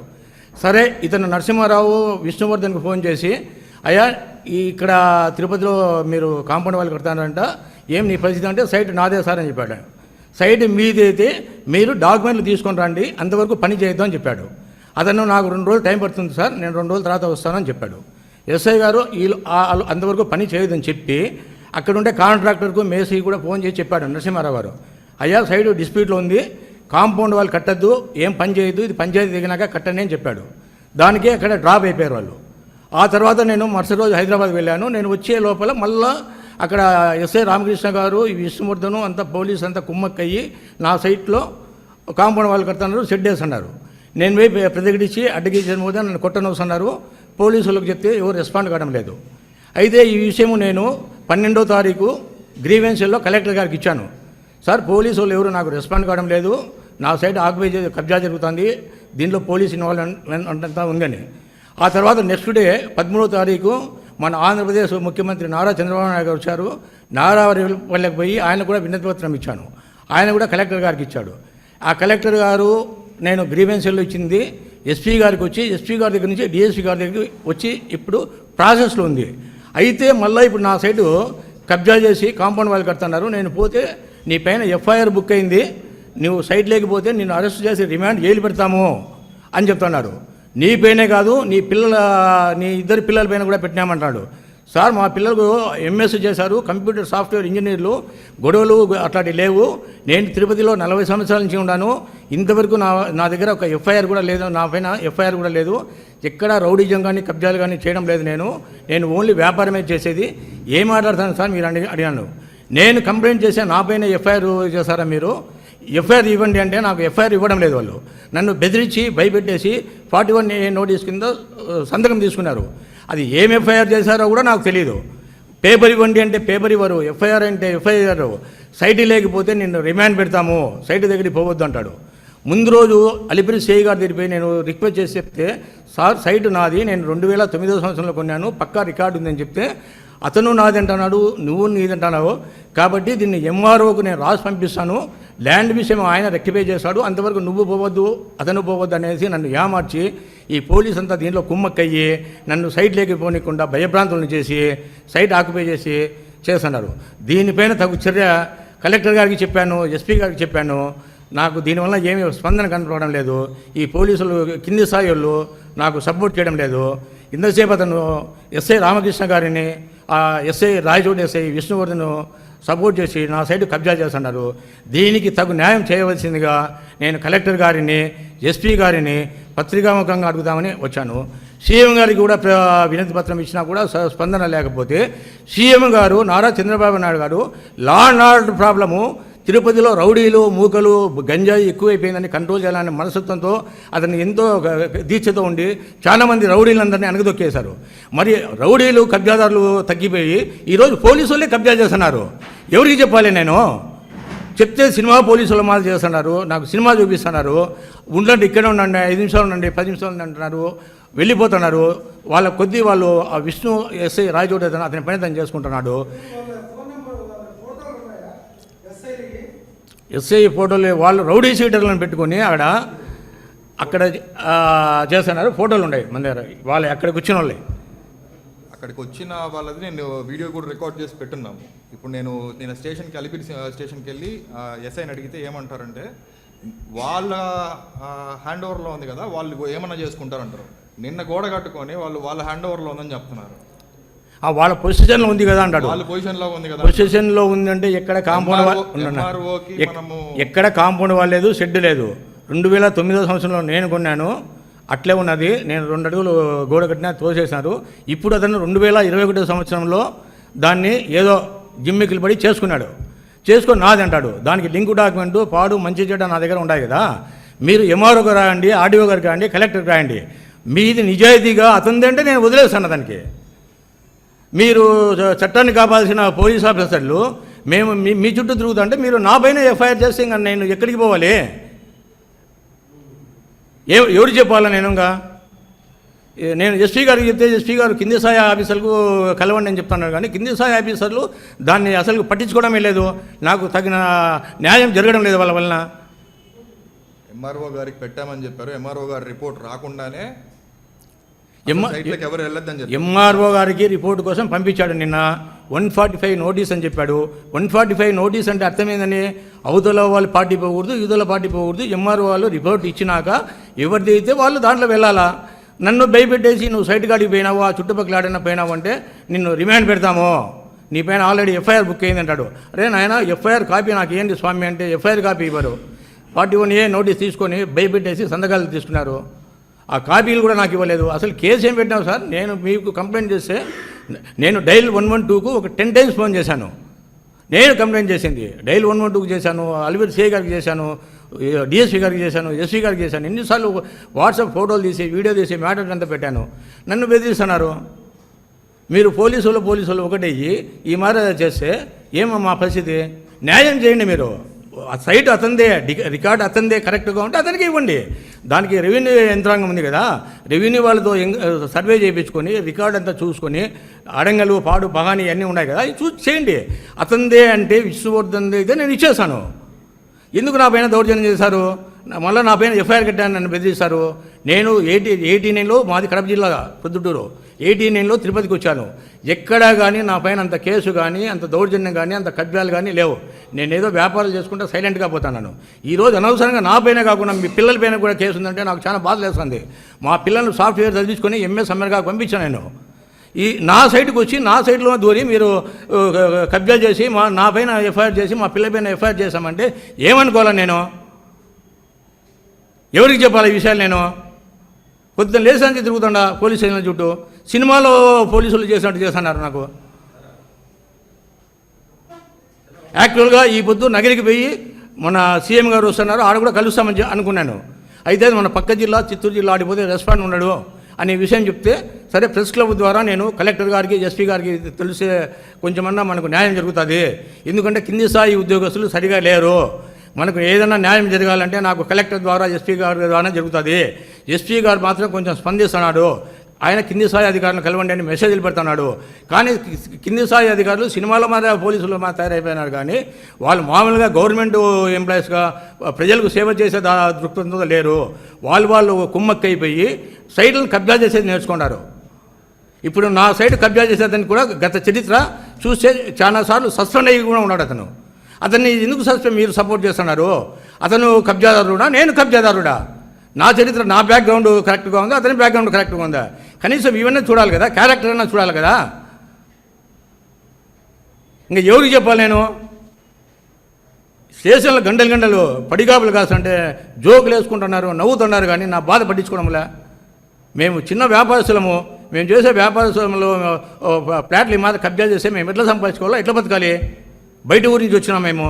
సరే ఇతను నరసింహారావు విష్ణువర్ధన్కి ఫోన్ చేసి, అయ్యా ఇక్కడ తిరుపతిలో మీరు కాంపౌండ్ వాళ్ళు కడతారంట, ఏం నీ పరిస్థితి అంటే, సైట్ నాదే సార్ అని చెప్పాడు. సైట్ మీదైతే మీరు డాక్యుమెంట్లు తీసుకొని రండి, అంతవరకు పని చేయొద్దు అని చెప్పాడు. అతను నాకు 2 రోజులు టైం పడుతుంది సార్, నేను 2 రోజుల తర్వాత వస్తానని చెప్పాడు. ఎస్ఐ గారు అంతవరకు పని చేయొద్దని చెప్పి అక్కడుండే కాంట్రాక్టర్కు మేసీకి కూడా ఫోన్ చేసి చెప్పాడు నరసింహారావు గారు, అయ్యా సైడ్ డిస్ప్యూట్లో ఉంది, కాంపౌండ్ వాళ్ళు కట్టద్దు, ఏం పని చేయొద్దు, ఇది పంచాయతీ దిగినాక కట్టండి అని చెప్పాడు. దానికే అక్కడ డ్రాప్ అయిపోయారు వాళ్ళు. ఆ తర్వాత నేను మరుసటి రోజు హైదరాబాద్ వెళ్ళాను. నేను వచ్చే లోపల మళ్ళా అక్కడ ఎస్ఐ రామకృష్ణ గారు, ఈ విష్ణువర్ధను అంతా పోలీసు అంతా కుమ్మక్కయ్యి నా సైట్లో కాంపౌండ్ వాళ్ళు కడుతున్నారు, షెడ్ వేస్తున్నారు. నేను పోయి ప్రతిఘటించి అడ్డగించిన మీద నన్ను కొట్టనవసన్నారు. పోలీసులకు చెప్తే ఎవరు రెస్పాండ్ కావడం లేదు. అయితే ఈ విషయం నేను 12వ తారీఖు గ్రీవెన్స్లో కలెక్టర్ గారికి ఇచ్చాను. సార్ పోలీసు వాళ్ళు ఎవరు నాకు రెస్పాండ్ కావడం లేదు, నా సైడ్ ఆక్యుపై కబ్జా జరుగుతుంది, దీంట్లో పోలీస్ ఇన్వాల్వ్మెంట్ అంతా ఉందని. ఆ తర్వాత నెక్స్ట్ డే 13వ తారీఖు మన ఆంధ్రప్రదేశ్ ముఖ్యమంత్రి నారా చంద్రబాబు నాయుడు గారు వచ్చారు. నారావారిపల్లెకి పోయి ఆయన కూడా వినతి పత్రం ఇచ్చాను. ఆయన కూడా కలెక్టర్ గారికి ఇచ్చాడు. ఆ కలెక్టర్ గారు నేను గ్రీవెన్స్లో ఇచ్చింది ఎస్పీ గారికి వచ్చి, ఎస్పీ గారి దగ్గర నుంచి డిఎస్పీ గారి దగ్గరికి వచ్చి ఇప్పుడు ప్రాసెస్లో ఉంది. అయితే మళ్ళీ ఇప్పుడు నా సైడు కబ్జా చేసి కాంపౌండ్ వాళ్ళు కడుతున్నారు. నేను పోతే నీ పైన ఎఫ్ఐఆర్ బుక్ అయింది, నువ్వు సైట్ లేకపోతే నిన్ను అరెస్ట్ చేసి రిమాండ్ జైలు పెడతాము అని చెప్తున్నారు. నీ పైనే కాదు నీ ఇద్దరు పిల్లల పైన కూడా పెట్టినామంటాడు. సార్ మా పిల్లలకు ఎంఎస్ చేశారు, కంప్యూటర్ సాఫ్ట్వేర్ ఇంజనీర్లు, గొడవలు అట్లాంటివి లేవు. నేను తిరుపతిలో 40 సంవత్సరాల నుంచి ఉన్నాను, ఇంతవరకు నా దగ్గర ఒక ఎఫ్ఐఆర్ కూడా లేదు, నా పైన ఎఫ్ఐఆర్ కూడా లేదు, ఎక్కడ రౌడీజం కానీ కబ్జాలు కానీ చేయడం లేదు. నేను ఓన్లీ వ్యాపారమే చేసేది. ఏం మాట్లాడతాను సార్ మీరు అడిగాను. నేను కంప్లైంట్ చేసా, నా పైన ఎఫ్ఐఆర్ చేశారా మీరు, ఎఫ్ఐఆర్ ఇవ్వండి అంటే నాకు ఎఫ్ఐఆర్ ఇవ్వడం లేదు. వాళ్ళు నన్ను బెదిరించి భయపెట్టేసి 41A నోటీస్ కింద సంతకం తీసుకున్నారు. అది ఏం ఎఫ్ఐఆర్ చేశారో కూడా నాకు తెలియదు. పేపర్ ఇవ్వండి అంటే పేపర్ ఇవ్వరు, ఎఫ్ఐఆర్ అంటే ఎఫ్ఐఆర్, సైట్ లేకపోతే నిన్ను రిమాండ్ పెడతాము, సైట్ దగ్గరికి పోవద్దు అంటాడు. ముందు రోజు అలిపిరి సిఐ గారి దగ్గరికి పోయి నేను రిక్వెస్ట్ చేసి చెప్తే, సార్ సైట్ నాది, నేను 2009వ సంవత్సరంలో కొన్నాను, పక్కా రికార్డు ఉందని చెప్తే అతను నాది అంటున్నాడు, నువ్వు నీదంటున్నావు, కాబట్టి దీన్ని ఎంఆర్ఓకు నేను రాసి పంపిస్తాను, ల్యాండ్ విషయం ఆయన రెక్టిఫై చేశాడు, అంతవరకు నువ్వు పోవద్దు అతను పోవద్దు అనేసి నన్ను ఏమార్చి ఈ పోలీస్ అంతా దీంట్లో కుమ్మక్కయ్యి నన్ను సైట్ లేకపోనికుండా భయభ్రాంతులను చేసి సైట్ ఆక్యుపై చేసి చేస్తున్నారు. దీనిపైన తగు చర్య కలెక్టర్ గారికి చెప్పాను, ఎస్పీ గారికి చెప్పాను. నాకు దీనివల్ల ఏమీ స్పందన కనపడడం లేదు. ఈ పోలీసులు కింది స్థాయి వాళ్ళు నాకు సపోర్ట్ చేయడం లేదు. ఇంతసేపు అతను ఎస్ఐ రామకృష్ణ గారిని, SI Rayachoti SI Vishnuvardhan support చేసి నా సైడ్ కబ్జా చేస్తున్నారు. దీనికి తగు న్యాయం చేయవలసిందిగా నేను కలెక్టర్ గారిని, ఎస్పీ గారిని పత్రికాముఖంగా అడుగుతామని వచ్చాను. సీఎం గారికి కూడా వినతి పత్రం ఇచ్చినా కూడా స్పందన లేకపోతే, సీఎం గారు నారా చంద్రబాబు నాయుడు గారు లా అండ్ ఆర్డర్ ప్రాబ్లము, తిరుపతిలో రౌడీలు మూకలు గంజాయి ఎక్కువైపోయిందని కంట్రోల్ చేయాలనే మనస్తత్వంతో అతను ఎంతో దీక్షతో ఉండి చాలామంది రౌడీలందరినీ అణగదొక్కేశారు. మరి రౌడీలు కబ్జాదారులు తగ్గిపోయి ఈరోజు పోలీసు వాళ్ళే కబ్జా చేస్తున్నారు. ఎవరికి చెప్పాలి నేను? చెప్తే సినిమా పోలీసుల మాదిరి చేస్తున్నారు, నాకు సినిమా చూపిస్తున్నారు, ఉండండి ఇక్కడ ఉండండి, 5 నిమిషాలు ఉండండి, 10 నిమిషాలు అంటున్నారు, వెళ్ళిపోతున్నారు. వాళ్ళ కొద్దీ వాళ్ళు ఆ విష్ణు ఎస్ఐ రాయచోటి అతని పని తను చేసుకుంటున్నాడు. ఎస్ఐ ఫోటోలు వాళ్ళు రౌడీ షీటర్లను పెట్టుకొని అక్కడ చేస్తున్నారు. ఫోటోలు ఉన్నాయి మన దగ్గర, వాళ్ళు అక్కడికి వచ్చిన వాళ్ళే. అక్కడికి వచ్చిన వాళ్ళది నేను వీడియో కూడా రికార్డ్ చేసి పెట్టున్నాము. ఇప్పుడు నేను స్టేషన్కి అలిపిరి స్టేషన్కి వెళ్ళి ఎస్ఐని అడిగితే ఏమంటారంటే, వాళ్ళ హ్యాండ్ ఓవర్లో ఉంది కదా, వాళ్ళు ఏమన్నా చేసుకుంటారంటారు. నిన్న గోడ కట్టుకొని వాళ్ళ హ్యాండ్ ఓవర్లో ఉందని చెప్తున్నారు. వాళ్ళ పొజిషన్లో ఉంది కదా అంటాడు. వాళ్ళ పొజిషన్లో ఉంది కదా. పొజిషన్లో ఉందంటే ఎక్కడ కాంపౌండ్ వాళ్ళు లేదు, షెడ్ లేదు. 2009వ సంవత్సరంలో నేను కొన్నాను, అట్లే ఉన్నది. నేను 2 అడుగులు గోడ కట్టినా తోసేశారు. ఇప్పుడు అతను 2021వ సంవత్సరంలో దాన్ని ఏదో జిమ్మికిలు పడి చేసుకొని నాది అంటాడు. దానికి లింకు డాక్యుమెంటు పాడు మంచి చెడ్డ నా దగ్గర ఉన్నాయి కదా. మీరు ఎంఆర్ఓకి రాయండి, ఆర్డీఓ గారికి రాయండి, కలెక్టర్కి రాయండి. మీది నిజాయితీగా అతనిదంటే నేను వదిలేస్తాను. దానికి మీరు చట్టాన్ని కాపాల్సిన పోలీస్ ఆఫీసర్లు మేము మీ చుట్టూ తిరుగుతుంటే మీరు నా పైన ఎఫ్ఐఆర్ చేస్తే ఇంకా నేను ఎక్కడికి పోవాలి? ఎవరు చెప్పాలా? నేను ఎస్పీ గారికి చెప్తే ఎస్పీ గారు కింది స్థాయి ఆఫీసర్లకు కలవండి అని చెప్తున్నారు, కానీ కింది స్థాయి ఆఫీసర్లు దాన్ని అసలు పట్టించుకోవడమే లేదు. నాకు తగిన న్యాయం జరగడం లేదు వాళ్ళ వలన. ఎంఆర్ఓ గారికి పెట్టామని చెప్పారు. ఎంఆర్ఓ గారి రిపోర్ట్ రాకుండానే ఎంఆర్ఓ గారికి రిపోర్ట్ కోసం పంపించాడు. నిన్న 145 నోటీస్ అని చెప్పాడు. 145 నోటీస్ అంటే అర్థమైందని అవతల వాళ్ళు పార్టీ పోకూడదు, యువతల పార్టీ పోకూడదు. ఎంఆర్ఓ వాళ్ళు రిపోర్ట్ ఇచ్చినాక ఎవరిది అయితే వాళ్ళు దాంట్లో వెళ్ళాలా. నన్ను భయపెట్టేసి నువ్వు సైట్ కాడికి పోయినావు, ఆ చుట్టుపక్కల ఆడినా పోయినావు అంటే నిన్ను రిమాండ్ పెడతాము, నీ పైన ఆల్రెడీ ఎఫ్ఐఆర్ బుక్ అయింది అంటాడు. అరే నాయన, ఎఫ్ఐఆర్ కాపీ నాకు ఏంటి స్వామి అంటే ఎఫ్ఐఆర్ కాపీ ఇవ్వరు. 41A నోటీస్ తీసుకొని భయపెట్టేసి సంతకాలు తీసుకున్నారు. ఆ కాపీలు కూడా నాకు ఇవ్వలేదు. అసలు కేసు ఏం పెట్టినావు సార్? నేను మీకు కంప్లైంట్ చేస్తే నేను డైల్ 112కు ఒక 10 టైమ్స్ ఫోన్ చేశాను. నేను కంప్లైంట్ చేసింది డైల్ 112కు చేశాను, అలిపిరి సిఐ గారికి చేశాను, డిఎస్పీ గారికి చేశాను, ఎస్పీ గారికి చేశాను, ఎన్నిసార్లు వాట్సాప్ ఫోటోలు తీసి వీడియో తీసి మ్యాటర్ అంతా పెట్టాను. నన్ను బెదిరిస్తున్నారు. మీరు పోలీసులు ఒకటయ్యి ఈ మాదిరి చేస్తే ఏమమ్మా పరిస్థితి? న్యాయం చేయండి. మీరు ఆ సైట్ అతనిదే, రికార్డు అతనిదే, కరెక్ట్గా ఉంటే అతనికి ఇవ్వండి. దానికి రెవెన్యూ యంత్రాంగం ఉంది కదా, రెవెన్యూ వాళ్ళతో సర్వే చేయించుకొని రికార్డు అంతా చూసుకొని అడంగలు పాడు బగాని అన్నీ ఉన్నాయి కదా, అవి చూసి చేయండి. అతనిదే అంటే విష్ణువర్ధన్ అయితే నేను ఇచ్చేసాను. ఎందుకు నా పైన దౌర్జన్యం చేశారు? మళ్ళీ నా పైన ఎఫ్ఐఆర్ కట్టాను, నన్ను బెదిరిస్తారు. నేను 89లో మాది కడప జిల్లా ప్రొద్దుటూరు, 89లో తిరుపతికి వచ్చాను. ఎక్కడా కానీ నా పైన అంత కేసు కానీ, అంత దౌర్జన్యం కానీ, అంత కబ్జాలు కానీ లేవు. నేనేదో వ్యాపారాలు చేసుకుంటే సైలెంట్గా పోతాను. ఈరోజు అనవసరంగా నా పైన కాకుండా మీ పిల్లల పైన కూడా కేసు ఉందంటే నాకు చాలా బాధ వేస్తుంది. మా పిల్లలను సాఫ్ట్వేర్ చదివించుకొని ఎంఎస్ సమ్మర్గా పంపించాను నేను. నా సైట్కి వచ్చి నా సైట్లో దూరి మీరు కబ్జా చేసి నా పైన ఎఫ్ఐఆర్ చేసి మా పిల్లల పైన ఎఫ్ఐఆర్ చేశామంటే ఏమనుకోవాలా? నేను ఎవరికి చెప్పాలి ఈ విషయాలు? నేను పొద్దున్న లేసానికి తిరుగుతుండా పోలీస్ స్టేషన్ల చుట్టూ. సినిమాలో పోలీసులు చేసినట్టు చేస్తున్నారు నాకు. యాక్చువల్గా ఈ పొద్దు నగరికి పోయి మన సీఎం గారు వస్తున్నారు, ఆడ కూడా కలుస్తామని అనుకున్నాను. అయితే మన పక్క జిల్లా చిత్తూరు జిల్లా ఆడిపోతే రెస్పాండ్ ఉన్నాడు అనే విషయం చెప్తే, సరే ప్రెస్ క్లబ్ ద్వారా నేను కలెక్టర్ గారికి ఎస్పీ గారికి తెలిసే కొంచెమన్నా మనకు న్యాయం జరుగుతుంది. ఎందుకంటే కింది స్థాయి ఉద్యోగస్తులు సరిగా లేరు. మనకు ఏదైనా న్యాయం జరగాలంటే నాకు కలెక్టర్ ద్వారా ఎస్పీ గారి ద్వారా జరుగుతుంది. ఎస్పీ గారు మాత్రం కొంచెం స్పందిస్తున్నాడు. ఆయన కింది స్థాయి అధికారులను కలవండి అని మెసేజ్లు పెడుతున్నాడు. కానీ కింది స్థాయి అధికారులు సినిమాల మీద పోలీసులు మా తయారైపోయినారు. కానీ వాళ్ళు మామూలుగా గవర్నమెంట్ ఎంప్లాయీస్గా ప్రజలకు సేవ చేసే దృక్పథంతో లేరు. వాళ్ళు కుమ్మక్కైపోయి సైట్లను కబ్జా చేసేది నేర్చుకున్నారు. ఇప్పుడు నా సైట్ కబ్జా చేసేదని కూడా గత చరిత్ర చూస్తే చాలాసార్లు సస్పెండ్ అయ్యి కూడా ఉన్నాడు అతను. అతన్ని ఎందుకు మీరు సపోర్ట్ చేస్తున్నారు? అతను కబ్జాదారుడా, నేను కబ్జాదారుడా? నా చరిత్ర, నా బ్యాక్గ్రౌండ్ కరెక్ట్గా ఉందా, అతని బ్యాక్గ్రౌండ్ కరెక్ట్గా ఉందా? కనీసం ఇవన్నీ చూడాలి కదా, క్యారెక్టర్ అన్నా చూడాలి కదా. ఇంకా ఎవరికి చెప్పాలి నేను? స్టేషన్లో గంటలు పడిగాపులు కాస్తుంటే జోకులు వేసుకుంటున్నారు, నవ్వుతున్నారు. కానీ నా బాధ పట్టించుకోవడంలా. మేము చిన్న వ్యాపారస్తులము, మేము చేసే వ్యాపారస్తులంలో ఫ్లాట్లు ఈ మాత్రం కబ్జా చేస్తే మేము ఎట్లా సంపాదించుకోవాలో, ఎట్లా బతకాలి? బయట ఊరి నుంచి వచ్చినాం మేము.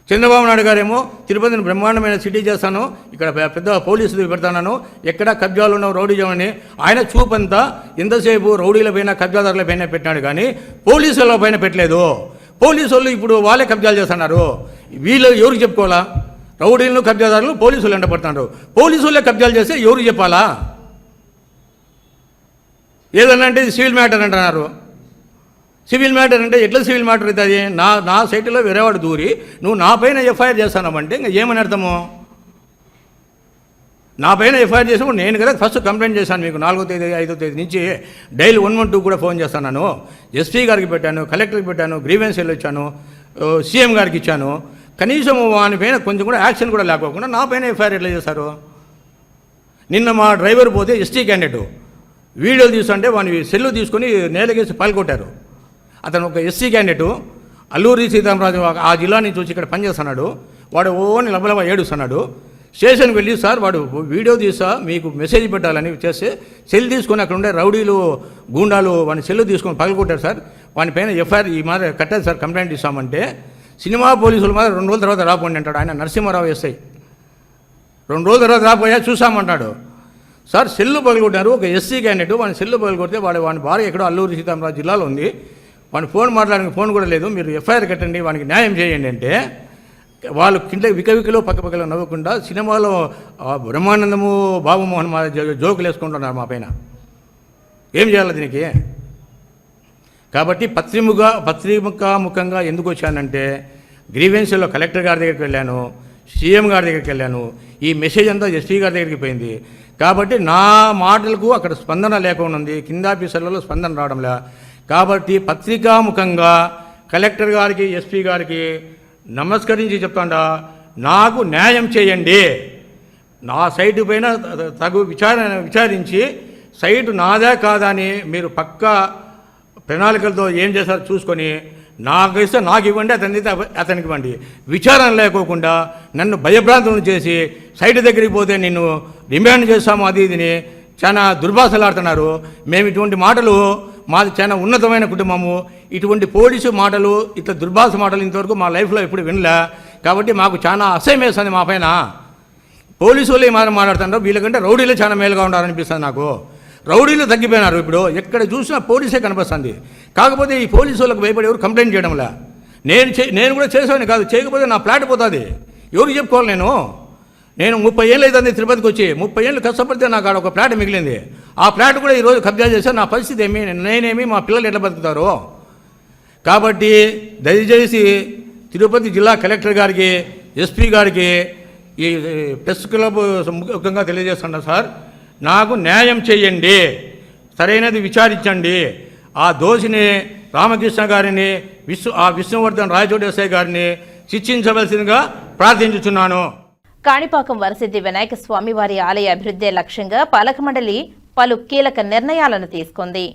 చంద్రబాబు నాయుడు గారేమో తిరుపతిని బ్రహ్మాండమైన సిటీ చేస్తాను, ఇక్కడ పెద్ద పోలీసులు పెడతాను, ఎక్కడ కబ్జాలు ఉన్నావు రౌడీజం అని. ఆయన చూపంతా ఎంతసేపు రౌడీల పైన కబ్జాదారుల పైన పెట్టినాడు, కానీ పోలీసుల పైన పెట్టలేదు. పోలీసు వాళ్ళు ఇప్పుడు వాళ్ళే కబ్జాలు చేస్తున్నారు. వీళ్ళు ఎవరికి చెప్పుకోవాలా? రౌడీలను కబ్జాదారులు పోలీసులు ఎండపడుతున్నారు. పోలీసులే కబ్జాలు చేస్తే ఎవరికి చెప్పాలా? ఏదన్నా అంటే ఇది సివిల్ మ్యాటర్ అంటున్నారు. సివిల్ మ్యాటర్ అంటే ఎట్లా సివిల్ మ్యాటర్ అవుతుంది? నా సైట్లో వేరేవాడు దూరి నువ్వు నా పైన ఎఫ్ఐఆర్ చేస్తానంటే ఇంకా ఏమని అర్థము? నా పైన ఎఫ్ఐఆర్ చేసినప్పుడు నేను కదా ఫస్ట్ కంప్లైంట్ చేశాను మీకు. 4వ తేదీ 5వ తేదీ నుంచి డైలీ 112 కూడా ఫోన్ చేస్తున్నాను. ఎస్పీ గారికి పెట్టాను, కలెక్టర్కి పెట్టాను, గ్రీవెన్స్ ఇచ్చాను, సీఎం గారికి ఇచ్చాను. కనీసం వాని పైన కొంచెం కూడా యాక్షన్ కూడా లేకోకుండా నా పైన ఎఫ్ఐఆర్ ఎట్లా చేశారు? నిన్న మా డ్రైవర్ పోతే ఎస్టీ క్యాండిడేట్ వీడియోలు తీసుకుంటే వాని సెల్లు తీసుకొని నేలకేసి పాల్గొట్టారు. అతను ఒక ఎస్సీ క్యాండిడేటు, అల్లూరి సీతారామరాజు ఆ జిల్లా నుంచి వచ్చి ఇక్కడ పనిచేస్తున్నాడు. వాడు ఓని లబలబ ఏడుస్తున్నాడు. స్టేషన్కి వెళ్ళి సార్ వాడు వీడియో తీసా మీకు మెసేజ్ పెట్టాలని చేస్తే సెల్ తీసుకొని అక్కడ ఉండే రౌడీలు గూండాలు వాని సెల్లు తీసుకొని పగలగొట్టారు సార్. వాని పైన ఎఫ్ఐఆర్ ఈ మాదిరి కట్టారు సార్, కంప్లైంట్ ఇస్తామంటే సినిమా పోలీసుల మాదిరి 2 రోజుల తర్వాత రాపోండి అంటాడు ఆయన. నరసింహారావు ఎస్ఐ 2 రోజుల తర్వాత రాపోయా చూసామంటాడు. సార్ సెల్లు పగలగొట్టారు, ఒక ఎస్సీ క్యాండిడేట్ వాని సెల్లు పగలగొడితే వాని భార్య ఎక్కడో అల్లూరి సీతారామరాజు జిల్లాలో ఉంది, వాని ఫోన్ మాట్లాడడానికి ఫోన్ కూడా లేదు, మీరు ఎఫ్ఐఆర్ కట్టండి వానికి న్యాయం చేయండి అంటే వాళ్ళు కింద వికవికలో పక్కపక్కలో నవ్వకుండా సినిమాలో బ్రహ్మానందము బాబుమోహన్ మా జోకులు వేసుకుంటున్నారు మా పైన. ఏం చేయాలి దీనికి? కాబట్టి పత్రికాముఖంగా ఎందుకు వచ్చానంటే గ్రీవెన్స్లో కలెక్టర్ గారి దగ్గరికి వెళ్ళాను, సీఎం గారి దగ్గరికి వెళ్ళాను. ఈ మెసేజ్ అంతా ఎస్పీ గారి దగ్గరికి పోయింది. కాబట్టి నా మాటలకు అక్కడ స్పందన లేకుండా ఉంది, కింద ఆఫీసర్లలో స్పందన రావడంలే. కాబట్టి పత్రికాముఖంగా కలెక్టర్ గారికి ఎస్పీ గారికి నమస్కరించి చెప్తాండా, నాకు న్యాయం చేయండి. నా సైటు పైన తగు విచారించి సైటు నాదే కాదా అని మీరు పక్కా ప్రణాళికలతో ఏం చేస్తారో చూసుకొని నాకు ఇస్తే నాకు ఇవ్వండి, అతనికి ఇవ్వండి. విచారణ లేకోకుండా నన్ను భయభ్రాంతులను చేసి సైటు దగ్గరికి పోతే నిన్ను డిమాండ్ చేస్తాము అది ఇదిని చాలా దుర్భాషలాడుతున్నారు. మేము ఇటువంటి మాటలు మాది చాలా ఉన్నతమైన కుటుంబము. ఇటువంటి పోలీసు మాటలు, ఇట్లా దుర్భాష మాటలు ఇంతవరకు మా లైఫ్లో ఎప్పుడు వినలే. కాబట్టి మాకు చాలా అసహ్యం వేస్తుంది మా పైన. పోలీసు వాళ్ళు ఏమైనా మాట్లాడుతుంటారు, వీళ్ళకంటే రౌడీలు చాలా మేలుగా ఉండాలనిపిస్తుంది నాకు. రౌడీలు తగ్గిపోయినారు, ఇప్పుడు ఎక్కడ చూసినా పోలీసే కనిపిస్తుంది. కాకపోతే ఈ పోలీసు వాళ్ళకి భయపడి ఎవరు కంప్లైంట్ చేయడంలే. నేను కూడా చేసేవాడిని కాదు, చేయకపోతే నా ఫ్లాట్ పోతుంది, ఎవరు చెప్పుకోవాలి? నేను 30 ఏళ్ళు అవుతుంది తిరుపతికి వచ్చి, 30 ఏళ్ళు కష్టపడితే నాకు ఆడ ఒక ఫ్లాట్ మిగిలింది. ఆ ఫ్లాట్ కూడా ఈరోజు కబ్జా చేస్తే నా పరిస్థితి ఏమి, నేనేమి, మా పిల్లలు ఎట్లా బతుకుతారు? కాబట్టి దయచేసి తిరుపతి జిల్లా కలెక్టర్ గారికి, ఎస్పీ గారికి, ఈ ప్రెస్ క్లబ్ ముఖ్యంగా తెలియజేస్తున్నా సార్, నాకు న్యాయం చేయండి, సరైనది విచారించండి. ఆ దోషిని రామకృష్ణ గారిని, విష్ణువర్ధన్ రాయచోటేశ్వర గారిని శిక్షించవలసిందిగా ప్రార్థించుచున్నాను. కాణిపాకం వరసిద్ధి వినాయక స్వామి వారి ఆలయ అభివృద్ధి లక్ష్యంగా పాలక మండలి పలు కీలక నిర్ణయాలను తీసుకుంది.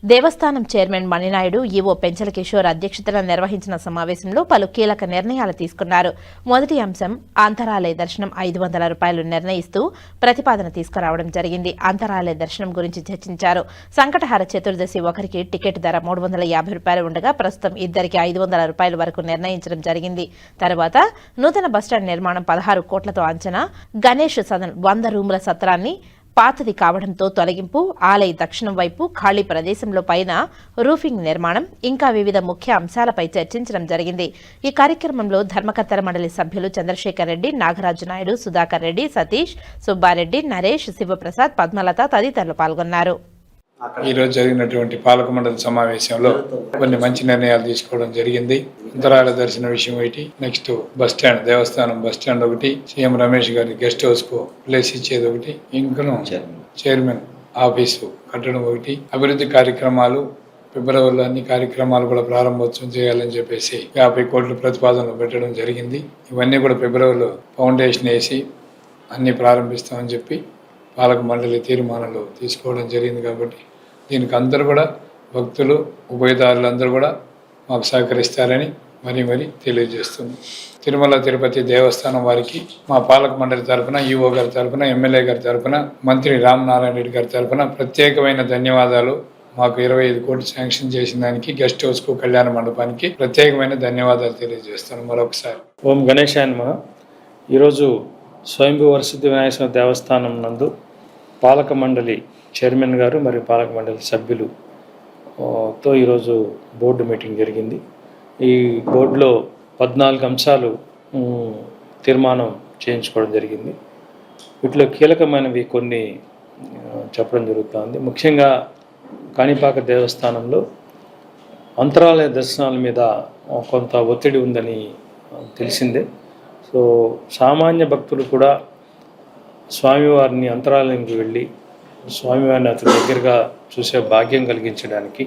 దేవస్థానం చైర్మన్ మణినాయుడు, ఈవో పెంచల కిషోర్ అధ్యక్షతన నిర్వహించిన సమావేశంలో పలు కీలక నిర్ణయాలు తీసుకున్నారు. మొదటి అంశం అంతరాలయ దర్శనం 500 రూపాయలు నిర్ణయిస్తూ ప్రతిపాదన తీసుకురావడం జరిగింది. అంతరాలయ దర్శనం గురించి చర్చించారు. సంకటహార చతుర్దశి ఒకరికి టికెట్ ధర 350 రూపాయలు ఉండగా ప్రస్తుతం ఇద్దరికి 500 రూపాయల వరకు నిర్ణయించడం జరిగింది. తర్వాత నూతన బస్టాండ్ నిర్మాణం 16 కోట్లతో అంచనా, గణేష్ సదన్ 100 రూముల సత్రాన్ని పాతది కావడంతో తొలగింపు, ఆలయ దక్షిణం వైపు ఖాళీ ప్రదేశంలో పైన రూఫింగ్ నిర్మాణం, ఇంకా వివిధ ముఖ్య అంశాలపై చర్చించడం జరిగింది. ఈ కార్యక్రమంలో ధర్మకర్తల మండలి సభ్యులు చంద్రశేఖర్ రెడ్డి, నాగరాజు నాయుడు, సుధాకర్ రెడ్డి, సతీష్, సుబ్బారెడ్డి, నరేష్, శివప్రసాద్, పద్మలత తదితరులు పాల్గొన్నారు. ఈరోజు జరిగినటువంటి పాలక మండలి సమావేశంలో కొన్ని మంచి నిర్ణయాలు తీసుకోవడం జరిగింది. అంతరాల దర్శన విషయం ఒకటి, నెక్స్ట్ బస్టాండ్, దేవస్థానం బస్టాండ్ ఒకటి, సీఎం రమేష్ గారి గెస్ట్ హౌస్ కు ప్లేస్ ఇచ్చేది ఒకటి, ఇంకను చైర్మన్ ఆఫీసు కట్టడం ఒకటి, అభివృద్ధి కార్యక్రమాలు ఫిబ్రవరిలో అన్ని కార్యక్రమాలు కూడా ప్రారంభోత్సవం చేయాలని చెప్పేసి 50 కోట్ల ప్రతిపాదనలు పెట్టడం జరిగింది. ఇవన్నీ కూడా ఫిబ్రవరిలో ఫౌండేషన్ వేసి అన్ని ప్రారంభిస్తామని చెప్పి పాలక మండలి తీర్మానాలు తీసుకోవడం జరిగింది. కాబట్టి దీనికి అందరూ కూడా భక్తులు, ఉభయదారులందరూ కూడా మాకు సహకరిస్తారని మరీ తెలియజేస్తుంది. తిరుమల తిరుపతి దేవస్థానం వారికి మా పాలక మండలి తరఫున, ఈఓ గారి తరఫున, ఎమ్మెల్యే గారి తరఫున, మంత్రి రామనారాయణ రెడ్డి గారి తరఫున ప్రత్యేకమైన ధన్యవాదాలు. మాకు 25 కోట్లు శాంక్షన్ చేసిన దానికి, గెస్ట్ హౌస్కు, కళ్యాణ మండపానికి ప్రత్యేకమైన ధన్యవాదాలు తెలియజేస్తాను మరొకసారి. ఓం గణేశాయ నమః. ఈరోజు స్వయంభూ వరసిద్ధి వినాయక స్వామి దేవస్థానం నందు పాలక మండలి చైర్మన్ గారు మరియు పాలక మండలి సభ్యులుతో ఈరోజు బోర్డు మీటింగ్ జరిగింది. ఈ బోర్డులో 14 అంశాలు తీర్మానం చేయించుకోవడం జరిగింది. వీటిలో కీలకమైనవి కొన్ని చెప్పడం జరుగుతుంది. ముఖ్యంగా కాణిపాక దేవస్థానంలో అంతరాలయ దర్శనాల మీద కొంత ఒత్తిడి ఉందని తెలిసిందే. సో సామాన్య భక్తులు కూడా స్వామివారిని అంతరాలయానికి వెళ్ళి స్వామివారిని అతి దగ్గరగా చూసే భాగ్యం కలిగించడానికి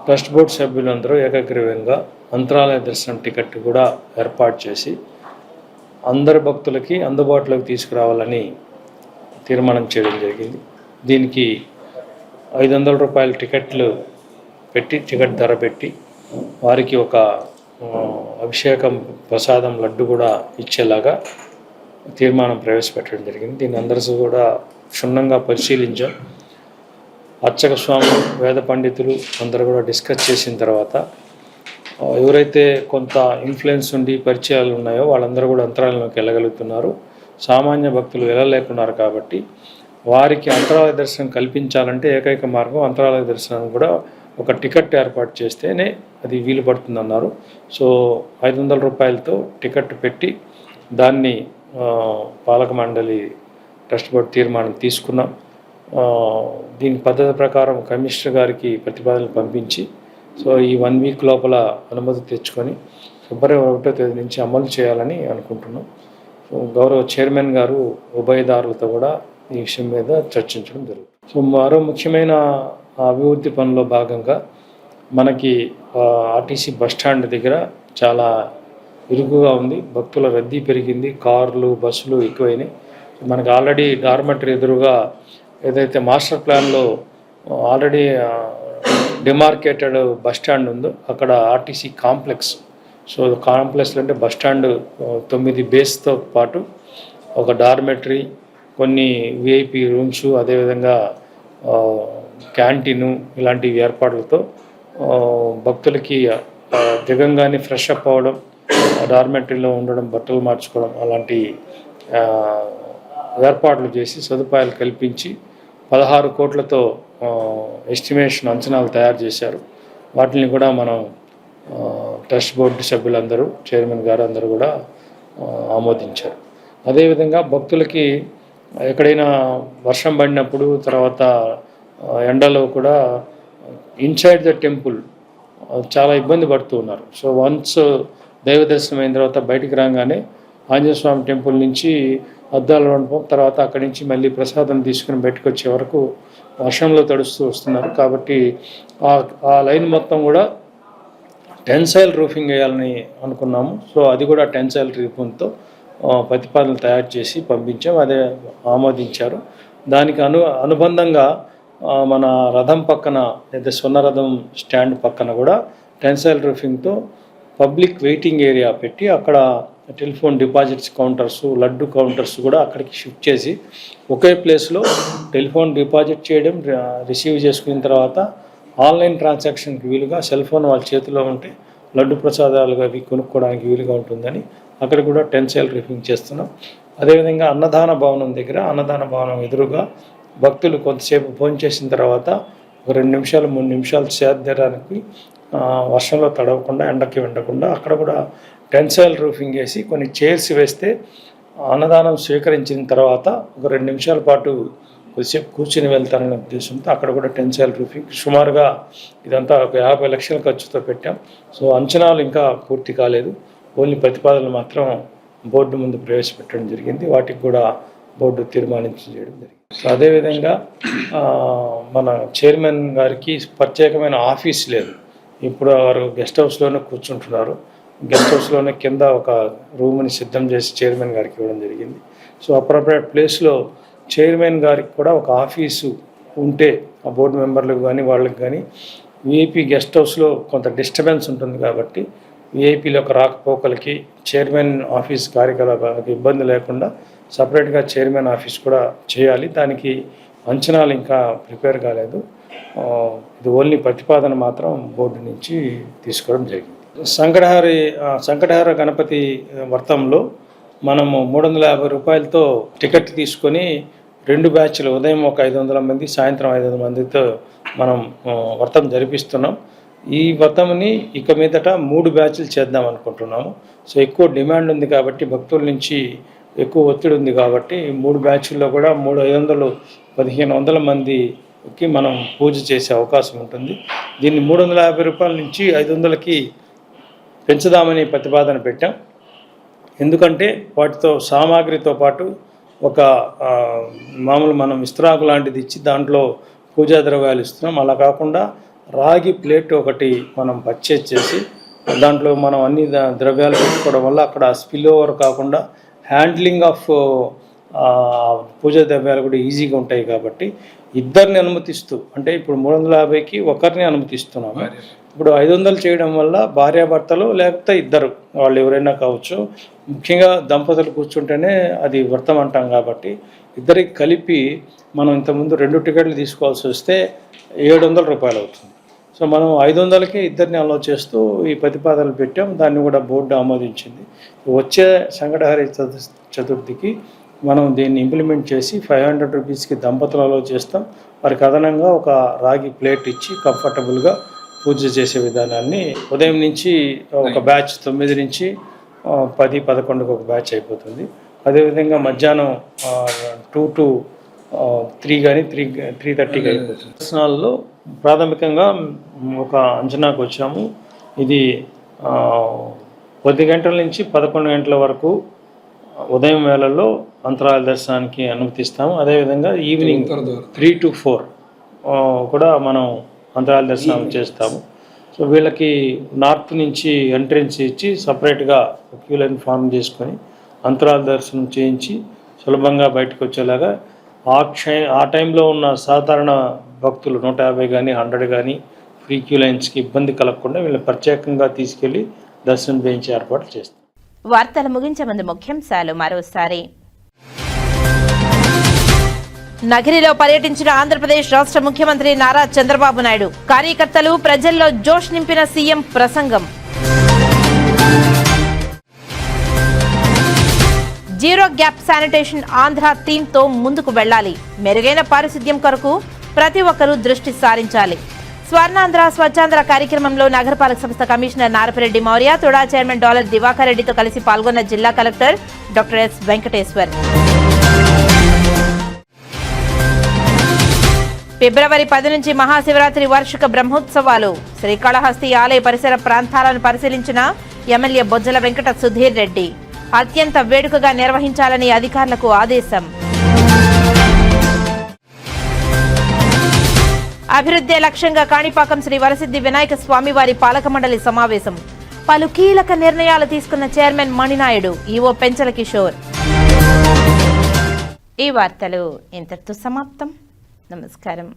ట్రస్ట్ బోర్డు సభ్యులందరూ ఏకగ్రీవంగా అంతరాలయ దర్శనం టికెట్ కూడా ఏర్పాటు చేసి అందరి భక్తులకి అందుబాటులోకి తీసుకురావాలని తీర్మానం చేయడం జరిగింది. దీనికి 500 రూపాయల టికెట్లు పెట్టి, టికెట్ ధర పెట్టి వారికి ఒక అభిషేకం ప్రసాదం లడ్డు కూడా ఇచ్చేలాగా తీర్మానం ప్రవేశపెట్టడం జరిగింది. దీన్ని అందరూ కూడా క్షుణ్ణంగా పరిశీలించాం. అర్చక స్వాములు, వేద పండితులు అందరూ కూడా డిస్కస్ చేసిన తర్వాత ఎవరైతే కొంత ఇన్ఫ్లుయెన్స్ ఉండి పరిచయాలు ఉన్నాయో వాళ్ళందరూ కూడా అంతరాలయంలోకి వెళ్ళగలుగుతున్నారు. సామాన్య భక్తులు వెళ్ళలేకున్నారు. కాబట్టి వారికి అంతరాలయ దర్శనం కల్పించాలంటే ఏకైక మార్గం అంతరాలయ దర్శనం కూడా ఒక టికెట్ ఏర్పాటు చేస్తేనే అది వీలు పడుతుందన్నారు. సో 500 రూపాయలతో టికెట్ పెట్టి దాన్ని పాలక మండలి ట్రస్ట్ బోర్డు తీర్మానం తీసుకున్నాం. దీని పద్ధతి ప్రకారం కమిషనర్ గారికి ప్రతిపాదనలు పంపించి సో ఈ 1 వీక్ లోపల అనుమతి తెచ్చుకొని ఫిబ్రవరి 1వ తేదీ నుంచి అమలు చేయాలని అనుకుంటున్నాం. సో గౌరవ చైర్మన్ గారు ఉభయదారులతో కూడా ఈ విషయం మీద చర్చించడం జరుగుతుంది. సో మరో ముఖ్యమైన అభివృద్ధి పనిలో భాగంగా మనకి ఆర్టీసీ బస్టాండ్ దగ్గర చాలా ఇరుకుగా ఉంది. భక్తుల రద్దీ పెరిగింది, కార్లు, బస్సులు ఎక్కువైనాయి. మనకు ఆల్రెడీ డార్మెటరీ ఎదురుగా ఏదైతే మాస్టర్ ప్లాన్లో ఆల్రెడీ డిమార్కేటెడ్ బస్టాండ్ ఉందో అక్కడ ఆర్టీసీ కాంప్లెక్స్. సో కాంప్లెక్స్లో అంటే బస్టాండ్ 9 బేస్తో పాటు ఒక డార్మెటరీ, కొన్ని విఐపి రూమ్స్, అదేవిధంగా క్యాంటీను ఇలాంటి ఏర్పాట్లతో భక్తులకి దిగంగానే ఫ్రెష్ అప్ అవ్వడం, డార్మెటరీలో ఉండడం, బట్టలు మార్చుకోవడం అలాంటి ఏర్పాట్లు చేసి సదుపాయాలు కల్పించి 16 కోట్లతో ఎస్టిమేషన్ అంచనాలు తయారు చేశారు. వాటిని కూడా మనం ట్రస్ట్ బోర్డు సభ్యులందరూ, చైర్మన్ గారు అందరూ కూడా ఆమోదించారు. అదేవిధంగా భక్తులకి ఎక్కడైనా వర్షం పడినప్పుడు, తర్వాత ఎండలో కూడా ఇన్సైడ్ ద టెంపుల్ చాలా ఇబ్బంది పడుతూ ఉన్నారు. సో వన్స్ దైవ దర్శనం అయిన తర్వాత బయటికి రాగానే ఆంజనేయ స్వామి టెంపుల్ నుంచి అద్దాల మండపం, తర్వాత అక్కడి నుంచి మళ్ళీ ప్రసాదం తీసుకుని బయటకు వచ్చే వరకు వర్షంలో తడుస్తూ వస్తున్నారు. కాబట్టి ఆ లైన్ మొత్తం కూడా టెన్సైల్ రూఫింగ్ వేయాలని అనుకున్నాము. సో అది కూడా టెన్సైల్ రూఫింగ్తో ప్రతిపాదనలు తయారు చేసి పంపించాం. అదే ఆమోదించారు. దానికి అనుబంధంగా మన రథం పక్కన లేదా స్వర్ణరథం స్టాండ్ పక్కన కూడా టెన్సైల్ రూఫింగ్తో పబ్లిక్ వెయిటింగ్ ఏరియా పెట్టి అక్కడ telephone deposits counters, laddu counters కూడా అక్కడికి షిఫ్ట్ చేసి ఒకే ప్లేస్లో టెలిఫోన్ డిపాజిట్ చేయడం, రిసీవ్ చేసుకున్న తర్వాత ఆన్లైన్ ట్రాన్సాక్షన్కి వీలుగా సెల్ ఫోన్ వాళ్ళ చేతిలో ఉంటే లడ్డు ప్రసాదాలుగా అవి కొనుక్కోవడానికి వీలుగా ఉంటుందని అక్కడ కూడా టెన్సైల్ రూఫింగ్ చేస్తున్నాం. అదేవిధంగా అన్నదాన భవనం దగ్గర, అన్నదాన భవనం ఎదురుగా భక్తులు కొంతసేపు భోజనం చేసిన తర్వాత ఒక 2 నిమిషాలు 3 నిమిషాలు సేదడానికి వర్షంలో తడవకుండా, ఎండకి వెండకుండా అక్కడ కూడా టెన్సైల్ రూఫింగ్ వేసి కొన్ని చైర్స్ వేస్తే అన్నదానం స్వీకరించిన తర్వాత ఒక 2 నిమిషాల పాటు కొద్దిసేపు కూర్చుని వెళ్తారనే ఉద్దేశంతో అక్కడ కూడా టెన్సైల్ రూఫింగ్ సుమారుగా ఇదంతా ఒక 50 లక్షల ఖర్చుతో పెట్టాం. సో అంచనాలు ఇంకా పూర్తి కాలేదు. ఓన్లీ ప్రతిపాదనలు మాత్రం బోర్డు ముందు ప్రవేశపెట్టడం జరిగింది. వాటికి కూడా బోర్డు తీర్మానించడం జరిగింది. సో అదేవిధంగా మన చైర్మన్ గారికి ప్రత్యేకమైన ఆఫీస్ లేదు. ఇప్పుడు వారు గెస్ట్ హౌస్లోనే కూర్చుంటున్నారు. గెస్ట్ హౌస్లోనే కింద ఒక రూమ్ని సిద్ధం చేసి చైర్మన్ గారికి ఇవ్వడం జరిగింది. సో అప్రోప్రియేట్ ప్లేస్లో చైర్మన్ గారికి కూడా ఒక ఆఫీసు ఉంటే ఆ బోర్డు మెంబర్లకు కానీ వాళ్ళకి కానీ విఐపి గెస్ట్ హౌస్లో కొంత డిస్టర్బెన్స్ ఉంటుంది కాబట్టి విఐపీలకు రాకపోకలకి చైర్మన్ ఆఫీస్ కార్యకలాపాలకు ఇబ్బంది లేకుండా సపరేట్గా చైర్మన్ ఆఫీస్ కూడా చేయాలి. దానికి అంచనాలు ఇంకా ప్రిపేర్ కాలేదు. ఇది ఓన్లీ ప్రతిపాదన మాత్రం బోర్డు నుంచి తీసుకోవడం జరిగింది. సంకటహార గణపతి వ్రతంలో మనము 350 రూపాయలతో టికెట్ తీసుకొని 2 బ్యాచ్లు, ఉదయం ఒక 500 మంది, సాయంత్రం 500 మందితో మనం వ్రతం జరిపిస్తున్నాం. ఈ వ్రతంని ఇక మీదట 3 బ్యాచ్లు చేద్దాం అనుకుంటున్నాము. సో ఎక్కువ డిమాండ్ ఉంది కాబట్టి, భక్తుల నుంచి ఎక్కువ ఒత్తిడి ఉంది కాబట్టి 3 బ్యాచ్ల్లో కూడా 1500 మందికి మనం పూజ చేసే అవకాశం ఉంటుంది. దీన్ని 350 రూపాయల నుంచి 500కి పెంచుదామని ప్రతిపాదన పెట్టాం. ఎందుకంటే వాటితో సామాగ్రితో పాటు ఒక మామూలు మనం విస్తరాకు లాంటిది ఇచ్చి దాంట్లో పూజా ద్రవ్యాలు ఇస్తున్నాం. అలా కాకుండా రాగి ప్లేట్ ఒకటి మనం పర్చేజ్ చేసి దాంట్లో మనం అన్ని ద్రవ్యాలు పెట్టుకోవడం వల్ల అక్కడ స్పిల్ ఓవర్ కాకుండా హ్యాండ్లింగ్ ఆఫ్ పూజా ద్రవ్యాలు కూడా ఈజీగా ఉంటాయి. కాబట్టి ఇద్దరిని అనుమతిస్తూ, అంటే ఇప్పుడు 350కి ఒకరిని అనుమతిస్తున్నాము. ఇప్పుడు 500 చేయడం వల్ల భార్యాభర్తలు లేకపోతే ఇద్దరు వాళ్ళు ఎవరైనా కావచ్చు. ముఖ్యంగా దంపతులు కూర్చుంటేనే అది వ్రతం అంటాం కాబట్టి ఇద్దరికి కలిపి మనం ఇంతకుముందు 2 టికెట్లు తీసుకోవాల్సి వస్తే 700 రూపాయలు అవుతుంది. సో మనం 500కే ఇద్దరిని అలౌ చేస్తూ ఈ ప్రతిపాదనలు పెట్టాం. దాన్ని కూడా బోర్డు ఆమోదించింది. వచ్చే సంకటహర చతుర్థికి మనం దీన్ని ఇంప్లిమెంట్ చేసి 500 రూపీస్కి దంపతులు అలౌ చేస్తాం. వారికి అదనంగా ఒక రాగి ప్లేట్ ఇచ్చి కంఫర్టబుల్గా పూజ చేసే విధానాన్ని ఉదయం నుంచి ఒక బ్యాచ్ 9 నుంచి 10-11కు ఒక బ్యాచ్ అయిపోతుంది. అదేవిధంగా మధ్యాహ్నం 2 to 3 కానీ 3:30కి అయిపోతుంది. దర్శనాల్లో ప్రాథమికంగా ఒక అంచనాకు వచ్చాము. ఇది 10 గంటల నుంచి 11 గంటల వరకు ఉదయం వేళల్లో అంతరాల దర్శనానికి అనుమతిస్తాము. అదేవిధంగా ఈవినింగ్ 3 to 4 కూడా మనం అంతరాల దర్శనం చేస్తాము. సో వీళ్ళకి నార్త్ నుంచి ఎంట్రెన్స్ ఇచ్చి సపరేట్గా క్యూ లైన్ ఫామ్ చేసుకొని అంతరాల దర్శనం చేయించి సులభంగా బయటకు వచ్చేలాగా ఆ టైంలో ఉన్న సాధారణ భక్తులు 150 కానీ 100 కానీ ఫ్రీ క్యూ లైన్స్కి ఇబ్బంది కలగకుండా వీళ్ళని ప్రత్యేకంగా తీసుకెళ్లి దర్శనం చేయించే ఏర్పాట్లు చేస్తాం. వార్తలు ముగించే ముందు ముఖ్యాంశాలు మరోసారి. నగిరిలో పర్యటించిన ఆంధ్రప్రదేశ్ రాష్ట్ర ముఖ్యమంత్రి నారా చంద్రబాబు నాయుడు. కార్యకర్తలు, ప్రజల్లో జోష్ నింపిన సీఎం ప్రసంగం. జీరో గ్యాప్ శానిటేషన్ ఆంధ్ర థీమ్తో ముందుకు వెళ్లాలి. మెరుగైన పారిశుద్ధ్యం కొరకు ప్రతి ఒక్కరూ దృష్టి సారించాలి. స్వర్ణాంధ్ర స్వచ్ఛాంధ్ర కార్యక్రమంలో నగరపాలక సంస్థ commissioner Narapareddy Maurya, TUDA chairman Dollar Divakar రెడ్డితో కలిసి పాల్గొన్న జిల్లా కలెక్టర్ డాక్టర్ ఎస్ వెంకటేశ్వర్. ఫిబ్రవరి 10 నుంచి మహాశివరాత్రి వార్షిక బ్రహ్మోత్సవాలు. శ్రీకాళహస్తి ఆలయ పరిసర ప్రాంతాలను పరిశీలించిన ఎమ్మెల్యే బొజ్జల వెంకట సుధీర్ రెడ్డి. అత్యంత వేడుకగా నిర్వహించాలని అధికారులకు ఆదేశం. అభివృద్ధి లక్ష్యంగా కాణిపాకం శ్రీ వరసిద్ధి వినాయక స్వామివారి పాలక మండలి సమావేశం. పలు కీలక నిర్ణయాలు తీసుకున్న చైర్మన్ మణినాయుడు, ఈవో పెంచల కిషోర్. ఈ వార్తలు ఇంతటితో సమాప్తం. నమస్కారం.